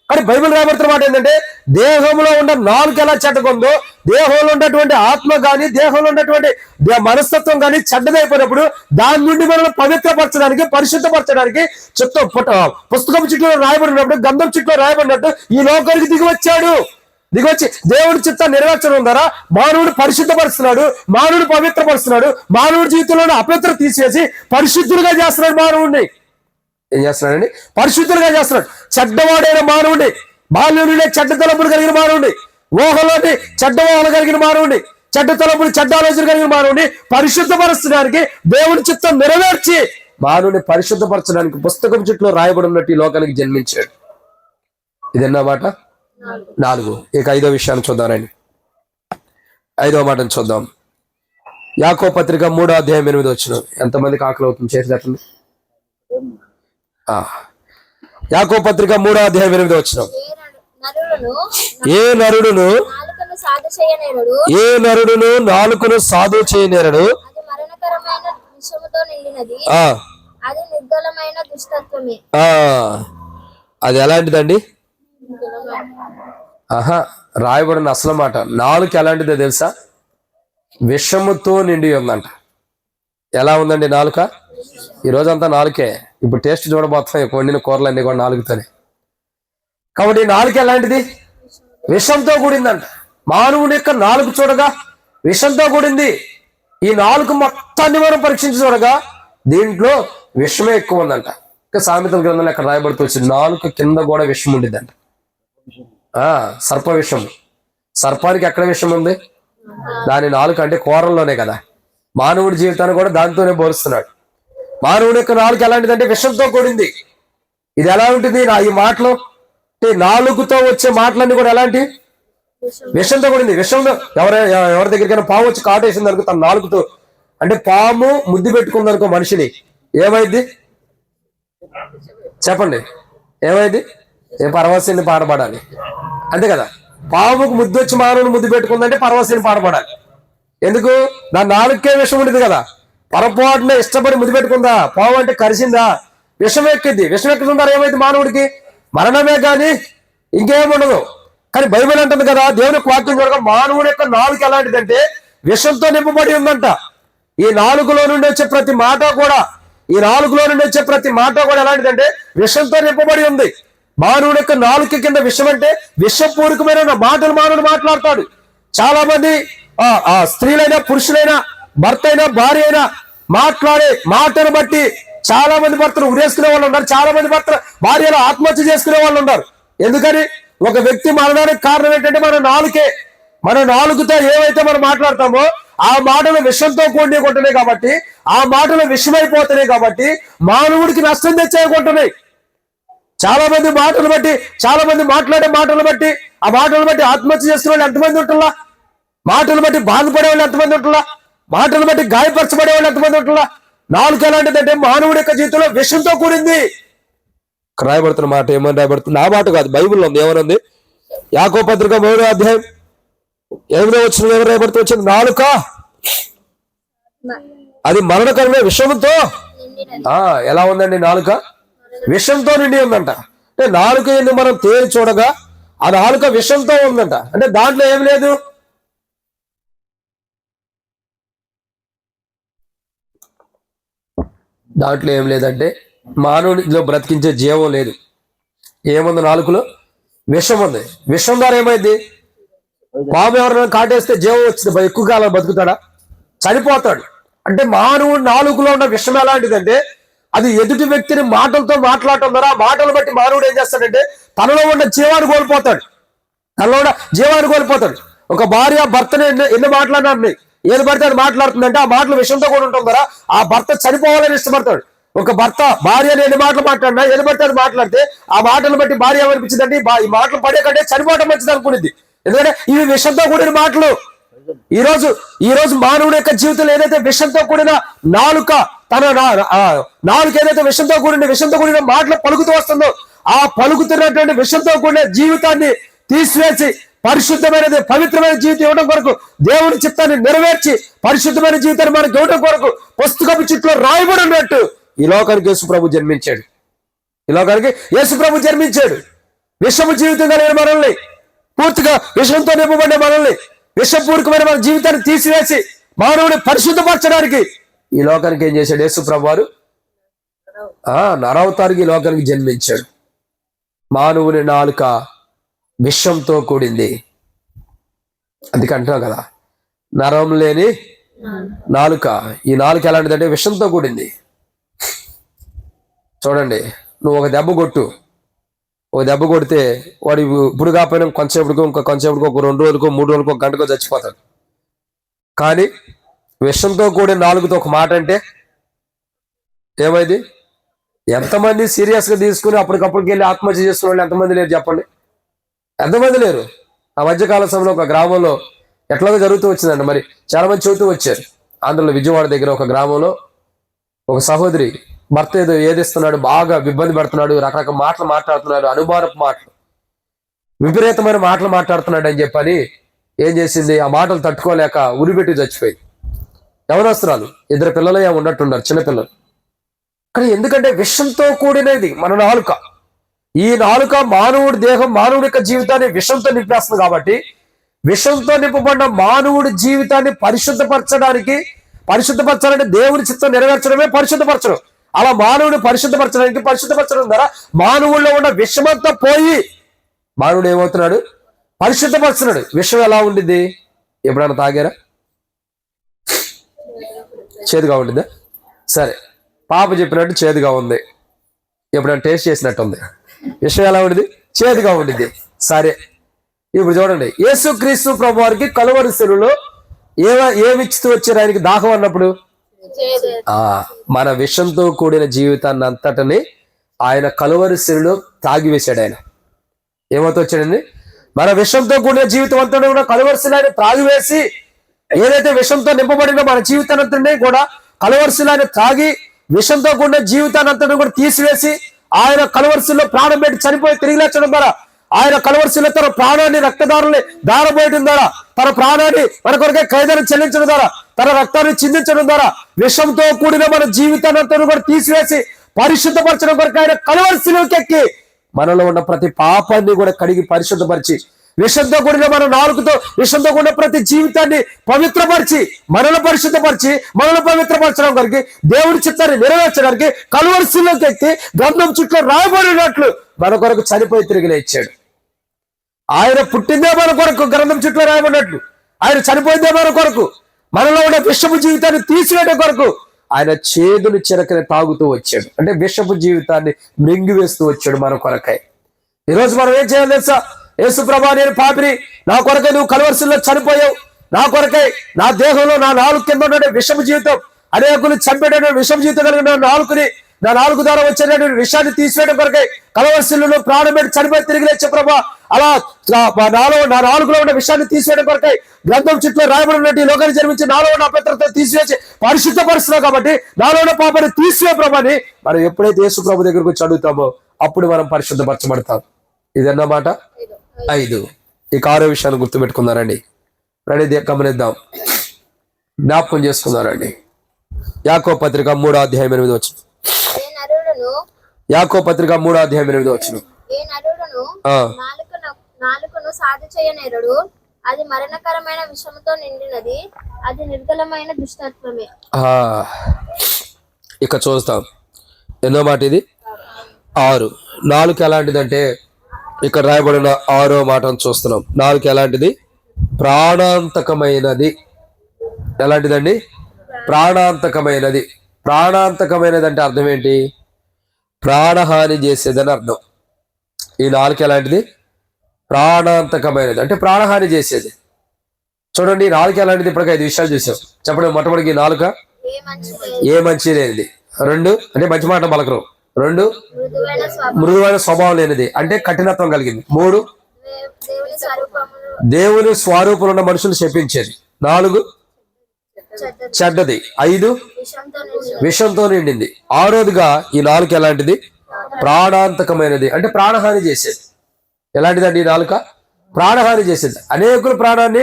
కానీ బైబిల్ రాయబడుతున్న మాట ఏంటంటే దేహంలో ఉన్న నాలుగు ఎలా చెడ్డకుందో, దేహంలో ఉన్నటువంటి ఆత్మ కానీ, దేహంలో ఉన్నటువంటి మనస్తత్వం కానీ చెడ్డదైపోయినప్పుడు దాని నుండి మనం పవిత్రపరచడానికి, పరిశుద్ధపరచడానికి పుస్తకం చుట్టూ రాయబడినప్పుడు, గంధం చుట్టూ రాయబడినట్టు ఈ లోకానికి దిగివచ్చి దేవుడి చిత్తాన్ని నెరవేర్చడం ద్వారా మానవుడు పరిశుద్ధపరుస్తున్నాడు, మానవుడు పవిత్రపరుస్తున్నాడు, మానవుడి జీవితంలో అపవిత్ర తీసేసి పరిశుద్ధులుగా చేస్తున్నాడు. మానవుడిని ఏం చేస్తున్నాడండి? పరిశుద్ధులుగా చేస్తున్నాడు. చెడ్డవాడైన మానవుడిని, బాల్యం నుండే చెడ్డ తలంపులు కలిగిన మానవుడిని, ఊహలోని చెడ్డ ఊహలు కలిగిన మానవుడిని, చెడ్డ తలంపులు, చెడ్డ ఆలోచన కలిగిన మానవుడిని పరిశుద్ధపరచడానికి, దేవుడి చిత్తం నెరవేర్చి మానవుని పరిశుద్ధపరచడానికి పుస్తకం చుట్టూ రాయబడి ఉన్నట్టు ఈ లోకానికి జన్మించాడు. ఇదన్నమాట 4. ఇక 5వ విషయాన్ని చూద్దామండి. 5వ మాటను చూద్దాం. యాకోబు పత్రిక 3:8. ఎంతమందికి ఆకలి అవుతుంది? చేసి చెప్పండి. యాకోబు పత్రిక 3:8. ఏ నరుడును నాలుకను సాధు చేయనేరడు, అది ఎలాంటిదండి? రాయబడిన అసలు మాట నాలుక ఎలాంటిదో తెలుసా? విషముతో నిండి ఉందంట. ఎలా ఉందండి నాలుక? ఈ రోజంతా నాలుకే. ఇప్పుడు టేస్ట్ చూడబోతాం, వండిన కూరలన్నీ కూడా నాలుగుతోనే. కాబట్టి నాలుక ఎలాంటిది? విషంతో కూడిందంట. మానవుని యొక్క నాలుగు చూడగా విషంతో కూడింది. ఈ నాలుగు మొత్తాన్ని మనం పరీక్షించి చూడగా దీంట్లో విషమే ఎక్కువ ఉందంట. ఇంకా సామెతల గ్రంథంలో అక్కడ రాయబడుతూ వచ్చింది నాలుక కింద కూడా విషం ఉండిద్దంట. సర్ప విషం. సర్పానికి ఎక్కడ విషం ఉంది? దాని నాలుక అంటే కూరల్లోనే కదా. మానవుడి జీవితాన్ని కూడా దాంతోనే పోలుస్తున్నాడు. మానవుడి యొక్క నాలుక ఎలాంటిదంటే విషంతో కూడింది. ఇది ఎలా ఉంటుంది? ఈ మాటలు అంటే నాలుగుతో వచ్చే మాటలన్నీ కూడా ఎలాంటి? విషంతో కూడింది. విషంతో ఎవరి దగ్గరికైనా పాము వచ్చి కాటేసింది అనుకో తన నాలుగుతో, అంటే పాము ముద్దు పెట్టుకుంది అనుకో మనిషిని, ఏమైంది చెప్పండి? ఏమైంది? పరవశిని పాడబడాలి, అంతే కదా. పాముకు ముద్దు వచ్చి మానవుని ముద్దు పెట్టుకుందంటే పరవశిని పాడబడాలి. ఎందుకు? దాని నాలుగుకే విషం ఉండేది కదా. పొరపాటున ఇష్టపడి ముద్దు పెట్టుకుందా, పాము అంటే కరిసిందా, విషం ఎక్కింది. విషం ఎక్కుతుందా ఏమైంది? మానవుడికి మరణమే కానీ ఇంకేముండదు. కానీ బైబిల్ అంటుంది కదా, దేవుని వాక్యం చూడగా మానవుడి యొక్క నాలుక ఎలాంటిదంటే విషంతో నింపబడి ఉందంట. ఈ నాలుగులో నుండి వచ్చే ప్రతి మాట కూడా ఎలాంటిదంటే విషంతో నింపబడి ఉంది. మానవుడి యొక్క నాలుక కింద విషం అంటే విషపూరితమైన మాటలు మానవుడు మాట్లాడతాడు. చాలా మంది స్త్రీలైనా, పురుషులైనా, భర్త అయినా, భార్య అయినా మాట్లాడే మాటను బట్టి చాలా మంది భర్తలు ఉరేసుకునే వాళ్ళు ఉన్నారు. చాలా మంది భార్యలు ఆత్మహత్య చేసుకునే వాళ్ళు ఉన్నారు. ఎందుకని? ఒక వ్యక్తి మరణానికి కారణం ఏంటంటే మన నాలుకే. మన నాలుగుతో ఏవైతే మనం మాట్లాడతామో ఆ మాటలు విషంతో కూడుకుంటున్నాయి కాబట్టి, ఆ మాటలు విషమైపోతున్నాయి కాబట్టి మానవుడికి నష్టం తెచ్చేయకుంటున్నాయి. చాలా మంది మాటలు బట్టి, చాలా మంది మాట్లాడే మాటలు బట్టి, ఆ మాటలు బట్టి ఆత్మహత్య చేసుకునే వాళ్ళు ఎంతమంది ఉంటున్నా, మాటలు బట్టి బాధపడే వాళ్ళు ఎంతమంది ఉంటున్నా, మాటలు బట్టి గాయపరచబడే వాళ్ళు ఎంతమంది ఉంటున్నా. నాలుగు ఎలాంటిదంటే మానవుడి యొక్క జీవితంలో విషంతో కూడింది. రాయబడుతున్న మాట ఏమని రాయబడుతుంది? నా మాట కాదు, బైబిల్లో ఉంది. ఏమనుంది? యాకోబు పత్రిక 3:8 ఎవరు రాయబడుతూ వచ్చింది? నాలుక అది మరణకరమైన విషముతో ఎలా ఉందండి? నాలుక విషంతో నిండి ఉందంట. అంటే నాలుక ఎందుకు మనం తేలి చూడగా ఆ నాలుక విషంతో ఉందంట. అంటే దాంట్లో ఏం లేదు, దాంట్లో ఏం లేదంటే మానవుడిలో బ్రతికించే జీవం లేదు. ఏముంది? నాలుకలో విషం ఉంది. విషం ద్వారా ఏమైంది? పాము ఎవరైనా కాటేస్తే జీవం వచ్చింది, ఎక్కువ కాలం బతుకుతాడా? చనిపోతాడు. అంటే మానవుడు నాలుగులో ఉన్న విషం ఎలాంటిదంటే అది ఎదుటి వ్యక్తిని మాటలతో మాట్లాడటం ద్వారా ఆ మాటలు బట్టి మానవుడు ఏం చేస్తాడంటే తనలో ఉన్న జీవాన్ని కోల్పోతాడు. ఒక భార్య భర్తని ఎన్ని మాట్లాడినారు, ఏది పడితే అది మాట్లాడుతుందంటే ఆ మాటలు విషయంతో కూడా ఉంటుంది కదా, ఆ భర్త చనిపోవాలని ఇష్టపడతాడు. ఒక భర్త భార్యని ఎన్ని మాటలు మాట్లాడినా ఏది పడితే అది మాట్లాడితే ఆ మాటలు బట్టి భార్య ఏమనిపించిందంటే ఈ మాటలు పడే కంటే చనిపోవడం మంచిది అనుకునేది. ఎందుకంటే ఇవి విషంతో కూడిన మాటలు. ఈ రోజు మానవుడి యొక్క జీవితంలో ఏదైతే విషంతో కూడిన నాలుక ఏదైతే విషంతో కూడిన మాటలు పలుకుతూ వస్తుందో ఆ పలుకుతున్నటువంటి విషంతో కూడిన జీవితాన్ని తీసివేసి పరిశుద్ధమైనది పవిత్రమైన జీవితం ఇవ్వడం కొరకు, దేవుని చిత్తాన్ని నెరవేర్చి పరిశుద్ధమైన జీవితాన్ని మనకు ఇవ్వడం కొరకు పుస్తకపు చుట్టూ రాయబడి ఉన్నట్టు ఈ లోకానికి యేసుప్రభు జన్మించాడు. విషము జీవితం కలిగిన మనల్ని, పూర్తిగా విషంతో నింపబడిన మనల్ని, విషపూర్వకమైన మన జీవితాన్ని తీసివేసి మానవుని పరిశుద్ధపరచడానికి ఈ లోకానికి ఏం చేశాడు? యేసుప్రభు వారు నరవతారికి ఈ లోకానికి జన్మించాడు. మానవుని నాలుక విషంతో కూడింది. అందుకే అంటున్నాం కదా, నరం లేని నాలుక. ఈ నాలుక ఎలాంటిదంటే విషంతో కూడింది. చూడండి, నువ్వు ఒక దెబ్బ కొడితే వాడు ఇప్పుడు కాకపోయినా ఇంకో కొంచెంసేపటికో 2 రోజులకో 3 రోజులకో గంటకో చచ్చిపోతాడు. కానీ విషంతో కూడిన నాలుగుతో ఒక మాట అంటే ఏమైంది? ఎంతమంది సీరియస్ గా తీసుకుని అప్పటికప్పటికి వెళ్ళి ఆత్మహత్య చేసుకున్న వాళ్ళు ఎంతమంది లేరు చెప్పండి? ఎంతమంది లేరు? ఆ మధ్యకాల సమయంలో ఒక గ్రామంలో ఎట్లాగో జరుగుతూ వచ్చిందండి. మరి చాలా మంది చెబుతూ వచ్చారు. ఆంధ్రలో విజయవాడ దగ్గర ఒక గ్రామంలో ఒక సహోదరి భర్త ఏదిస్తున్నాడు, బాగా ఇబ్బంది పడుతున్నాడు, రకరకాల మాటలు మాట్లాడుతున్నాడు, అనుమానపు మాటలు, విపరీతమైన మాటలు మాట్లాడుతున్నాడు అని చెప్పని ఏం చేసింది? ఆ మాటలు తట్టుకోలేక ఉరిపెట్టి చచ్చిపోయింది. యవనస్తురాలు, 2 పిల్లలు ఏమి ఉన్నట్టున్నారు, చిన్నపిల్లలు. కానీ ఎందుకంటే విషంతో కూడినది మన నాలుక. ఈ నాలుక మానవుడి దేహం, మానవుడి యొక్క జీవితాన్ని విషంతో నింపేస్తుంది. కాబట్టి విషంతో నింపబడిన మానవుడి జీవితాన్ని పరిశుద్ధపరచాలంటే దేవుని చిత్తం నెరవేర్చడమే పరిశుద్ధపరచడం. అలా మానవుని పరిశుద్ధపరచడం ద్వారా మానవుల్లో ఉన్న విషమంతా పోయి మానవుడు ఏమవుతున్నాడు? పరిశుద్ధపరుస్తున్నాడు. విషం ఎలా ఉండింది? ఎప్పుడైనా తాగారా? చేదుగా ఉండిందా? సరే, పాప చెప్పినట్టు చేదుగా ఉంది. ఎప్పుడైనా టేస్ట్ చేసినట్టు ఉంది. విషయం ఎలా ఉండింది? చేదుగా ఉండింది. సరే, ఇప్పుడు చూడండి, యేసుక్రీస్తు ప్రభు వారికి కలువరి శిలువలో ఏమిచ్చుతూ వచ్చారు? ఆయనకి దాహం అన్నప్పుడు మన విషంతో కూడిన జీవితాన్ని అంతటిని ఆయన కలువరి శిలువలో తాగివేశాడు. ఆయన ఏమవుతూ వచ్చాడండి? మన విషంతో కూడిన జీవితం అంతా కూడా కలువరి శిలువ ఆయన త్రాగివేసి, ఏదైతే విషంతో నింపబడిన మన జీవితాన్ని కూడా కలువరి శిలువ ఆయన త్రాగి విషంతో కూడిన జీవితాన్ని అంతా కూడా తీసివేసి ఆయన కలువరి శిలువలో ప్రాణం పెట్టి చనిపోయి తిరిగి లేచడం ద్వారా, ఆయన కలువరి శిలువ తన ప్రాణాన్ని రక్తదారుల్ని దారబోయడం ద్వారా, తన ప్రాణాన్ని మన కొరకే ఖైదాన్ని చెల్లించడం ద్వారా, తన రక్తాన్ని చిందించడం ద్వారా విషంతో కూడిన మన జీవితాన్ని అంతా కూడా తీసివేసి పరిశుద్ధపరచడం కొరకు ఆయన కలువరి శిలువకెక్కి మనలో ఉన్న ప్రతి పాపాన్ని కూడా కడిగి పరిశుద్ధపరిచి, విషంతో కూడిన మన నాలుగుతో విషంతో కూడిన ప్రతి జీవితాన్ని పవిత్రపరిచి, మనలో పరిశుద్ధపరిచి, మనలో పవిత్రపరచడం కొరకు, దేవుడి చిత్తాన్ని నెరవేర్చడానికి కలువరి శిలువకెక్కి గ్రంథం చుట్టూ రాయబడినట్లు మన కొరకు చనిపోయి తిరిగి లేచాడు. ఆయన పుట్టిందే మన కొరకు, గ్రంథం చుట్టూ రాయబడినట్లు ఆయన చనిపోయిందే మన కొరకు, మనలో ఉన్న విషపు జీవితాన్ని తీసివేయడం కొరకు ఆయన చేదుని చిరకని తాగుతూ వచ్చాడు. అంటే విషపు జీవితాన్ని మింగివేస్తూ వచ్చాడు మన కొరకై. ఈరోజు మనం ఏం చేయాలి తెలుసా? యేసుప్రభా, నేను పాపిని, నా కొరకై నువ్వు కలువరి శిలువలో చనిపోయావు, నా కొరకై నా దేహంలో నా నాలుగు కింద ఉండే విషపు జీవితం, అనేకులు చంపేట విషపు జీవితం కలిగిన నా నాలుగు ద్వారా వచ్చేటువంటి విషయాన్ని తీసివేయడం కొరకై కలువరి శిలువలో ప్రాణం పెట్టి చనిపోయి తిరిగి లేచే ప్రభా, అలా నా నాలుగులో ఉన్న విషయాన్ని తీసివేయడం కొరకై గ్రంథం చుట్టూ రాయబడి ఉన్నట్టు ఈ లోకాన్ని జన్మించి నాలో ఉన్న అపవిత్రతను తీసివేసి పరిశుద్ధపరుస్తున్నావు. కాబట్టి నాలో ఉన్న పాపాన్ని తీసివే ప్రభాని మనం ఎప్పుడైతే యేసు ప్రభు దగ్గరకు వచ్చి అడుగుతామో అప్పుడు మనం పరిశుద్ధపరచబడతాం. ఇదన్నమాట 5. ఇక 6వ విషయాన్ని గుర్తుపెట్టుకున్నారండి. రెడీ, గమనిద్దాం, జ్ఞాపకం చేసుకున్నారండి. యాకోబు పత్రిక 3వ అధ్యాయం 8వ వచనం. యాకోబు పత్రిక 3వ అధ్యాయం 8వ వచనం. నాలుకను సాధి చేయనేరడు, అది మరణకరమైన విషముతో నిండినది, అది నిర్గలమైన దుష్టత్వమే. ఇక చూస్తాం ఎన్నో మాట ఇది? 6. నాలుక ఎలాంటిదంటే ఇక్కడ రాయబడిన 6వ మాటను చూస్తున్నాం. నాలుక ఎలాంటిది? ప్రాణాంతకమైనది. ఎలాంటిదండి? ప్రాణాంతకమైనది. ప్రాణాంతకమైనది అంటే అర్థం ఏంటి? ప్రాణహాని చేసేదని అర్థం. ఈ నాలుక ఎలాంటిది? ప్రాణాంతకమైనది అంటే ప్రాణహాని చేసేది. చూడండి, ఈ నాలుక ఎలాంటిది? ఇప్పటికి 5 విషయాలు చూసాం. చెప్పండి. మొట్టమొదటి, ఈ నాలుక ఏ మంచి లేనిది. 2 అంటే మంచి మాట పలకరు. 2 మృదువైన స్వభావం లేనిది అంటే కఠినత్వం కలిగింది. 3 దేవుని స్వరూపంలో ఉన్న మనుషులు శపించేది. 4 చెడ్డది. 5 విషంతో నిండింది. 6వదిగా ఈ నాలుక ఎలాంటిది? ప్రాణాంతకమైనది అంటే ప్రాణహాని చేసేది. ఎలాంటిదండి ఈ నాలుక? ప్రాణహాని చేసేది. అనేకుల ప్రాణాన్ని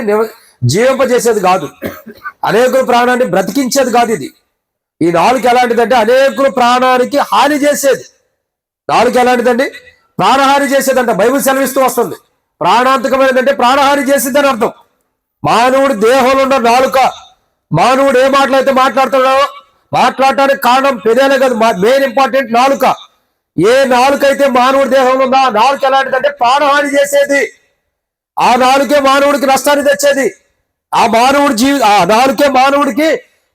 జీవింపజేసేది కాదు, అనేకుల ప్రాణాన్ని బ్రతికించేది కాదు. ఇది ఈ నాలుక ఎలాంటిదంటే అనేకుల ప్రాణానికి హాని చేసేది. నాలుక ఎలాంటిదండి? ప్రాణహాని చేసేదంట. బైబిల్ సెలవిస్తూ వస్తుంది. ప్రాణాంతకమైనదంటే ప్రాణహాని చేసేదని అర్థం. మానవుడు దేహంలో ఉన్న నాలుక, మానవుడు ఏ మాటలైతే మాట్లాడుతున్నాడో మాట్లాడటానికి కారణం పెదేలే కాదు, మెయిన్ ఇంపార్టెంట్ నాలుక. ఏ నాలుక అయితే మానవుడి దేహంలో ఉందో ఆ నాలుక ఎలాంటిదంటే ప్రాణహాని చేసేది. ఆ నాలుకే మానవుడికి నష్టాన్ని తెచ్చేది. ఆ నాలుకే మానవుడికి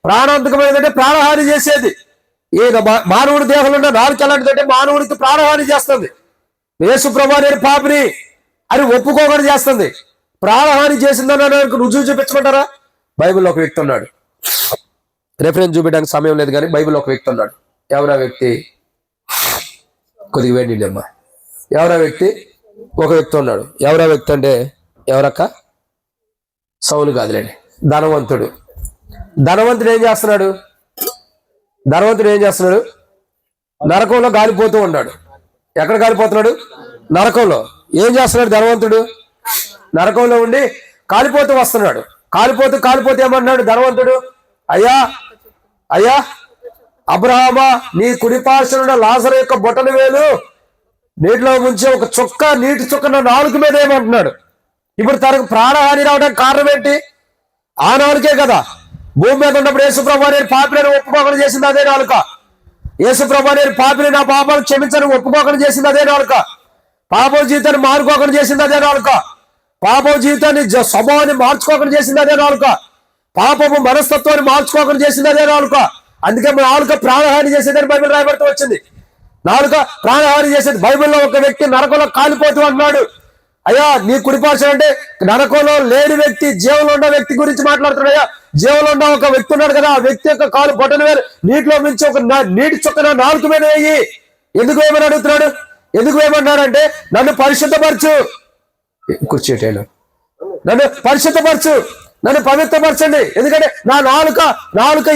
ప్రాణాంతకమైనదంటే ప్రాణహాని చేసేది. ఈ మానవుడి దేహంలో ఉన్న నాలుక ఎలాంటిదంటే మానవుడికి ప్రాణహాని చేస్తుంది. యేసు ప్రభువా నేను పాపిని అని ఒప్పుకోకుండా చేస్తుంది. ప్రాణహాని చేసిందని రుజువు చూపించమంటారా? బైబిల్లో ఒక వ్యక్తి ఉన్నాడు. రెఫరెన్స్ చూపించడానికి సమయం లేదు కానీ బైబిల్లో ఒక వ్యక్తి ఉన్నాడు. ఎవరా వ్యక్తి? కొద్దిగా వేయండి అమ్మా. ఎవరా వ్యక్తి? ఒక వ్యక్తి ఉన్నాడు. ఎవరా వ్యక్తి అంటే ఎవరక్క? సౌలు కాదులేండి, ధనవంతుడు. ధనవంతుడు ఏం చేస్తున్నాడు? నరకంలో గాలిపోతూ ఉన్నాడు. ఎక్కడ గాలిపోతున్నాడు? నరకంలో. ఏం చేస్తున్నాడు ధనవంతుడు? నరకంలో ఉండి కాలిపోతూ వస్తున్నాడు. కాలిపోతూ ఏమన్నాడు ధనవంతుడు? అయ్యా అబ్రహామా, నీ కుడిపార్శ్వనున్న లాజరు యొక్క బొటన వేలు నీటిలో ముంచి ఒక చుక్క నీటి చుక్క నా నాలుక మీద ఏమంటున్నాడు. ఇప్పుడు తనకు ప్రాణహాని రావడానికి కారణం ఏంటి? ఆ నాలుకే కదా. భూమి మీద ఉన్నప్పుడు యేసుప్రభువా నేను పాపిని ఒప్పుకోకుండా చేసింది అదే నాలుక. యేసుప్రభువా నేను పాపిని, నా పాపాలు క్షమించని ఒప్పుకోకుండా చేసింది అదే నాలుక. పాపం జీవితాన్ని మారుకోకుండా చేసింది అదే నాలుక. పాపం జీవితాన్ని స్వభావాన్ని మార్చుకోకుండా చేసింది అదే నాలుక. పాపము మనస్తత్వాన్ని మార్చుకోకుండా చేసింది అదే నాలుక. అందుకే నాలుక ప్రాణహాని చేసేదని బైబిల్ రాయబడుతూ వచ్చింది. నాలుక ప్రాణహాని చేసేది. బైబిల్లో ఒక వ్యక్తి నరకంలో కాలిపోతూ అన్నాడు. అయ్యా నీ కుడిపార్శ్వం అంటే నరకంలో లేని వ్యక్తి, జీవంలో ఉన్న వ్యక్తి గురించి మాట్లాడుతున్నాయా? జీవంలో ఉన్న ఒక వ్యక్తి ఉన్నాడు కదా, ఆ వ్యక్తి యొక్క కాలు బొటన వేలు నీటిలో మించి ఒక నీటి చుక్క నాలుక మీద వేయి. ఎందుకు ఏమని అడుగుతున్నాడు? ఎందుకు ఏమన్నాడంటే నన్ను పరిశుద్ధపరచు, కూర్చోటేను, నన్ను పరిశుద్ధపరచు, నన్ను పవిత్రపరచండి. ఎందుకంటే నా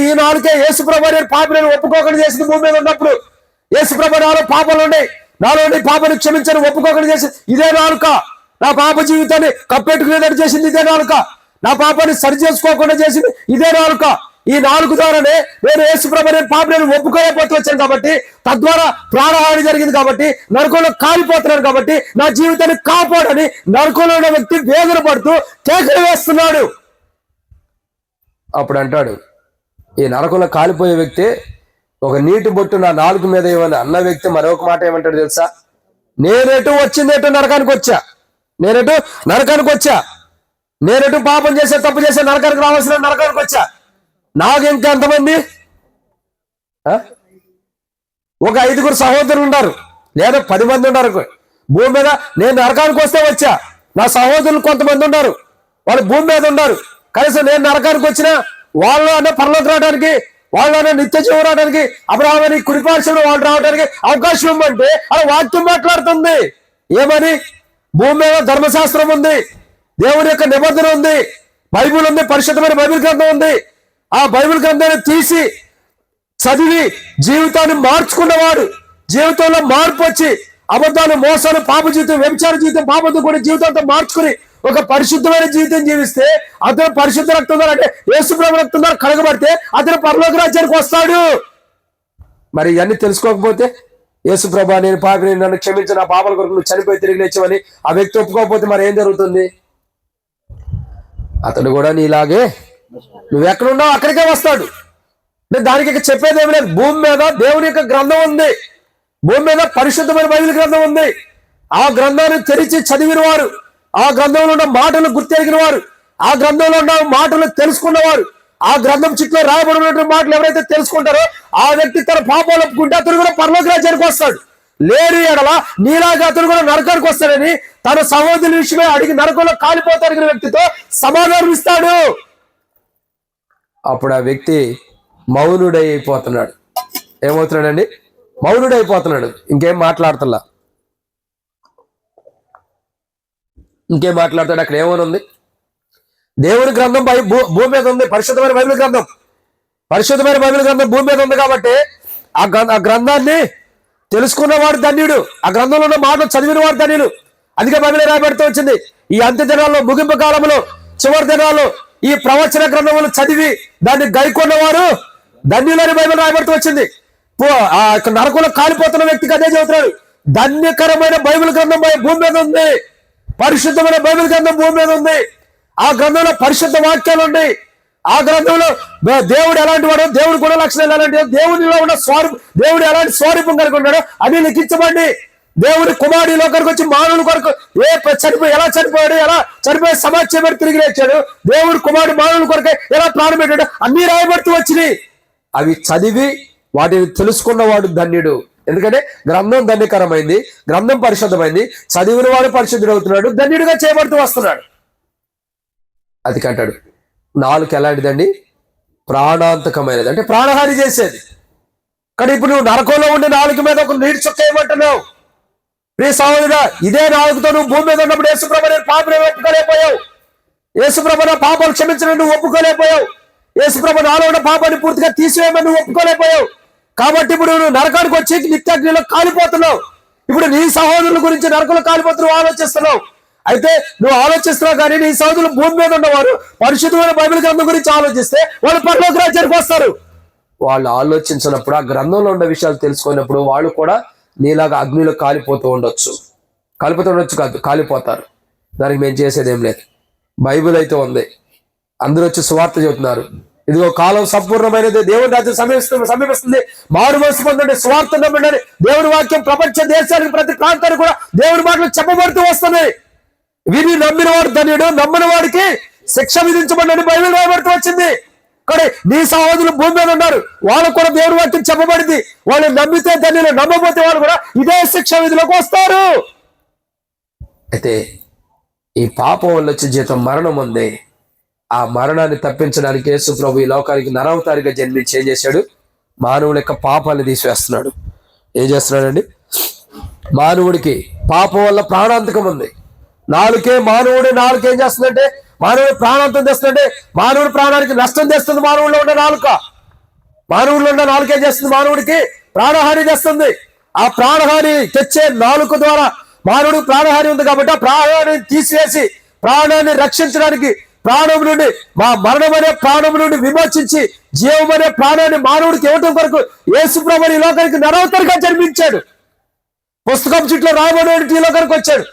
ఈ నాలుకే యేసుప్రభువా నేను పాపిని ఒప్పుకోకుండా చేసింది. భూమి మీద ఉన్నప్పుడు యేసుప్రభువా నాలో పాపాలు ఉన్నాయి, నాలో పాపాన్ని క్షమించని ఒప్పుకోకుండా చేసింది ఇదే నాలుక. నా పాప జీవితాన్ని కప్పెట్టుకునేటట్టు చేసింది ఇదే నాలుక. నా పాపాన్ని సరి చేసుకోకుండా చేసింది ఇదే నాలుక. ఈ నాలుగు ద్వారానే నేను యేసుప్రభువా నేను పాపిని ఒప్పుకోలేకపోతూ వచ్చాను కాబట్టి, తద్వారా ప్రాణహాని జరిగింది కాబట్టి, నరకంలో కాలిపోతున్నాను కాబట్టి, నా జీవితాన్ని కాపాడని నరకంలో ఉన్న వ్యక్తి వేదన పడుతూ కేకలు వేస్తున్నాడు. అప్పుడు అంటాడు, ఈ నరకంలో కాలిపోయే వ్యక్తి ఒక నీటి బొట్టు నా నాలుగు మీద ఏమని అన్న వ్యక్తి మరొక మాట ఏమంటాడు తెలుసా? నేనెటు నరకానికి వచ్చా, నేనెటు పాపం చేసే తప్పు చేసే నరకానికి రావాల్సిన నరకానికి వచ్చా. నాకు ఇంకా ఎంతమంది? ఒక 5 సహోదరులు ఉన్నారు, లేదా 10 మంది ఉన్నారు భూమి మీద. నేను నరకానికి వస్తే వచ్చా. నా సహోదరులు కొంతమంది ఉన్నారు, వాళ్ళు భూమి మీద ఉన్నారు. కనీసం నేను నరకానికి వచ్చినా వాళ్ళు అన్న పరలోకి రావడానికి, వాళ్ళు అన్న నిత్య జీవం రావడానికి, అబ్రహాము కుడిపార్శ్వంలో వాళ్ళు రావడానికి అవకాశం ఇవ్వమంటే అలా వాక్యం మాట్లాడుతుంది. ఏమని? భూమి మీద ధర్మశాస్త్రం ఉంది, దేవుని యొక్క నిబంధన ఉంది, బైబిల్ ఉంది, పరిశుద్ధమైన బైబిల్ గ్రంథం ఉంది. ఆ బైబిల్ గ్రంథాన్ని తీసి చదివి జీవితాన్ని మార్చుకున్నవాడు, జీవితంలో మార్పు వచ్చి అబద్ధాలు, మోసాలు, పాప జీవితం, వ్యభిచార జీవితం, పాపంతో కూడా జీవితంతో మార్చుకుని ఒక పరిశుద్ధమైన జీవితం జీవిస్తే అతను పరిశుద్ధ రక్తం ద్వారా అంటే యేసుప్రభు రక్తం ద్వారా కడగబడితే అతను పరలోక రాజ్యానికి వస్తాడు. మరి ఇవన్నీ తెలుసుకోకపోతే యేసుప్రభువా నేను పాపిని, నన్ను క్షమించి నా పాపాల కొరకు నువ్వు చనిపోయి తిరిగి లేచావని ఆ వ్యక్తి ఒప్పుకోకపోతే మరి ఏం జరుగుతుంది? అతడు కూడా నీలాగే నువ్వు ఎక్కడున్నావు అక్కడికే వస్తాడు. దానికి ఇక చెప్పేది ఏమి లేదు. భూమి మీద దేవుని యొక్క గ్రంథం ఉంది, భూమి మీద పరిశుద్ధమైన బైబిల్ గ్రంథం ఉంది. ఆ గ్రంథాన్ని తెరిచి చదివిన వారు, ఆ గ్రంథంలో ఉన్న మాటలు గుర్తెరిగిన వారు, ఆ గ్రంథంలో ఉన్న మాటలు తెలుసుకున్నవారు, ఆ గ్రంథం చిట్లో రాయబడినటువంటి మాటలు ఎవరైతే తెలుసుకుంటారో ఆ వ్యక్తి తన పాపాలు ఒప్పుకుంటే అతను కూడా పరలోక రాజ్యానికి వస్తాడు. లేని ఎడల నీలాగా అతను కూడా నరకానికి వస్తాడని తన సహోదరుల విషయమే అడిగి నరకంలో కాలిపోతాడు వ్యక్తితో సమాధానం ఇస్తాడు. అప్పుడు ఆ వ్యక్తి మౌనుడైపోతున్నాడు. ఏమవుతున్నాడండి? మౌనుడైపోతున్నాడు. ఇంకేం మాట్లాడుతున్నా. ఇంకేం మాట్లాడతాడు? అక్కడ ఏమని ఉంది? దేవుని గ్రంథం భూమి మీద ఉంది. పరిశుద్ధమైన బైబిల్ గ్రంథం, పరిశుద్ధమైన బైబిల్ గ్రంథం భూమి మీద ఉంది కాబట్టి ఆ గ్రంథాన్ని తెలుసుకున్నవాడు ధన్యుడు, ఆ గ్రంథంలో ఉన్న మాటలు చదివిన వాడు ధన్యుడు. అందుకే బైబిల్ రాయబడుతూ వచ్చింది, ఈ అంత్య దినాల్లో, ముగింపు కాలంలో, చివరి దినాల్లో ఈ ప్రవచన గ్రంథములు చదివి దాన్ని గైకొన్నవారు ధన్యులని బైబిల్ రాయబడుతూ వచ్చింది. నరకంలో కాలిపోతున్న వ్యక్తికి అదే చెబుతున్నాడు. ధన్యకరమైన బైబిల్ గ్రంథం భూమి మీద ఉంది. పరిశుద్ధమైన బైబిల్ గ్రంథం భూమి మీద ఉంది. ఆ గ్రంథంలో పరిశుద్ధ వాక్యాలు ఉన్నాయి. ఆ గ్రంథంలో దేవుడు ఎలాంటి వాడు, దేవుడి గుణ లక్షణాలు ఎలాంటి, దేవుడిలో ఉన్న దేవుడు ఎలాంటి స్వరూపం కలిగి ఉన్నాడో అది లిఖించబడి, దేవుడి కుమారుడి లోకానికి వచ్చి మానవుల కొరకు ఎలా చనిపోయి సమాజ చేయబడి తిరిగి లేచాడు, దేవుడి కుమారుడు మానవుల కొరకే ఎలా ప్రాణం పెట్టాడు, అన్ని రాయబడుతూ వచ్చినాయి. అవి చదివి వాటిని తెలుసుకున్నవాడు ధన్యుడు. ఎందుకంటే గ్రంథం ధన్యకరమైంది, గ్రంథం పరిశుద్ధమైంది, చదివిన వాడు పరిశుద్ధుడు అవుతున్నాడు, ధన్యుడిగా చేయబడుతూ వస్తున్నాడు. అది కంటాడు. నాలుక ఎలాంటిదండి? ప్రాణాంతకమైనది, అంటే ప్రాణహాని చేసేది. కానీ ఇప్పుడు నువ్వు నరకంలో ఉండే నాలుక మీద ఒక నీటి చుక్క ఏమంటున్నావు? ప్రియ సహోదరుడా, ఇదే నాలుగుతో నువ్వు భూమి మీద ఉన్నప్పుడు యేసుప్రభు పాపను ఒప్పుకోలేకపోయావు, యేసుప్రభు నా పాపాలు క్షమించడం నువ్వు ఒప్పుకోలేకపోయావు, యేసుప్రభు నాలో ఉన్న పాపాన్ని పూర్తిగా తీసివేయమని నువ్వు ఒప్పుకోలేకపోయావు. కాబట్టి ఇప్పుడు నువ్వు నరకానికి వచ్చి నిత్యాగ్నిలో కాలిపోతున్నావు. ఇప్పుడు నీ సహోదరుల గురించి నరకంలో కాలిపోతున్నావు ఆలోచిస్తున్నావు. అయితే నువ్వు ఆలోచిస్తున్నావు కానీ నీ సహోదరులు భూమి మీద ఉన్నవారు పరిశుద్ధమైన బైబిల్ గ్రంథం గురించి ఆలోచిస్తే వాళ్ళు పరలోక రాజ్యానికి వస్తారు. వాళ్ళు ఆలోచించినప్పుడు, ఆ గ్రంథంలో ఉన్న విషయాలు తెలుసుకున్నప్పుడు వాళ్ళు కూడా నీలాగా అగ్నిలో కాలిపోతూ ఉండొచ్చు కాదు, కాలిపోతారు. దానికి మేము చేసేది ఏం లేదు. బైబిల్ అయితే ఉంది, అందరూ వచ్చి సువార్త చెబుతున్నారు. ఇదిగో కాలం సంపూర్ణమైనది, దేవుని రాజ్యం సమీపిస్తుంది, మారు మనసు పొందండి, సువార్త నమ్మండి. దేవుని వాక్యం ప్రపంచ దేశానికి, ప్రతి ప్రాంతానికి కూడా దేవుని మాటలు చెప్పబడుతూ వస్తున్నాయి. వీరిని నమ్మిన వాడు ధన్యుడు, నమ్మిన వాడికి శిక్ష విధించబడి బైబిల్ రాయబడుతూ వచ్చింది. కానీ నీ సహోదరులు భూమి మీద ఉన్నారు, వాళ్ళకు కూడా దేవుని వాక్యం చెప్పబడింది. వాళ్ళు నమ్మితే ధన్యులు, నమ్మకపోతే వాళ్ళు కూడా ఇదే శిక్ష విధిలోకి వస్తారు. అయితే ఈ పాపం వల్ల వచ్చే జీతం మరణం ఉంది. ఆ మరణాన్ని తప్పించడానికి యేసు ప్రభు ఈ లోకానికి నరవతారిగా జన్మించి ఏం చేశాడు? మానవుల యొక్క పాపాన్ని తీసివేస్తున్నాడు. ఏం చేస్తున్నాడండి? మానవుడికి పాపం వల్ల ప్రాణాంతకం ఉంది. నాలుగు ఏం చేస్తుందంటే మానవుడి ప్రాణాంతం తెస్తుందంటే మానవుడి ప్రాణానికి నష్టం తెస్తుంది. మానవుల్లో ఉన్న నాలుక ఏం చేస్తుంది? మానవుడికి ప్రాణహాని తెస్తుంది. ఆ ప్రాణహాని తెచ్చే నాలుక ద్వారా మానవుడికి ప్రాణహాని ఉంది కాబట్టి ఆ ప్రాణాన్ని తీసివేసి ప్రాణాన్ని రక్షించడానికి, ప్రాణం నుండి మరణం అనే ప్రాణం నుండి విమోచించి జీవం అనే ప్రాణాన్ని మానవుడికి ఇవ్వటం కొరకు యేసు ప్రభువు ఈ లోకానికి నరవతారిగా జన్మించాడు. పుస్తకం చుట్టూ రాబోయే ఈ లోకానికి వచ్చాడు.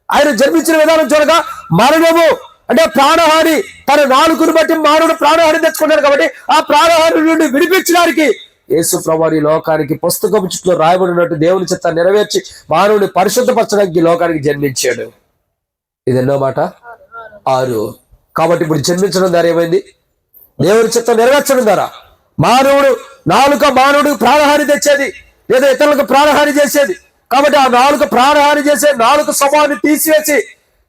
ఆయన జన్మించిన విధానం చూడగా మరణము అంటే ప్రాణహాని, తన నాలుకను బట్టి మానవుడు ప్రాణహాని తెచ్చుకున్నాడు కాబట్టి ఆ ప్రాణహాని నుండి విడిపించడానికి యేసు ప్రభువు ఈ లోకానికి పుస్తకం చుట్టూ రాయబడినట్టు దేవుని చిత్తాన్ని నెరవేర్చి మానవుని పరిశుద్ధపరచడానికి ఈ లోకానికి జన్మించాడు. ఇది ఎన్నో మాట? 6. కాబట్టి ఇప్పుడు జన్మించడం ద్వారా ఏమైంది? దేవుని చిత్తం నెరవేర్చడం ద్వారా మానవుడికి ప్రాణహాని తెచ్చేది లేదా ఇతరులకు ప్రాణహాని చేసేది. కాబట్టి ఆ నాలుక ప్రాణహాని చేసే నాలుక స్వభావాన్ని తీసివేసి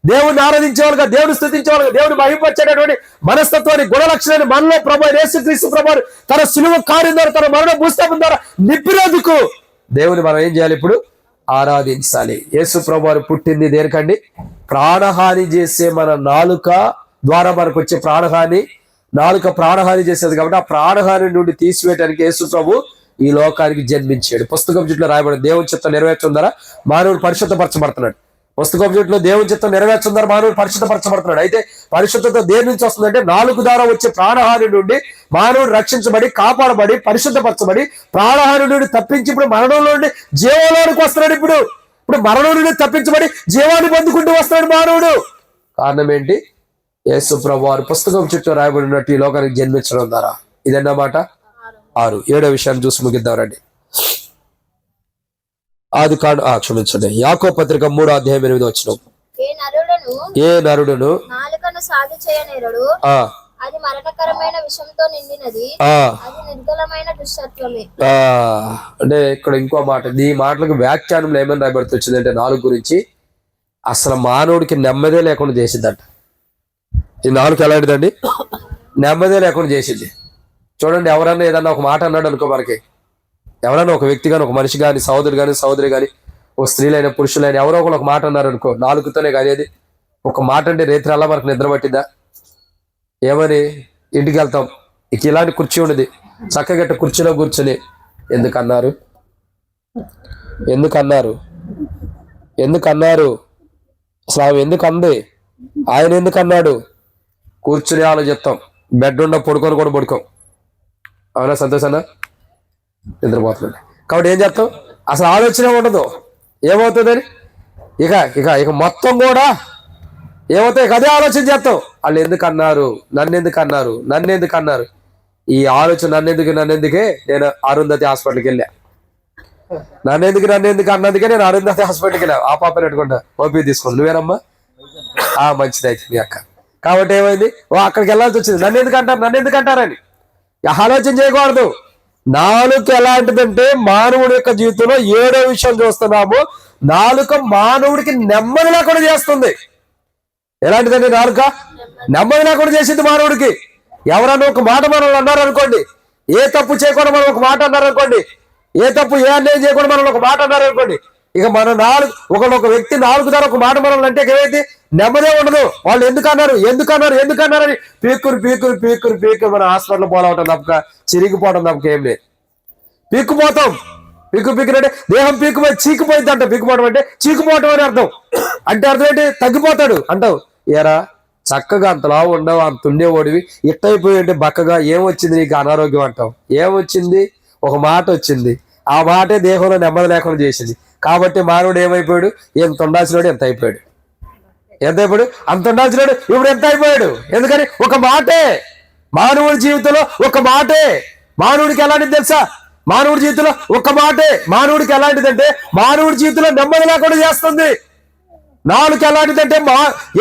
దేవుడిని ఆరాధించేవాళ్ళుగా, దేవుని స్తుతించేవాళ్ళుగా, దేవుని మహిమపరిచేటటువంటి మనస్తత్వాన్ని, గుణలక్షణాన్ని మనలో ప్రభు యేసుక్రీస్తు ప్రభువు తన సులువ కార్యం ద్వారా, తన మరణ భూస్థాపన ద్వారా నింపినందుకు దేవుని మనం ఏం చేయాలి? ఇప్పుడు ఆరాధించాలి. యేసు ప్రభువు పుట్టింది దేనికండి? ప్రాణహాని చేసే మన నాలుక ద్వారా మనకు వచ్చే నాలుక ప్రాణహాని చేసేది కాబట్టి ఆ ప్రాణహాని నుండి తీసివేయడానికి యేసు ప్రభు ఈ లోకానికి జన్మించాడు. పుస్తకం చుట్టూ రాయబడి దేవుని చిత్తం నెరవేర్చడం ద్వారా మానవుడు పరిశుద్ధపరచబడుతున్నాడు. పుస్తకం చుట్టూ దేవుని చిత్తం నెరవేర్చడం ద్వారా మానవుడు పరిశుద్ధపరచబడుతున్నాడు. అయితే పరిశుద్ధత దేని నుంచి వస్తుందంటే నాలుగు ద్వారా వచ్చే ప్రాణహాని నుండి మానవుడు రక్షించబడి, కాపాడబడి, పరిశుద్ధపరచబడి, ప్రాణహాని నుండి తప్పించి ఇప్పుడు మరణంలో నుండి జీవంలోనికి వస్తున్నాడు. ఇప్పుడు మరణం నుండి తప్పించబడి జీవాన్ని పొందుకుంటూ వస్తున్నాడు మానవుడు. కారణం ఏంటి? యేసు ప్రభువు వారు పుస్తకం చుట్టూ రాయబడినట్టు ఈ లోకానికి జన్మించడం ద్వారా. ఇదన్నమాట 6. 7వ విషయాన్ని చూసి ముగిద్దాం రండి. క్షమించండి, యాకోబు పత్రిక 3వ అధ్యాయం 8వ వచనం. ఏ నరుడును నాలుకను సాధి చేయనేరడు, అది మరణకరమైన విషంతో నిండినది, ఆ అది నిర్గలమైన దుష్టత్వమే. ఆ అంటే ఇక్కడ ఇంకో మాట, ఈ మాటలకు వ్యాఖ్యానంలో ఏమని రాయబడుతూ వచ్చిందంటే 4 గురించి, అసలు మానవుడికి నెమ్మదే లేకుండా చేసిందంట. ఈ 4 ఎలాంటిదండి? నెమ్మదే లేకుండా చేసింది. చూడండి, ఎవరన్నా ఏదన్నా ఒక మాట అన్నాడు అనుకో, మనకి ఎవరన్నా ఒక వ్యక్తి కానీ, ఒక మనిషి కానీ, సహోదరుడు కానీ, సహోదరి కానీ, ఒక స్త్రీలైన పురుషులైన ఎవరో ఒకరు ఒక మాట అన్నారు అనుకో, 4తోనే కానీ అది ఒక మాట అంటే రేత్రి అలా మనకు నిద్ర పట్టిందా? ఏమని ఇంటికి వెళ్తాం, ఇక ఇలాంటి కుర్చీ ఉండదు, చక్కగట్ట కుర్చీలో కూర్చొని ఎందుకన్నారు ఎందుకన్నారు ఎందుకన్నారు అసలు ఆమె ఎందుకు అంది, ఆయన ఎందుకు అన్నాడు, కూర్చుని ఆలోచిస్తాం. బెడ్ ఉండ పడుకొని కూడా పడుకోం. అవునా సంతోషన్నా? నిద్రపోతుంది. కాబట్టి ఏం చేస్తాం, అసలు ఆలోచన ఉండదు. ఏమవుతుందని ఇక ఇక ఇక మొత్తం కూడా ఏమవుతాయి, అదే ఆలోచన చేస్తాం. వాళ్ళు ఎందుకు అన్నారు, నన్ను ఎందుకు అన్నారు, ఈ ఆలోచన నన్నెందుకే నేను అరుంధతి హాస్పిటల్కి వెళ్ళా, నన్నెందుకు అన్నందుకే నేను అరుంధతి హాస్పిటల్కి వెళ్ళా. ఆ పాప పెట్టుకుంటా ఓపీ తీసుకుంది, నువ్వేనమ్మా మంచిది అయితే మీ అక్క. కాబట్టి ఏమైంది, అక్కడికి వెళ్ళాల్సి వచ్చింది. నన్ను ఎందుకు అంటారని ఆలోచన చేయకూడదు. 4 ఎలాంటిదంటే మానవుడి యొక్క జీవితంలో 7వ విషయం చూస్తున్నాము, 4 మానవుడికి నెమ్మది లేకుండా చేస్తుంది. ఎలాంటిదండి 4? నెమ్మది లేకుండా చేసింది మానవుడికి. ఎవరన్నా ఒక మాట మనల్ని అన్నారనుకోండి, ఏ తప్పు చేయకుండా మనం ఒక మాట అన్నారనుకోండి, ఏ అన్యాయం చేయకుండా మనం ఒక మాట అన్నారనుకోండి, ఇక మన ఒక వ్యక్తి 4 ద్వారా ఒక మాట మనల్ని అంటే ఏమైంది, నెమ్మదే ఉండదు. వాళ్ళు ఎందుకన్నారని పీక్కురు మన హాస్పిటల్ పోవటం తప్పక, చిరిగిపోవడం తప్పక ఏం లేదు. పీక్కుపోతాం. పీక్కురంటే దేహం చీకిపోయింది అంట. పీక్కుపోవడం అంటే చీకుపోవటం అని అర్థం. అంటే అర్థం ఏంటి, తగ్గిపోతాడు అంటావు. ఏరా చక్కగా అంతలా ఉండవు, అంత ఉండేవాడివి ఇట్టయిపోయి అంటే బక్కగా ఏమొచ్చింది నీకు అనారోగ్యం అంటావు. ఏమొచ్చింది, ఒక మాట వచ్చింది. ఆ మాటే దేహంలో నెమ్మది లేకుండా చేసింది. కాబట్టి మానవుడు ఏమైపోయాడు, ఎంత ఉండాల్సినాడు ఎంత అయిపోయాడు, అంత ఉండాల్సినాడు ఇప్పుడు ఎంత అయిపోయాడు. ఎందుకని ఒక మాటే మానవుడి జీవితంలో, ఒక మాటే మానవుడికి ఎలాంటిది తెలుసా, మానవుడి జీవితంలో ఒక మాటే మానవుడికి ఎలాంటిదంటే మానవుడి జీవితంలో నెమ్మది లేకుండా చేస్తుంది. 4 ఎలాంటిదంటే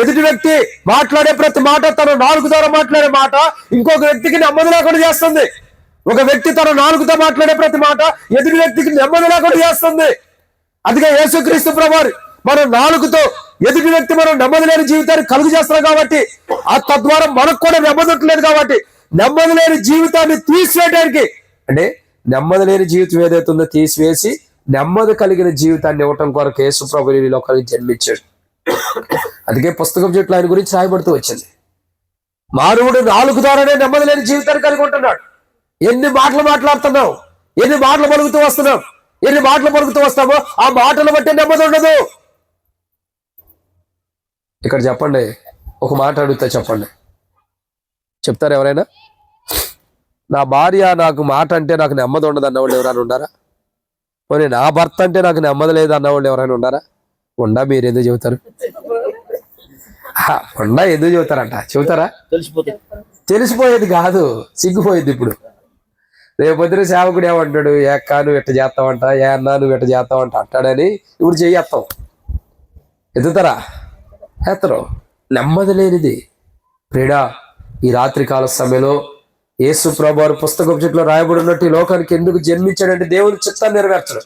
ఎదుటి వ్యక్తి మాట్లాడే ప్రతి మాట, తన 4 ద్వారా మాట్లాడే మాట ఇంకొక వ్యక్తికి నెమ్మది లేకుండా చేస్తుంది. ఒక వ్యక్తి తన 4తో మాట్లాడే ప్రతి మాట ఎదుటి వ్యక్తికి నెమ్మది లేకుండా చేస్తుంది. అందుకే యేసుక్రీస్తు ప్రభువారు మన 4తో ఎదుటి వ్యక్తి మనం నెమ్మది లేని జీవితాన్ని కలుగు చేస్తున్నాం కాబట్టి, తద్వారా మనకు కూడా నెమ్మది ఉండలేదు. కాబట్టి నెమ్మది లేని జీవితాన్ని తీసివేయడానికి, అంటే నెమ్మది లేని జీవితం ఏదైతుందో తీసివేసి నెమ్మది కలిగిన జీవితాన్ని ఇవ్వటం కొరకు యేసు ప్రభువు ఈ లోకానికి జన్మించాడు. అందుకే పుస్తకం చెట్లు ఆయన గురించి రాయబడుతూ వచ్చింది. మానవుడు 4 ద్వారానే నెమ్మది లేని జీవితాన్ని కలిగి ఉంటున్నాడు. ఎన్ని మాటలు మాట్లాడుతున్నావు, ఎన్ని మాటలు పలుకుతూ వస్తున్నాం, ఎన్ని మాటలు పలుకుతూ వస్తామో ఆ మాటలు బట్టి నెమ్మది ఉండదు. ఇక్కడ చెప్పండి, ఒక మాట అడుగుతా చెప్పండి, చెప్తారు ఎవరైనా? నా భార్య నాకు మాట అంటే నాకు నెమ్మది ఉండదు అన్నవాళ్ళు ఎవరైనా ఉన్నారా? పోనీ నా భర్త అంటే నాకు నెమ్మది లేదు అన్నవాళ్ళు ఎవరైనా ఉన్నారా? ఉండా, మీరు ఎందుకు చెబుతారు? ఉండా ఎందుకు చెబుతారంట? చెబుతారా? తెలిసిపోయేది కాదు, సిగ్గిపోయేది. ఇప్పుడు రేపొద్దున సేవకుడు ఏమంటాడు, ఏక్కా నువ్వు ఎట్ట చేస్తావంట, ఏ అన్నా నువ్వు ఎట్ట చేస్తావంట అంటాడని ఇప్పుడు చెయ్యేస్తాం. ఎత్తుతారా? ఎత్తరు. నెమ్మది లేనిది ప్రియుడా, ఈ రాత్రికాల సమయంలో యేసు ప్రభువారు పుస్తకం చెట్లో రాయబడి ఉన్నట్టు ఈ లోకానికి ఎందుకు జన్మించాడంటే దేవుని చిత్తాన్ని నెరవేర్చడం.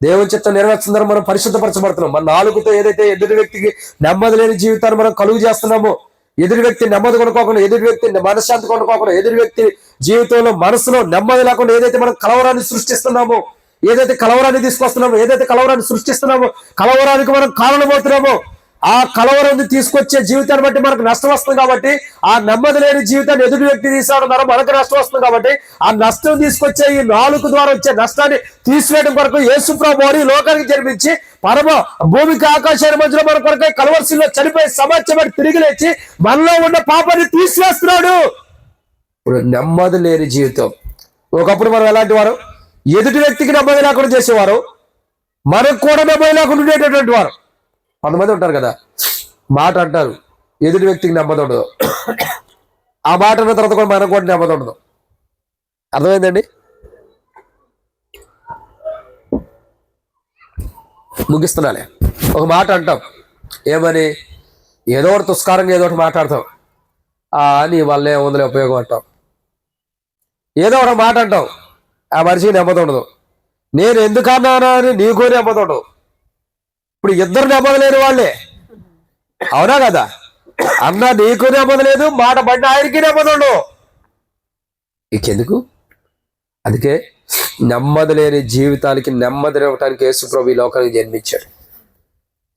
దేవుని చిత్తం నెరవేర్చుందని మనం పరిశుద్ధపరచబడుతున్నాం. మన 4తో ఏదైతే ఎదుటి వ్యక్తికి నెమ్మది లేని జీవితాన్ని మనం కలుగు చేస్తున్నామో, ఎదుటి వ్యక్తి నెమ్మది కొనుక్కోకుండా, ఎదుటి వ్యక్తి మనశ్శాంతి కొనుక్కోకుండా, ఎదుటి వ్యక్తి జీవితంలో మనసులో నెమ్మది లేకుండా ఏదైతే మనం కలవరాన్ని సృష్టిస్తున్నామో, ఏదైతే కలవరాన్ని తీసుకొస్తున్నామో, ఏదైతే కలవరాన్ని సృష్టిస్తున్నామో, కలవరానికి మనం కారణమవుతున్నామో, ఆ కలవరాన్ని తీసుకొచ్చే జీవితాన్ని బట్టి మనకు నష్టం వస్తుంది. కాబట్టి ఆ నెమ్మది లేని జీవితాన్ని ఎదుటి వ్యక్తి తీసుకోవడం మనకు నష్టం వస్తుంది. కాబట్టి ఆ నష్టం తీసుకొచ్చే ఈ 4 ద్వారా వచ్చే నష్టాన్ని తీసివేయడం కొరకు యేసు ప్రభువు లోకానికి జన్మించి భూమికి ఆకాశాల మధ్యలో మన కొరకు కలవరిశిలో చనిపోయి సమాజపడి తిరిగి లేచి మనలో ఉన్న పాపాన్ని తీసివేస్తున్నాడు. ఇప్పుడు నెమ్మది లేని జీవితం. ఒకప్పుడు మనం ఎలాంటి వారు, ఎదుటి వ్యక్తికి నెమ్మది లేకుండా చేసేవారు, మనకు కూడా నెమ్మది లేకుండా ఉండేటటువంటి వారు. కొంతమంది ఉంటారు కదా, మాట అంటారు, ఎదుటి వ్యక్తికి నెమ్మది ఉండదు. ఆ మాట అన్న తర్వాత కూడా మనకు కూడా నెమ్మది ఉండదు. అర్థమైందండి? ముగిస్తున్నాలే. ఒక మాట అంటాం, ఏమని, ఏదో ఒకటి తుస్కారంగా ఏదో ఒకటి మాట్లాడతాం. నీ వల్ల ఏముందిలే ఉపయోగం అంటాం. ఏదో ఒక మాట అంటాం, ఆ మనిషికి నెమ్మది ఉండదు. నేను ఎందుకు అన్నానా అని నీకు నెమ్మది ఉండదు. ఇప్పుడు ఇద్దరు నెమ్మది లేని వాళ్ళే, అవునా కదా? అన్న నీకు నెమ్మది లేదు, మాట పడిన ఆయనకి నెమ్మది ఉండవు. ఇంకెందుకు? అందుకే నెమ్మది లేని జీవితానికి నెమ్మది ఇవ్వటానికి యేసుప్రభు ఈ లోకానికి జన్మించాడు.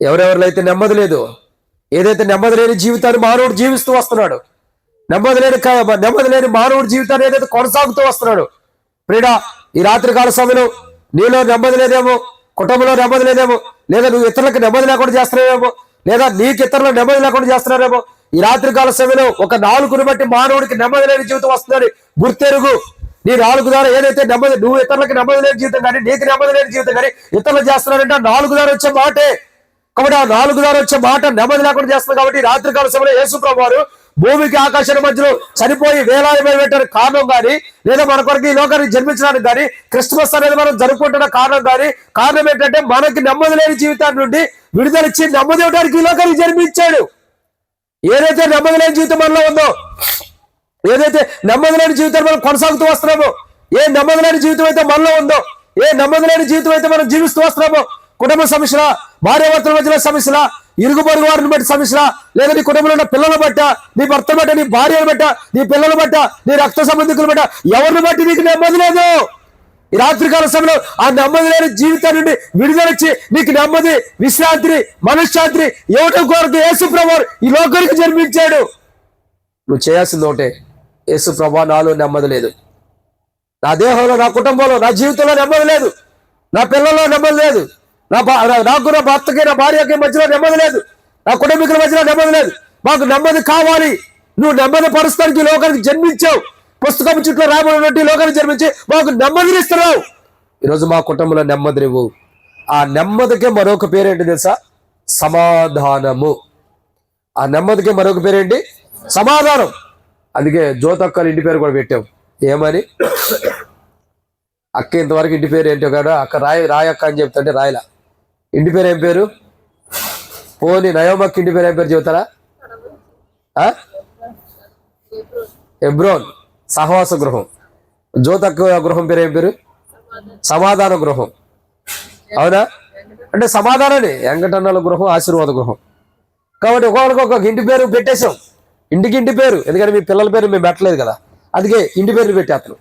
ఎవరెవరిలో అయితే నెమ్మది లేదు, ఏదైతే నెమ్మది లేని జీవితాన్ని మానవుడు జీవిస్తూ వస్తున్నాడు, నెమ్మది లేని మానవుడి జీవితాన్ని ఏదైతే కొనసాగుతూ వస్తున్నాడు, ప్రియుడా, ఈ రాత్రికాల సమయంలో నీలో నెమ్మది లేదేమో, కుటుంబంలో నెమ్మది లేదేమో, లేదా నువ్వు ఇతరులకు నెమ్మది లేకుండా చేస్తున్నావేమో, లేదా నీకు ఇతరులు నెమ్మది లేకుండా చేస్తున్నారేమో. ఈ రాత్రికాల సమయంలో ఒక నాలుగుని బట్టి మానవుడికి నెమ్మది లేని జీవితం వస్తుందని గుర్తెరుగు. నీ నాలుగు ద్వారా ఏదైతే నెమ్మది, నువ్వు ఇతరులకు నెమ్మది లేని జీవితం కానీ, నీకు నెమ్మది లేని జీవితం కానీ ఇతరులు చేస్తున్నారంటే నాలుగు ద్వారా వచ్చే మాటే. కాబట్టి ఆ నాలుగు ద్వారా వచ్చే మాట నెమ్మది లేకుండా చేస్తుంది. కాబట్టి రాత్రికాల సమయంలో యేసుప్రభు వారు భూమికి ఆకాశాల మధ్యలో చనిపోయి వేలాయమై పెట్టడానికి కారణం కానీ, లేదా మన కొరకు ఈ లోకానికి జన్మించడానికి కానీ, క్రిస్మస్ అనేది మనం జరుపుకుంటున్న కారణం ఏంటంటే మనకి నెమ్మది లేని జీవితాన్ని నుండి విడుదలిచ్చి నెమ్మది ఇవ్వడానికి ఈ లోకానికి జన్మించాడు. ఏదైతే నెమ్మది లేని జీవితం మనలో ఉందో, ఏదైతే నెమ్మది లేని జీవితాన్ని మనం కొనసాగుతూ వస్తున్నామో, ఏ నెమ్మది లేని జీవితం అయితే మనలో ఉందో, ఏ నెమ్మది లేని జీవితం అయితే మనం జీవిస్తూ వస్తున్నామో, కుటుంబ సమస్యల, భార్యాభర్తల మధ్యలో సమస్యల, ఇరుగు పొరుగు వారిని బట్టి సమస్యల, లేదా నీ కుటుంబంలో ఉన్న పిల్లల బట్ట, నీ భర్త బట్ట, నీ భార్యను బట్ట, నీ పిల్లల బట్ట, నీ రక్త సంబంధికుల బట్ట, ఎవరిని బట్టి నీకు నెమ్మది లేదు. ఈ రాత్రికాల సమయంలో ఆ నెమ్మది లేని జీవితం నుండి విడుదలొచ్చి నీకు నెమ్మది, విశ్రాంతి, మనశ్శాంతి ఇవ్వటం కొరకు యేసుప్రభు ఈ లోకానికి జన్మించాడు. నువ్వు చేయాల్సింది ఒకటే, యేసుప్రభు నాలో నెమ్మది లేదు, నా దేహంలో, నా కుటుంబంలో, నా జీవితంలో నెమ్మది లేదు, నా పిల్లల్లో నెమ్మది లేదు, నాకు నా భర్తకి, నా భార్యకి మధ్యలో నెమ్మది లేదు, నా కుటుంబీకుల మధ్యలో నెమ్మది లేదు. మాకు నెమ్మది కావాలి. నువ్వు నెమ్మది పరుస్తానికి లోకానికి జన్మించావు. పుస్తకం చుట్టూ రాబడినట్టు లోకానికి జన్మించి మాకు నెమ్మదిని ఇస్తున్నావు. ఈరోజు మా కుటుంబంలో నెమ్మది నువ్వు. ఆ నెమ్మదికే మరొక పేరేంటి తెలుసా? సమాధానము. ఆ నెమ్మదికి మరొక పేరేంటి? సమాధానం. అందుకే జ్యోతక్కల ఇంటి పేరు కూడా పెట్టావు. ఏమని? అక్క ఇంతవరకు ఇంటి పేరు ఏంటో కదా, అక్క రాయక్క అని చెప్తుంటే రాయలా. ఇంటి పేరు ఏం పేరు? పోనీ నయోమక్క ఇంటి పేరు ఏం పేరు చెబుతారా? హెబ్రోన్, సహవాస గృహం. జ్యోతక్క గృహం పేరు ఏం పేరు? సమాధాన గృహం. అవునా? అంటే సమాధానాన్ని వెంకటన్నల గృహం, ఆశీర్వాద గృహం. కాబట్టి ఒక్కొక్క ఇంటి పేరు పెట్టేశాం. ఇంటి పేరు, ఎందుకంటే మీ పిల్లల పేరు మేము పెట్టలేదు కదా, అందుకే ఇంటి పేరు పెట్టేస్తాం.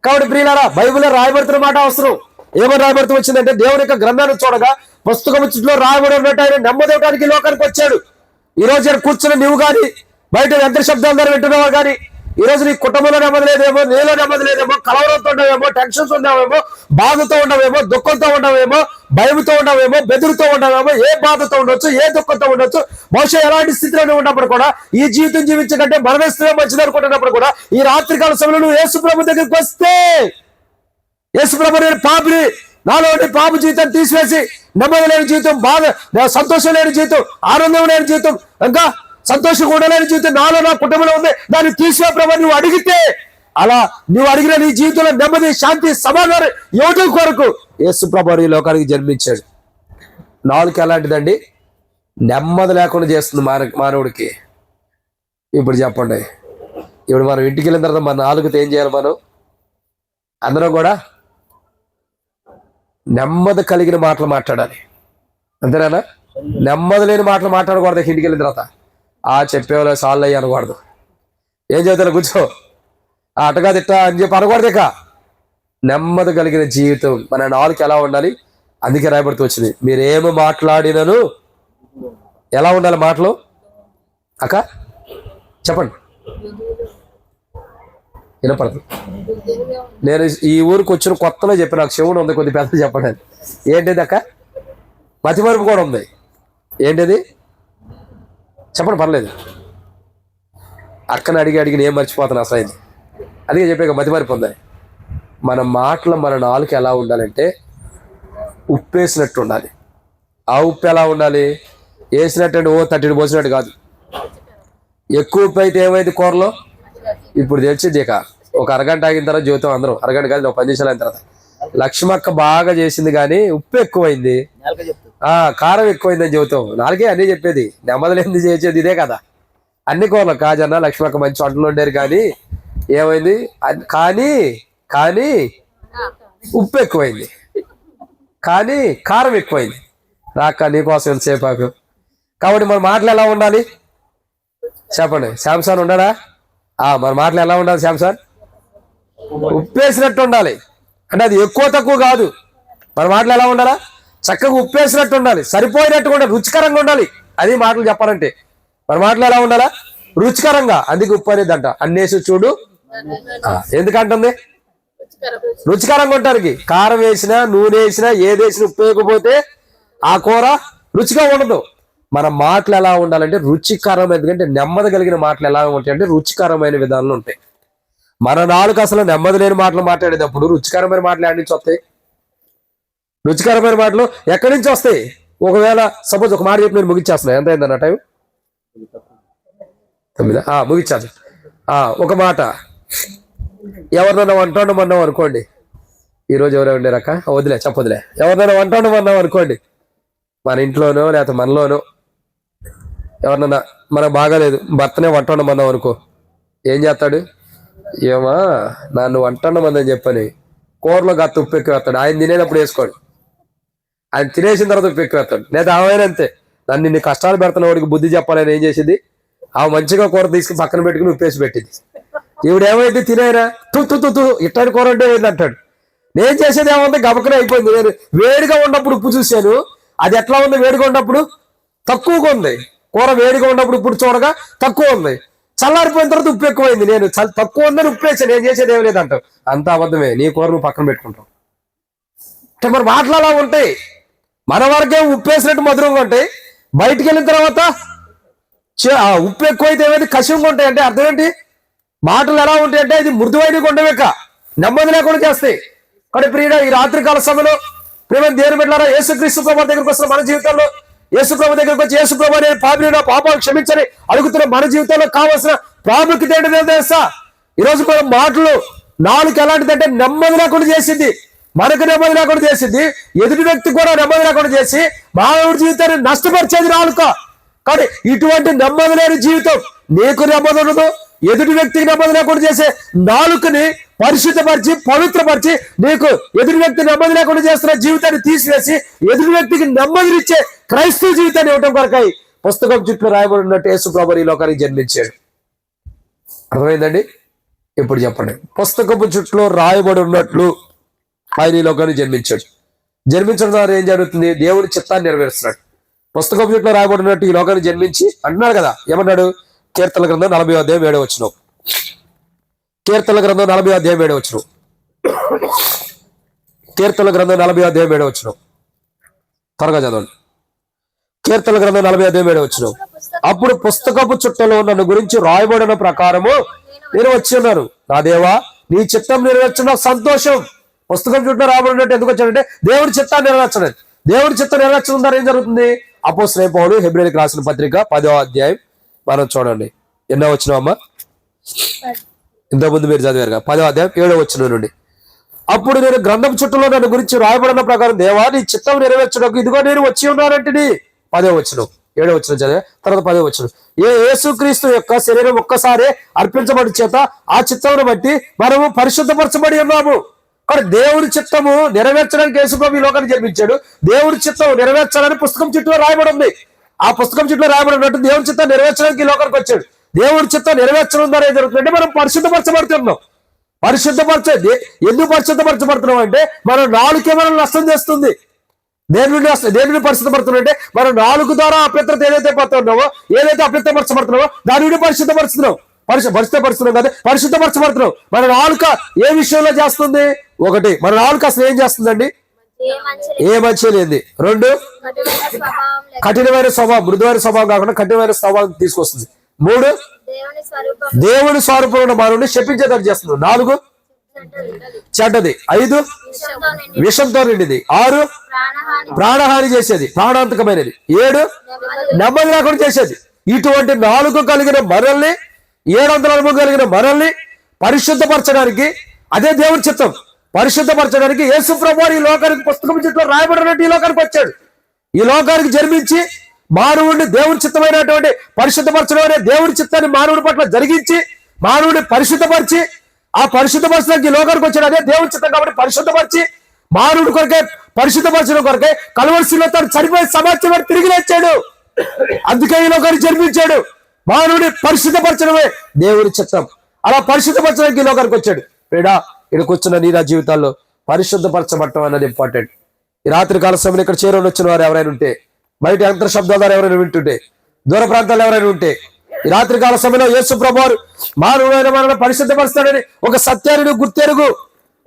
కాబట్టి ప్రియులారా, బైబిల్లో రాయబడుతున్న మాట అవసరం. ఏమని రాయబడుతూ వచ్చిందంటే, దేవుని యొక్క గ్రంథాన్ని చూడగా పుస్తకం చుట్టూ రాయబడి ఉన్నట్టు ఆయన నెమ్మది ఇవ్వడానికి లోకానికి వచ్చాడు. ఈ రోజు కూర్చున్న నువ్వు కానీ, బయట యంత్ర శబ్దాల ద్వారా వింటున్నావు కానీ, ఈ రోజు నీ కుటుంబంలో నెమ్మది లేదేమో, నీలో నెమ్మది లేదేమో, కలవరంతో ఉండవేమో, టెన్షన్స్ ఉండవేమో, బాధతో ఉండవేమో, దుఃఖంతో ఉండవేమో, భయంతో ఉండవేమో, బెదురుతో ఉండవేమో, ఏ బాధతో ఉండొచ్చు, ఏ దుఃఖంతో ఉండొచ్చు. బహుశా ఎలాంటి స్థితిలో ఉన్నప్పుడు కూడా, ఈ జీవితం జీవించకంటే మరణిస్తే మంచిది అనుకుంటున్నప్పుడు కూడా, ఈ రాత్రికాల సమయంలో నువ్వు యేసుప్రభు దగ్గరికి వస్తే, యేసుప్రభు నేను పాపిని, నాలో పాప జీవితాన్ని తీసివేసి నెమ్మది లేని జీవితం, బాధ, సంతోషం లేని జీవితం, ఆనందం లేని జీవితం, ఇంకా సంతోషంగా ఉండలేని జీవితం నాలో, నా కుటుంబంలో ఉంది, దాన్ని తీసివే ప్రభు నువ్వు అడిగితే, అలా నువ్వు అడిగిన నీ జీవితంలో నెమ్మది, శాంతి, సమాధానం ఇవ్వడం కొరకు యేసుప్రభు ఈ లోకానికి జన్మించాడు. నాలుగు ఎలాంటిదండి? నెమ్మది లేకుండా చేస్తుంది మానవుడికి. ఇప్పుడు చెప్పండి, ఇప్పుడు మనం ఇంటికి వెళ్ళిన తర్వాత మన నాలుగుతో ఏం చేయాలి? మనం అందరం కూడా నెమ్మది కలిగిన మాటలు మాట్లాడాలి. అంతేనా? నెమ్మది లేని మాటలు మాట్లాడకూడదు. ఇంటికి వెళ్ళిన తర్వాత చెప్పేవాళ్ళు సాల్వ్ అయ్యి అనకూడదు. ఏం చెబుతాను కూర్చో, అటగా తిట్టా అని చెప్పి అనకూడదు. ఇక నెమ్మది కలిగిన జీవితం మన నాలుగు ఎలా ఉండాలి? అందుకే రాయబడుతూ వచ్చింది, మీరేమి మాట్లాడినను ఎలా ఉండాలి మాటలు? అక్క చెప్పండి, వినపడదు. నేను ఈ ఊరికి వచ్చిన కొత్తలో చెప్పి నాకు శివుడు ఉంది, కొద్ది పెద్ద చెప్పండి. ఏంటిది అక్క? మతిమరుపు కూడా ఉంది. ఏంటిది చెప్పండి, పర్లేదు. అక్కని అడిగి నేను మర్చిపోతాను అసలు అయింది. అందుకే చెప్పాక మతిమరుపు ఉంది. మన మాటలు మన నాలుగు ఎలా ఉండాలంటే ఉప్పేసినట్టు ఉండాలి. ఆ ఉప్పు ఎలా ఉండాలి? వేసినట్టు ఓ 30 పోసినట్టు కాదు. ఎక్కువ ఉప్పు అయితే ఏమైంది కూరలో? ఇప్పుడు తెలిసింది. ఇక ఒక అరగంట ఆగిన తర్వాత జీవితం అందరం, అరగంట కాదు, ఒక 10 నిమిషాలు అయిన తర్వాత లక్ష్మక్క బాగా చేసింది కానీ ఉప్పు ఎక్కువైంది, కారం ఎక్కువైందని చెబుతాం. నాలుగే అన్నీ చెప్పేది. నెమ్మదిలేంది చేసేది ఇదే కదా. అన్ని కూరలు కాజన్న లక్ష్మక్క మంచి వంటలు వండారు, కానీ ఏమైంది? కానీ కానీ ఉప్పు ఎక్కువైంది, కానీ కారం ఎక్కువైంది. రాక నీకోసం ఎంతసేపు ఆపాం. కాబట్టి మన మాటలు ఎలా ఉండాలి చెప్పండి. శాంసన్ ఉండడా? మన మాటలు ఎలా ఉండాలి శాంసన్? ఉప్పేసినట్టు ఉండాలి. అంటే అది ఎక్కువ తక్కువ కాదు. మన మాటలు ఎలా ఉండాలా? చక్కగా ఉప్పేసినట్టు ఉండాలి, సరిపోయినట్టు ఉండాలి, రుచికరంగా ఉండాలి. అది మాటలు చెప్పాలంటే మన మాటలు ఎలా ఉండాలా? రుచికరంగా. అందుకే ఉప్పు అనేది అంట. అన్నేసి చూడు. ఎందుకంటుంది? రుచికరంగా ఉంటానికి. కారం వేసినా నూనె వేసినా ఏది వేసినా ఉప్పు వేయకపోతే ఆ కూర రుచిగా ఉండదు. మన మాటలు ఎలా ఉండాలంటే రుచికరం. ఎందుకంటే నెమ్మది కలిగిన మాటలు ఎలా ఉంటాయి అంటే రుచికరమైన విధానాలు ఉంటాయి. మన నాలుగు అసలు నెమ్మది లేని మాటలు మాట్లాడేటప్పుడు రుచికరమైన మాటలు ఎక్కడి నుంచి వస్తాయి? రుచికరమైన మాటలు ఎక్కడి నుంచి వస్తాయి? ఒకవేళ సపోజ్ ఒక మాట చెప్పి నేను ముగించేస్తున్నా. ఎంత అయిందన్న టైం? 9. ముగించాలి. ఒక మాట ఎవరినైనా వంటమన్నాం అనుకోండి. ఈరోజు ఎవరో ఉండేరక్క వదిలే చెప్పొదిలే. ఎవరినైనా వంటమన్నాం అనుకోండి, మన ఇంట్లోనో లేకపోతే మనలోనో ఎవరినైనా మనకు బాగాలేదు, భర్తనే వంటమన్నాం అనుకో, ఏం చేస్తాడు? ఏమా నన్ను వంటమని చెప్పని కూరలో గత్త ఉప్పు ఎక్కువ వేస్తాడు. ఆయన తినేటప్పుడు వేసుకోడు, ఆయన తినేసిన తర్వాత ఉప్పు ఎక్కువ వేస్తాడు. లేదా ఆమె అంతే, నన్ను ఇన్ని కష్టాలు పెడుతున్న వాడికి బుద్ధి చెప్పాలని ఏం చేసింది? ఆమె మంచిగా కూర తీసుకుని పక్కన పెట్టుకుని ఉప్పేసి పెట్టింది. ఈవిడేమైంది? తినేరా తు ఇట్లాంటి కూర అంటే ఏంటి అంటాడు. నేను చేసేది ఏమంటే గబకనే అయిపోయింది. నేను వేడిగా ఉన్నప్పుడు ఉప్పు చూశాను, అది ఎట్లా ఉంది? వేడిగా ఉన్నప్పుడు తక్కువగా ఉంది కూర. వేడిగా ఉన్నప్పుడు ఇప్పుడు చూడగా తక్కువ ఉంది. చల్లారిపోయిన తర్వాత ఉప్పు ఎక్కువైంది. నేను తక్కువ ఉందని ఉప్పు వేసాను, నేను చేసేది ఏం లేదంటావు. అంత అబద్ధమే. నీ కూర నువ్వు పక్కన పెట్టుకుంటావు. అంటే మరి మాటలు అలా ఉంటాయి. మన వరకే ఉప్పు వేసినట్టు మధురంగా ఉంటాయి, బయటికి వెళ్ళిన తర్వాత ఉప్పు ఎక్కువైతే ఏమైంది? కషంగా ఉంటాయి. అంటే అర్థం ఏంటి? మాటలు ఎలా ఉంటాయి అంటే ఇది మృదువైన కొండవేక నెమ్మది లేకుండా చేస్తాయి. కాబట్టి ప్రియుడ, ఈ రాత్రి కాల సమయంలో ప్రేమ దేవుని బిడ్డలారా, యేసుక్రీస్తు ప్రభు దగ్గరికి వస్తున్న మన జీవితంలో, యేసు ప్రభు దగ్గరికి వచ్చి యేసు ప్రభు అనే పాపిని పాపాలు క్షమించని అడుగుతున్న మన జీవితంలో కావాల్సిన ప్రాముఖ్యత ఏంటో తెలుసా? ఈరోజు మన మాటలు నాలుగు ఎలాంటిదంటే నెమ్మది లేకుండా చేసింది, మనకు నెమ్మది లేకుండా చేసింది, ఎదుటి వ్యక్తి కూడా నెమ్మది లేకుండా చేసి మానవుడి జీవితాన్ని నష్టపరిచేది నాలుక. కానీ ఇటువంటి నెమ్మది లేని జీవితం నీకు నెమ్మది ఉండదు, ఎదుటి వ్యక్తికి నెమ్మది లేకుండా చేసే నాలుకని పరిశుద్ధపరిచి పవిత్రపరిచి నీకు ఎదుటి వ్యక్తి నెమ్మది లేకుండా చేస్తున్న జీవితాన్ని తీసివేసి ఎదుటి వ్యక్తికి నెమ్మదినిచ్చే క్రైస్తవ జీవితాన్ని ఇవ్వటం కొరకై పుస్తకం చుట్టూ రాయబడి ఉన్నట్టు యేసు ప్రభువు ఈ లోకానికి జన్మించాడు. అర్థమైందండి? ఇప్పుడు చెప్పండి. పుస్తకపు చుట్టూ రాయబడి ఉన్నట్లు ఆయన ఈ లోకానికి జన్మించాడు. జన్మించడం ద్వారా ఏం జరుగుతుంది? దేవుడి చిత్తాన్ని నెరవేరుస్తున్నాడు. పుస్తకపు చుట్టూ రాయబడి ఉన్నట్టు ఈ లోకానికి జన్మించి అంటున్నాడు కదా. ఏమన్నాడు? కీర్తన గ్రంథం 40:7. కీర్తన గ్రంథం 40:7. కీర్తన గ్రంథం 40:7. త్వరగా చదవండి. కీర్తన గ్రంథం 40:7. అప్పుడు పుస్తకపు చుట్టలో నన్ను గురించి రాయబడిన ప్రకారము నేను వచ్చి ఉన్నాను. నా దేవా, నీ చిత్తం నెరవేర్చిన సంతోషం. పుస్తకం చుట్టూ రాబడినట్టు ఎందుకు వచ్చాడంటే దేవుడి చిత్తాన్ని నెరవేర్చలేదు. దేవుడి చిత్తం నెరవేర్చడం ద్వారా ఏం జరుగుతుంది? అపోస్తలుడైన పౌలు హెబ్రీయులకు రాసిన పత్రిక 10వ అధ్యాయం మనం చూడండి. ఎన్నో వచ్చినామా? ఇంతకుముందు మీరు చదివారుగా 10వ అధ్యాయం 7వ వచనం నుండి. అప్పుడు నేను గ్రంథం చుట్టూలో నన్ను గురించి రాయబడిన ప్రకారం దేవా, నీ చిత్తం నెరవేర్చడానికి ఇదిగో నేను వచ్చి ఉన్నానంటే 10వ వచనం 7వ వచనం చదివా. తర్వాత 10వ వచనం. యేసుక్రీస్తు యొక్క శరీరం ఒక్కసారే అర్పించబడి చేత ఆ చిత్తమును బట్టి మనము పరిశుద్ధపరచబడి ఉన్నాము. కానీ దేవుడి చిత్తము నెరవేర్చడానికి యేసు ప్రభు ఈ లోకాన్ని జన్మించాడు. దేవుడి చిత్తం నెరవేర్చాలని పుస్తకం చుట్టూ రాయబడి ఉంది. ఆ పుస్తకం చుట్టూ రాయబడినట్టు దేవుడి చిత్తం నెరవేర్చడానికి ఈ లోకానికి వచ్చాడు. దేవుడి చిత్తం నెరవేర్చడం ద్వారా ఏం జరుగుతుందంటే మనం పరిశుద్ధపరచబడుతున్నాం. ఎందుకు పరిశుద్ధపరచబడుతున్నాం అంటే మన నాలుకే మనం నష్టం చేస్తుంది. దేని నుండి పరిశుద్ధపడుతున్నాం అంటే మన నాలుగు ద్వారా అపవిత్రత ఏదైతే పడుతున్నామో, ఏదైతే అపవిత్రపరచబడుతున్నామో దాని నుండి పరిశుద్ధపరుస్తున్నాం. పరిశుద్ధపరుస్తున్నాం కదా, పరిశుద్ధపరచబడుతున్నాం. మన నాలుక ఏ విషయంలో చేస్తుంది? ఒకటి, మన నాలుక అసలు ఏం చేస్తుందండి? ఏ మంచి లేనిది. 2, కఠినమైన స్వభావం, మృదువైన స్వభావం కాకుండా కఠినమైన స్వభావం తీసుకొస్తుంది. 3, దేవుని స్వరూపంలో మానవుని శపించేటట్టు చేస్తుంది. 4, చెడ్డది. 5, విషంతో నిండిది. 6, ప్రాణహాని చేసేది, ప్రాణాంతకమైనది. 7, నెమ్మది లేకుండా చేసేది. ఇటువంటి 4 కలిగిన మనల్ని, 700 అనుభవం కలిగిన మనల్ని పరిశుద్ధపరచడానికి, అదే దేవుడి చిత్తం, పరిశుద్ధపరచడానికి యేసు ప్రభువు ఈ లోకానికి పుస్తకం చుట్టూ రాయబడినట్టు ఈ లోకానికి వచ్చాడు. ఈ లోకానికి జన్మించి మానవుడిని దేవుడి చిత్తమైనటువంటి పరిశుద్ధపరచడం అనే దేవుడి చిత్తాన్ని మానవుడి పట్ల జరిగించి మానవుడిని పరిశుద్ధపరిచి ఆ పరిశుద్ధపరచడానికి ఈ లోకానికి వచ్చాడు. అదే దేవుడి చిత్తం కాబట్టి పరిశుద్ధపరిచి మానవుడి కొరకే పరిశుద్ధపరచడం కొరకే కలువరిశిలో తాను చనిపోయి సమాజం తిరిగి లేచాడు. అందుకే ఈ లోకాన్ని జన్మించాడు. మానవుడిని పరిశుద్ధపరచడమే దేవుడి చిత్తం. అలా పరిశుద్ధపరచడానికి ఈ లోకానికి వచ్చాడు. ప్రేడా ఇక్కడ కూర్చున్న నీ నా జీవితాల్లో పరిశుద్ధపరచబడటం అన్నది ఇంపార్టెంట్. ఈ రాత్రి కాల సమయంలో ఇక్కడ చేరువని వచ్చిన వారు ఎవరైనా ఉంటే, బయట యంత్ర శబ్దాల ద్వారా ఎవరైనా వింటుంటే, దూర ప్రాంతాల్లో ఎవరైనా ఉంటే, ఈ రాత్రి కాల సమయంలో యేసు ప్రభువారు మానవుడైన మనల్ని పరిశుద్ధపరుస్తాడని ఒక సత్యాన్ని గుర్తెరుగు.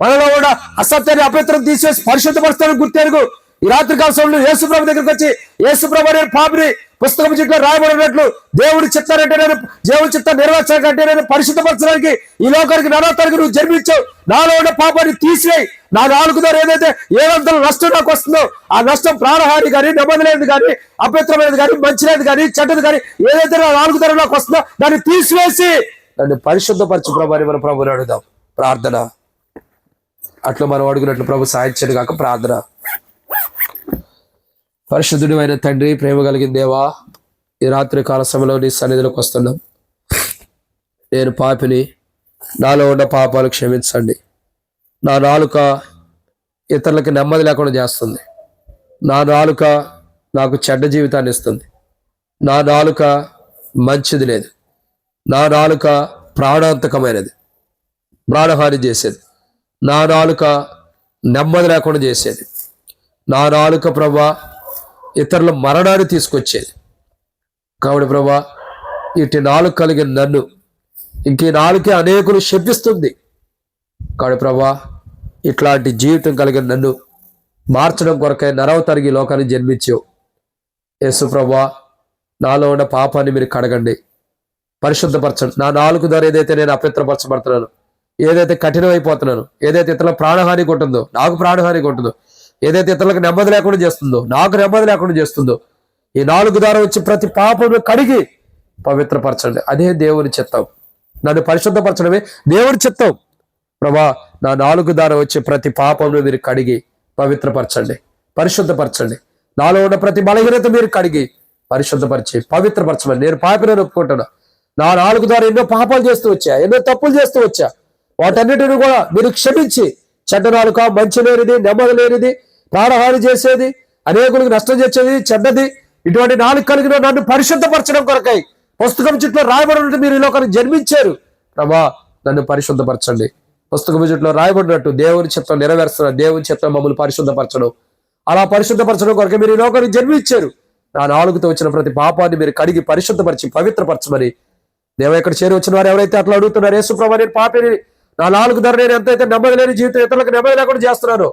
మనలో కూడా అసత్యాన్ని అపవిత్రం తీసివేసి పరిశుద్ధపరుస్తాడని గుర్తెరుగు. ఈ రాత్రి కాల సమయంలో యేసు ప్రభు దగ్గరికి వచ్చి యేసు ప్రభు అనే పాపిని పుస్తకం చిట్లో రాయబడినట్లు దేవుడి చిత్తానంటే నేను దేవుడి చిత్తం నెరవేర్చాలంటే నేను పరిశుద్ధపరచడానికి ఈ లోకానికి నరవతానికి నువ్వు జన్మించావు. నాలో ఉన్న పాపాన్ని తీసివేయి. నా నాలుగు ద్వారా ఏదైతే ఏదంతల నష్టం నాకు వస్తుందో ఆ నష్టం ప్రాణహాని కానీ నెమ్మది లేదు కానీ అపవిత్రమైనది కానీ మంచి లేదు కానీ చెడ్డది కానీ ఏదైతే నా నాలుగు ద్వారా నాకు వస్తుందో దాన్ని తీసివేసి నన్ను పరిశుద్ధపరచు ప్రభు అని మన ప్రభుని అడుగుదాం. ప్రార్థన అట్లా మనం అడుగునట్లు ప్రభు సాయించడు కాక ప్రార్థన. పరిశుద్ధుడు అయిన తండ్రి, ప్రేమ కలిగిన దేవా, ఈ రాత్రి కాల సమయంలో నీ సన్నిధిలోకి వస్తున్నాం. నేను పాపిని, నాలో ఉన్న పాపాలు క్షమించండి. నా నాలుక ఇతరులకి నెమ్మది లేకుండా చేస్తుంది. నా నాలుక నాకు చెడ్డ జీవితాన్ని ఇస్తుంది. నా నాలుక మంచిది లేదు. నా నాలుక ప్రాణాంతకమైనది, ప్రాణహాని చేసేది. నా నాలుక నెమ్మది లేకుండా చేసేది. నా నాలుక ప్రభా ఇతరుల మరణాన్ని తీసుకొచ్చేది. కాబట్టి ప్రభా ఇటు నాలుక కలిగిన నన్ను ఇంక నాలుకే అనేకులు శపిస్తుంది. కాబట్టి ప్రభా ఇట్లాంటి జీవితం కలిగిన నన్ను మార్చడం కొరకై నరవతరిగి లోకాన్ని జన్మించావు. యేసు ప్రభా నాలో ఉన్న పాపాన్ని మీరు కడగండి, పరిశుద్ధపరచండి. నా నాలుగు ద్వారా ఏదైతే నేను అపవిత్రపరచబడుతున్నాను, ఏదైతే కఠినమైపోతున్నాను, ఏదైతే ఇతరుల ప్రాణహాని ఉంటుందో నాకు ప్రాణహాని ఉంటుందో, ఏదైతే ఇతరులకు నెమ్మది లేకుండా చేస్తుందో నాకు నెమ్మది లేకుండా చేస్తుందో, ఈ నాలుగు ద్వారా వచ్చి ప్రతి పాపను కడిగి పవిత్రపరచండి. అదే దేవుని చిత్తం. నన్ను పరిశుద్ధపరచడమే దేవుని చిత్తం. ప్రభా నా నాలుగు ద్వారా వచ్చే ప్రతి పాపను మీరు కడిగి పవిత్రపరచండి, పరిశుద్ధపరచండి. నాలో ఉన్న ప్రతి బలహీనత మీరు కడిగి పరిశుద్ధపరిచి పవిత్రపరచమని నేను పాపిని ఒప్పుకుంటున్నా. నా నాలుగు ద్వారా ఎన్నో పాపాలు చేస్తూ వచ్చా, ఎన్నో తప్పులు చేస్తూ వచ్చా. వాటన్నిటిని కూడా మీరు క్షమించి చెడ్డ నాలుక, మంచి లేనిది, నెమ్మది లేనిది, ప్రాణహాని చేసేది, అనేకులకు నష్టం చేసేది, చెడ్డది, ఇటువంటి నాలుగు కలిగిన నన్ను పరిశుద్ధపరచడం కొరకై పుస్తకం చుట్టూ రాయబడినట్టు మీరు ఈ లోకానికి జన్మించారు. ప్రభా నన్ను పరిశుద్ధపరచండి. పుస్తకం చుట్టూ రాయబడినట్టు దేవుని చిత్తం నెరవేరుస్తున్నారు. దేవుని చిత్తం మమ్మల్ని పరిశుద్ధపరచడం, అలా పరిశుద్ధపరచడం కొరకే మీరు ఈ లోకానికి జన్మించారు. నా నాలుగుతో వచ్చిన ప్రతి పాపాన్ని మీరు కడిగి పరిశుద్ధపరిచి పవిత్రపరచమని దేవ ఇక్కడ చేరి వచ్చిన వారు ఎవరైతే అట్లా అడుగుతున్నారు, యేసు ప్రభా నేను పాపిని, నా నాలుగు ధర నేను ఎంతైతే నెమ్మది లేని జీవితం ఇతరులకు నెమ్మది లేకుండా చేస్తున్నాను,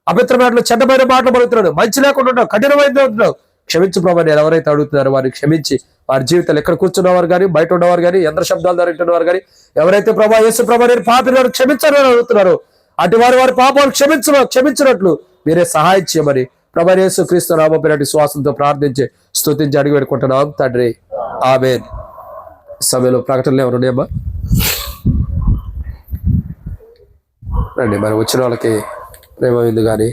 అపవిత్రమైన చెడ్డమైన మాటలు పడుతున్నాడు, మంచి లేకుండా ఉన్నావు, కఠినమైంది ఉంటున్నావు, క్షమించు ప్రభా నేను ఎవరైతే అడుగుతున్నారో వారిని క్షమించి వారి జీవితాలు ఎక్కడ కూర్చున్నవారు కానీ బయట ఉన్నవారు కానీ యంత్ర శబ్దాల ద్వారా వింటున్నవారు కానీ ఎవరైతే ప్రభా యేసు ప్రభా నేను పాపిని వారు క్షమించాలని అడుగుతున్నారో అటు వారి పాపాలు క్షమించినట్లు మీరే సహాయం చేయమని ప్రభా యేసు క్రీస్తు నామమున పేరటి శ్వాసంతో ప్రార్థించి స్తుతించి అడిగి పెట్టుకుంటున్నాం తండ్రి, ఆమేన్. సమయంలో ప్రకటనలు ఎవరు ఉన్నాయమ్మా? రండి. మరి వచ్చిన వాళ్ళకి ప్రేమ విందు కానీ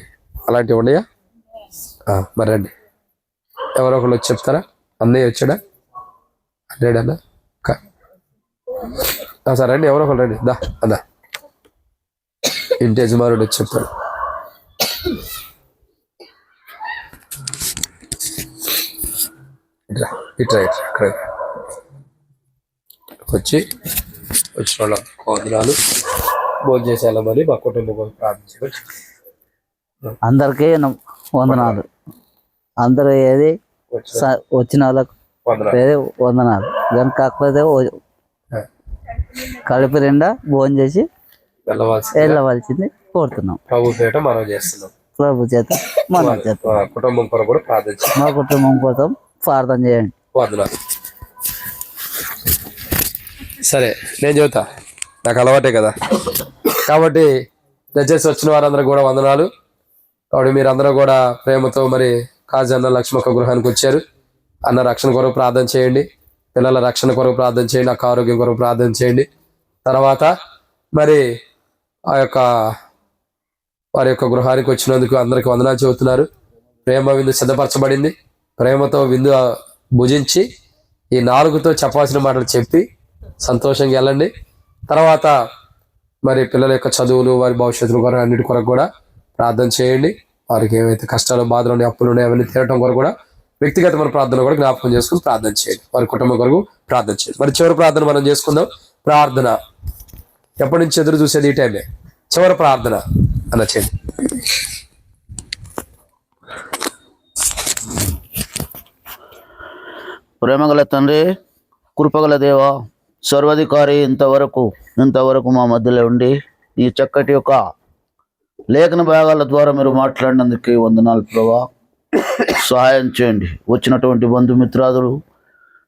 అలాంటివి ఉన్నాయా? మరి రండి, ఎవరో ఒకళ్ళు వచ్చి చెప్తారా? అన్నయ్య వచ్చాడా? అన్నాడన్నా సరే రండి, ఎవరో ఒకళ్ళు రండి. దా అన్నా ఇంటి యజమానుడు వచ్చి చెప్తాడు. ఇట్రా ఇక్కడ వచ్చిన వాళ్ళ వందనాలు భోజనం చేసేయాలని మా కుటుంబం ప్రార్థించవచ్చు. అందరికీ వందనాలు. అందరూ ఏది వచ్చిన వాళ్ళకు వందనాలు. కానీ కాకపోతే కడుపు నిండా భోజనం చేసి వెళ్ళవలసింది కోరుతున్నాం. ప్రభు చేత మనం చేత కుటుంబం కొరకు కూడా ప్రార్థించాలి. మా కుటుంబం కోసం ప్రార్థన చేయండి. సరే నేను చెబుతా, నాకు అలవాటే కదా. కాబట్టి దయచేసి వచ్చిన వారందరూ కూడా వందనాలు. కాబట్టి మీరందరూ కూడా ప్రేమతో మరి కాజన్న లక్ష్మక్క గృహానికి వచ్చారు. అన్న రక్షణ కొరకు ప్రార్థన చేయండి, పిల్లల రక్షణ కొరకు ప్రార్థన చేయండి, అక్క ఆరోగ్యం కొరకు ప్రార్థన చేయండి. తర్వాత మరి వారి యొక్క గృహానికి వచ్చినందుకు అందరికి వందనాలు చెబుతున్నారు. ప్రేమ విందు సిద్ధపరచబడింది. ప్రేమతో విందు భుజించి ఈ 4తో చెప్పాల్సిన మాటలు చెప్పి సంతోషంగా వెళ్ళండి. తర్వాత మరి పిల్లల యొక్క చదువులు, వారి భవిష్యత్తుల కొరకు అన్నిటి కొరకు కూడా ప్రార్థన చేయండి. వారికి ఏవైతే కష్టాలు, బాధలు ఉన్నాయి, అప్పులు ఉన్నాయి, అవన్నీ తీరటం కొరకు కూడా వ్యక్తిగతమైన ప్రార్థన కూడా జ్ఞాపకం చేసుకుని ప్రార్థన చేయండి. వారి కుటుంబం కొరకు ప్రార్థన చేయండి. మరి చివరి ప్రార్థన మనం చేసుకుందాం. ప్రార్థన ఎప్పటి నుంచి ఎదురు చూసేది ఈ టైమే. చివరి ప్రార్థన అన్న చేయండి. ప్రేమగల తండ్రి, కృపగల దేవ, సర్వాధికారి, ఇంతవరకు మా మధ్యలో ఉండి ఈ చక్కటి యొక్క లేఖన భాగాల ద్వారా మీరు మాట్లాడినందుకు వందనాలు ప్రభా. సహాయం చేయండి. వచ్చినటువంటి బంధుమిత్రాదులు,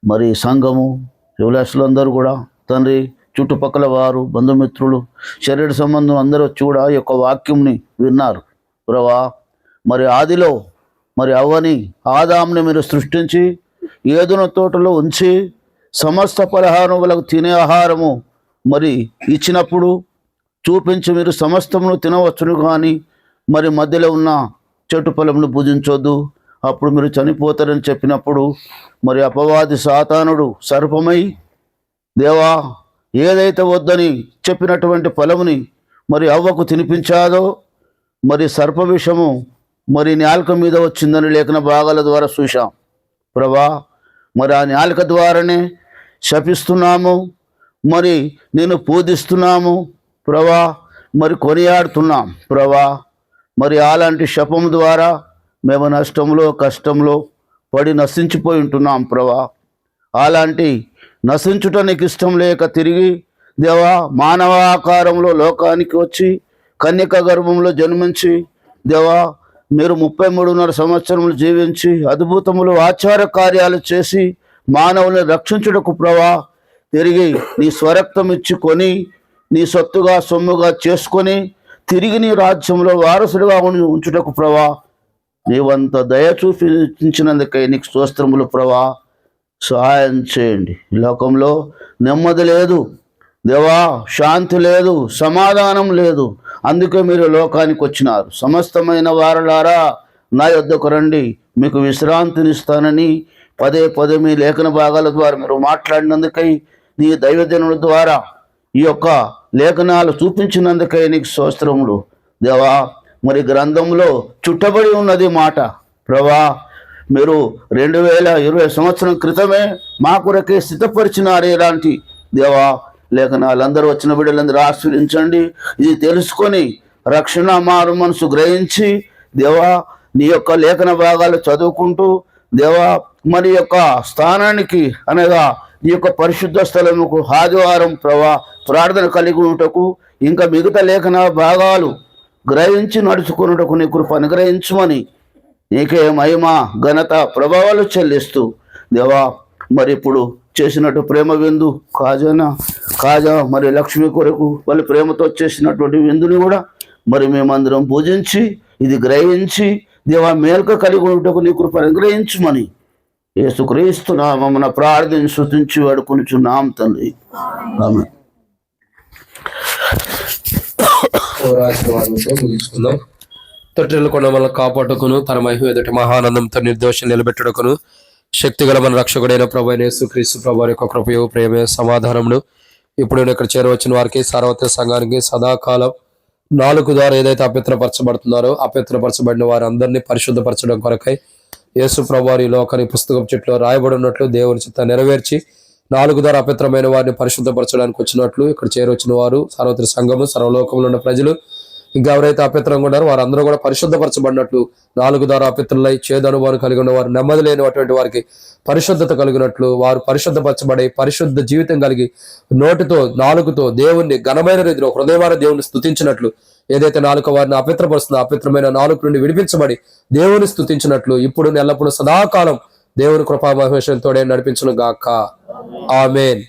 మరి సంఘము, యువలాసులందరూ కూడా తండ్రి, చుట్టుపక్కల వారు, బంధుమిత్రులు, శరీర సంబంధం అందరూ వచ్చి కూడా ఈ యొక్క వాక్యంని విన్నారు ప్రభా. మరి ఆదిలో మరి అవ్వని, ఆదాంని మీరు సృష్టించి ఏదైనా తోటలో ఉంచి సమస్త ఫలహారములకు తినే ఆహారము మరి ఇచ్చినప్పుడు చూపించి మీరు సమస్తమును తినవచ్చును, కానీ మరి మధ్యలో ఉన్న చెట్టు ఫలమును భుజించొద్దు, అప్పుడు మీరు చనిపోతారని చెప్పినప్పుడు మరి అపవాది సాతానుడు సర్పమై దేవా ఏదైతే వద్దని చెప్పినటువంటి ఫలముని మరి అవ్వకు తినిపించాదో మరి సర్ప విషము మరి నాలుక మీద వచ్చిందని లేఖన భాగాల ద్వారా చూశాం ప్రభా. మరి ఆ నాలుక ద్వారానే శపిస్తున్నాము, మరి నేను పూజిస్తున్నాము ప్రభా, మరి కొనియాడుతున్నాం ప్రభా. మరి అలాంటి శపం ద్వారా మేము నష్టంలో, కష్టంలో పడి నశించిపోయి ఉంటున్నాం ప్రభా. అలాంటి నశించుట నీకు ఇష్టం లేక తిరిగి దేవా మానవ ఆకారంలో లోకానికి వచ్చి కన్యక గర్భంలో జన్మించి దేవా మీరు 33.5 సంవత్సరములు జీవించి అద్భుతములు, ఆచార కార్యాలు చేసి మానవుని రక్షించుటకు ప్రభా తిరిగి నీ స్వరక్తం ఇచ్చుకొని నీ సొత్తుగా సొమ్ముగా చేసుకొని తిరిగి నీ రాజ్యంలో వారసుడిగా ఉంచుటకు ప్రభా నీవంత దయ చూపించినందుకై నీకు స్తోత్రములు ప్రభా. సహాయం చేయండి. ఈ లోకంలో నెమ్మది లేదు దేవా, శాంతి లేదు, సమాధానం లేదు. అందుకే మీరు లోకానికి వచ్చినారు. సమస్తమైన వారలారా నా యొద్దకు రండి, మీకు విశ్రాంతినిస్తానని పదే మీ లేఖన భాగాల ద్వారా మీరు మాట్లాడినందుకై, నీ దైవజనుల ద్వారా ఈ యొక్క లేఖనాలు చూపించినందుకై నీకు స్తోత్రములు దేవా. మరి గ్రంథంలో చుట్టబడి ఉన్నది మాట ప్రభా. మీరు 2020 సంవత్సరం క్రితమే మా కొరకే సిద్ధపరిచినారు. ఇలాంటి దేవా లేఖనాలు అందరూ వచ్చిన బిడ్డలందరూ ఆశీర్వదించండి. ఇది తెలుసుకొని రక్షణ మారు మనసు గ్రహించి దేవా నీ యొక్క లేఖన భాగాలు చదువుకుంటూ దేవా మరి యొక్క స్థానానికి అనగా నీ యొక్క పరిశుద్ధ స్థలముకు ఆదివారం ప్రభా ప్రార్థన కలిగి ఉంటకు, ఇంకా మిగతా లేఖన భాగాలు గ్రహించి నడుచుకున్నటకు నీ కృప అనుగ్రహించమని నీకే మహిమ, ఘనత, ప్రభావాలు చెల్లిస్తూ దేవా మరి ఇప్పుడు చేసినట్టు ప్రేమ విందు కాజా మరి లక్ష్మి కొరకు వాళ్ళు ప్రేమతో చేసినటువంటి విందుని కూడా మరి మేమందరం పూజించి ఇది గ్రహించి దేవా మేల్క కలిగి ఉంటకు నీ కృప అనుగ్రహించమని యేసుక్రీస్తు నామమున ప్రార్థన స్తుతించి వేడుకొనుచున్నాం తండ్రి. ఆమేన్. ముగించుకుందాం. తొట్టిల్లు కొండ మనల్ని కాపాడుకును, తన మహిమ ఎదుటి మహానందంతో నిర్దోషం నిలబెట్టుటకును శక్తిగల మన రక్షకుడైన ప్రభు యేసుక్రీస్తు ప్రభు యొక్క కృపయు, ప్రేమ, సమాధానమును ఇప్పుడు ఇక్కడ చేరవచ్చిన వారికి, సార్వత్రిక సంఘానికి సదాకాలం 4 ద్వారా ఏదైతే అపవిత్రపరచబడుతున్నారో అపవిత్రపరచబడిన వారి అందరినీ పరిశుద్ధపరచడం కొరకై యేసు ప్రభు వారి లోకాన్ని పుస్తకం చెట్లో రాయబడినట్లు దేవుని చిత్త నెరవేర్చి 4 ద్వారా అపవిత్రమైన వారిని పరిశుద్ధపరచడానికి వచ్చినట్లు ఇక్కడ చేరొచ్చిన వారు, సార్వత్రిక సంఘము, సర్వలోకంలో ఉన్న ప్రజలు, ఇంకా ఎవరైతే అపవిత్రంగా ఉన్నారో వారందరూ కూడా పరిశుద్ధపరచబడినట్లు 4 ద్వారా అపవిత్రులై చేదు అనుభవం కలిగి ఉన్న వారు, నెమ్మది లేనిటువంటి వారికి పరిశుద్ధత కలిగినట్లు వారు పరిశుద్ధపరచబడి పరిశుద్ధ జీవితం కలిగి నోటితో, నాలుగుతో దేవుణ్ణి ఘనమైన రీతిలో హృదయవార దేవుని స్తుతించినట్లు, ఏదైతే నాలుక వారిని అపవిత్రపరుస్తుందో అపవిత్రమైన నాలుక నుండి విడిపించబడి దేవుని స్తుతించినట్లు ఇప్పుడు ఎల్లప్పుడూ సదాకాలం దేవుని కృపా మహేశ్వరంతోనే నడిపించును గాక. ఆమేన్.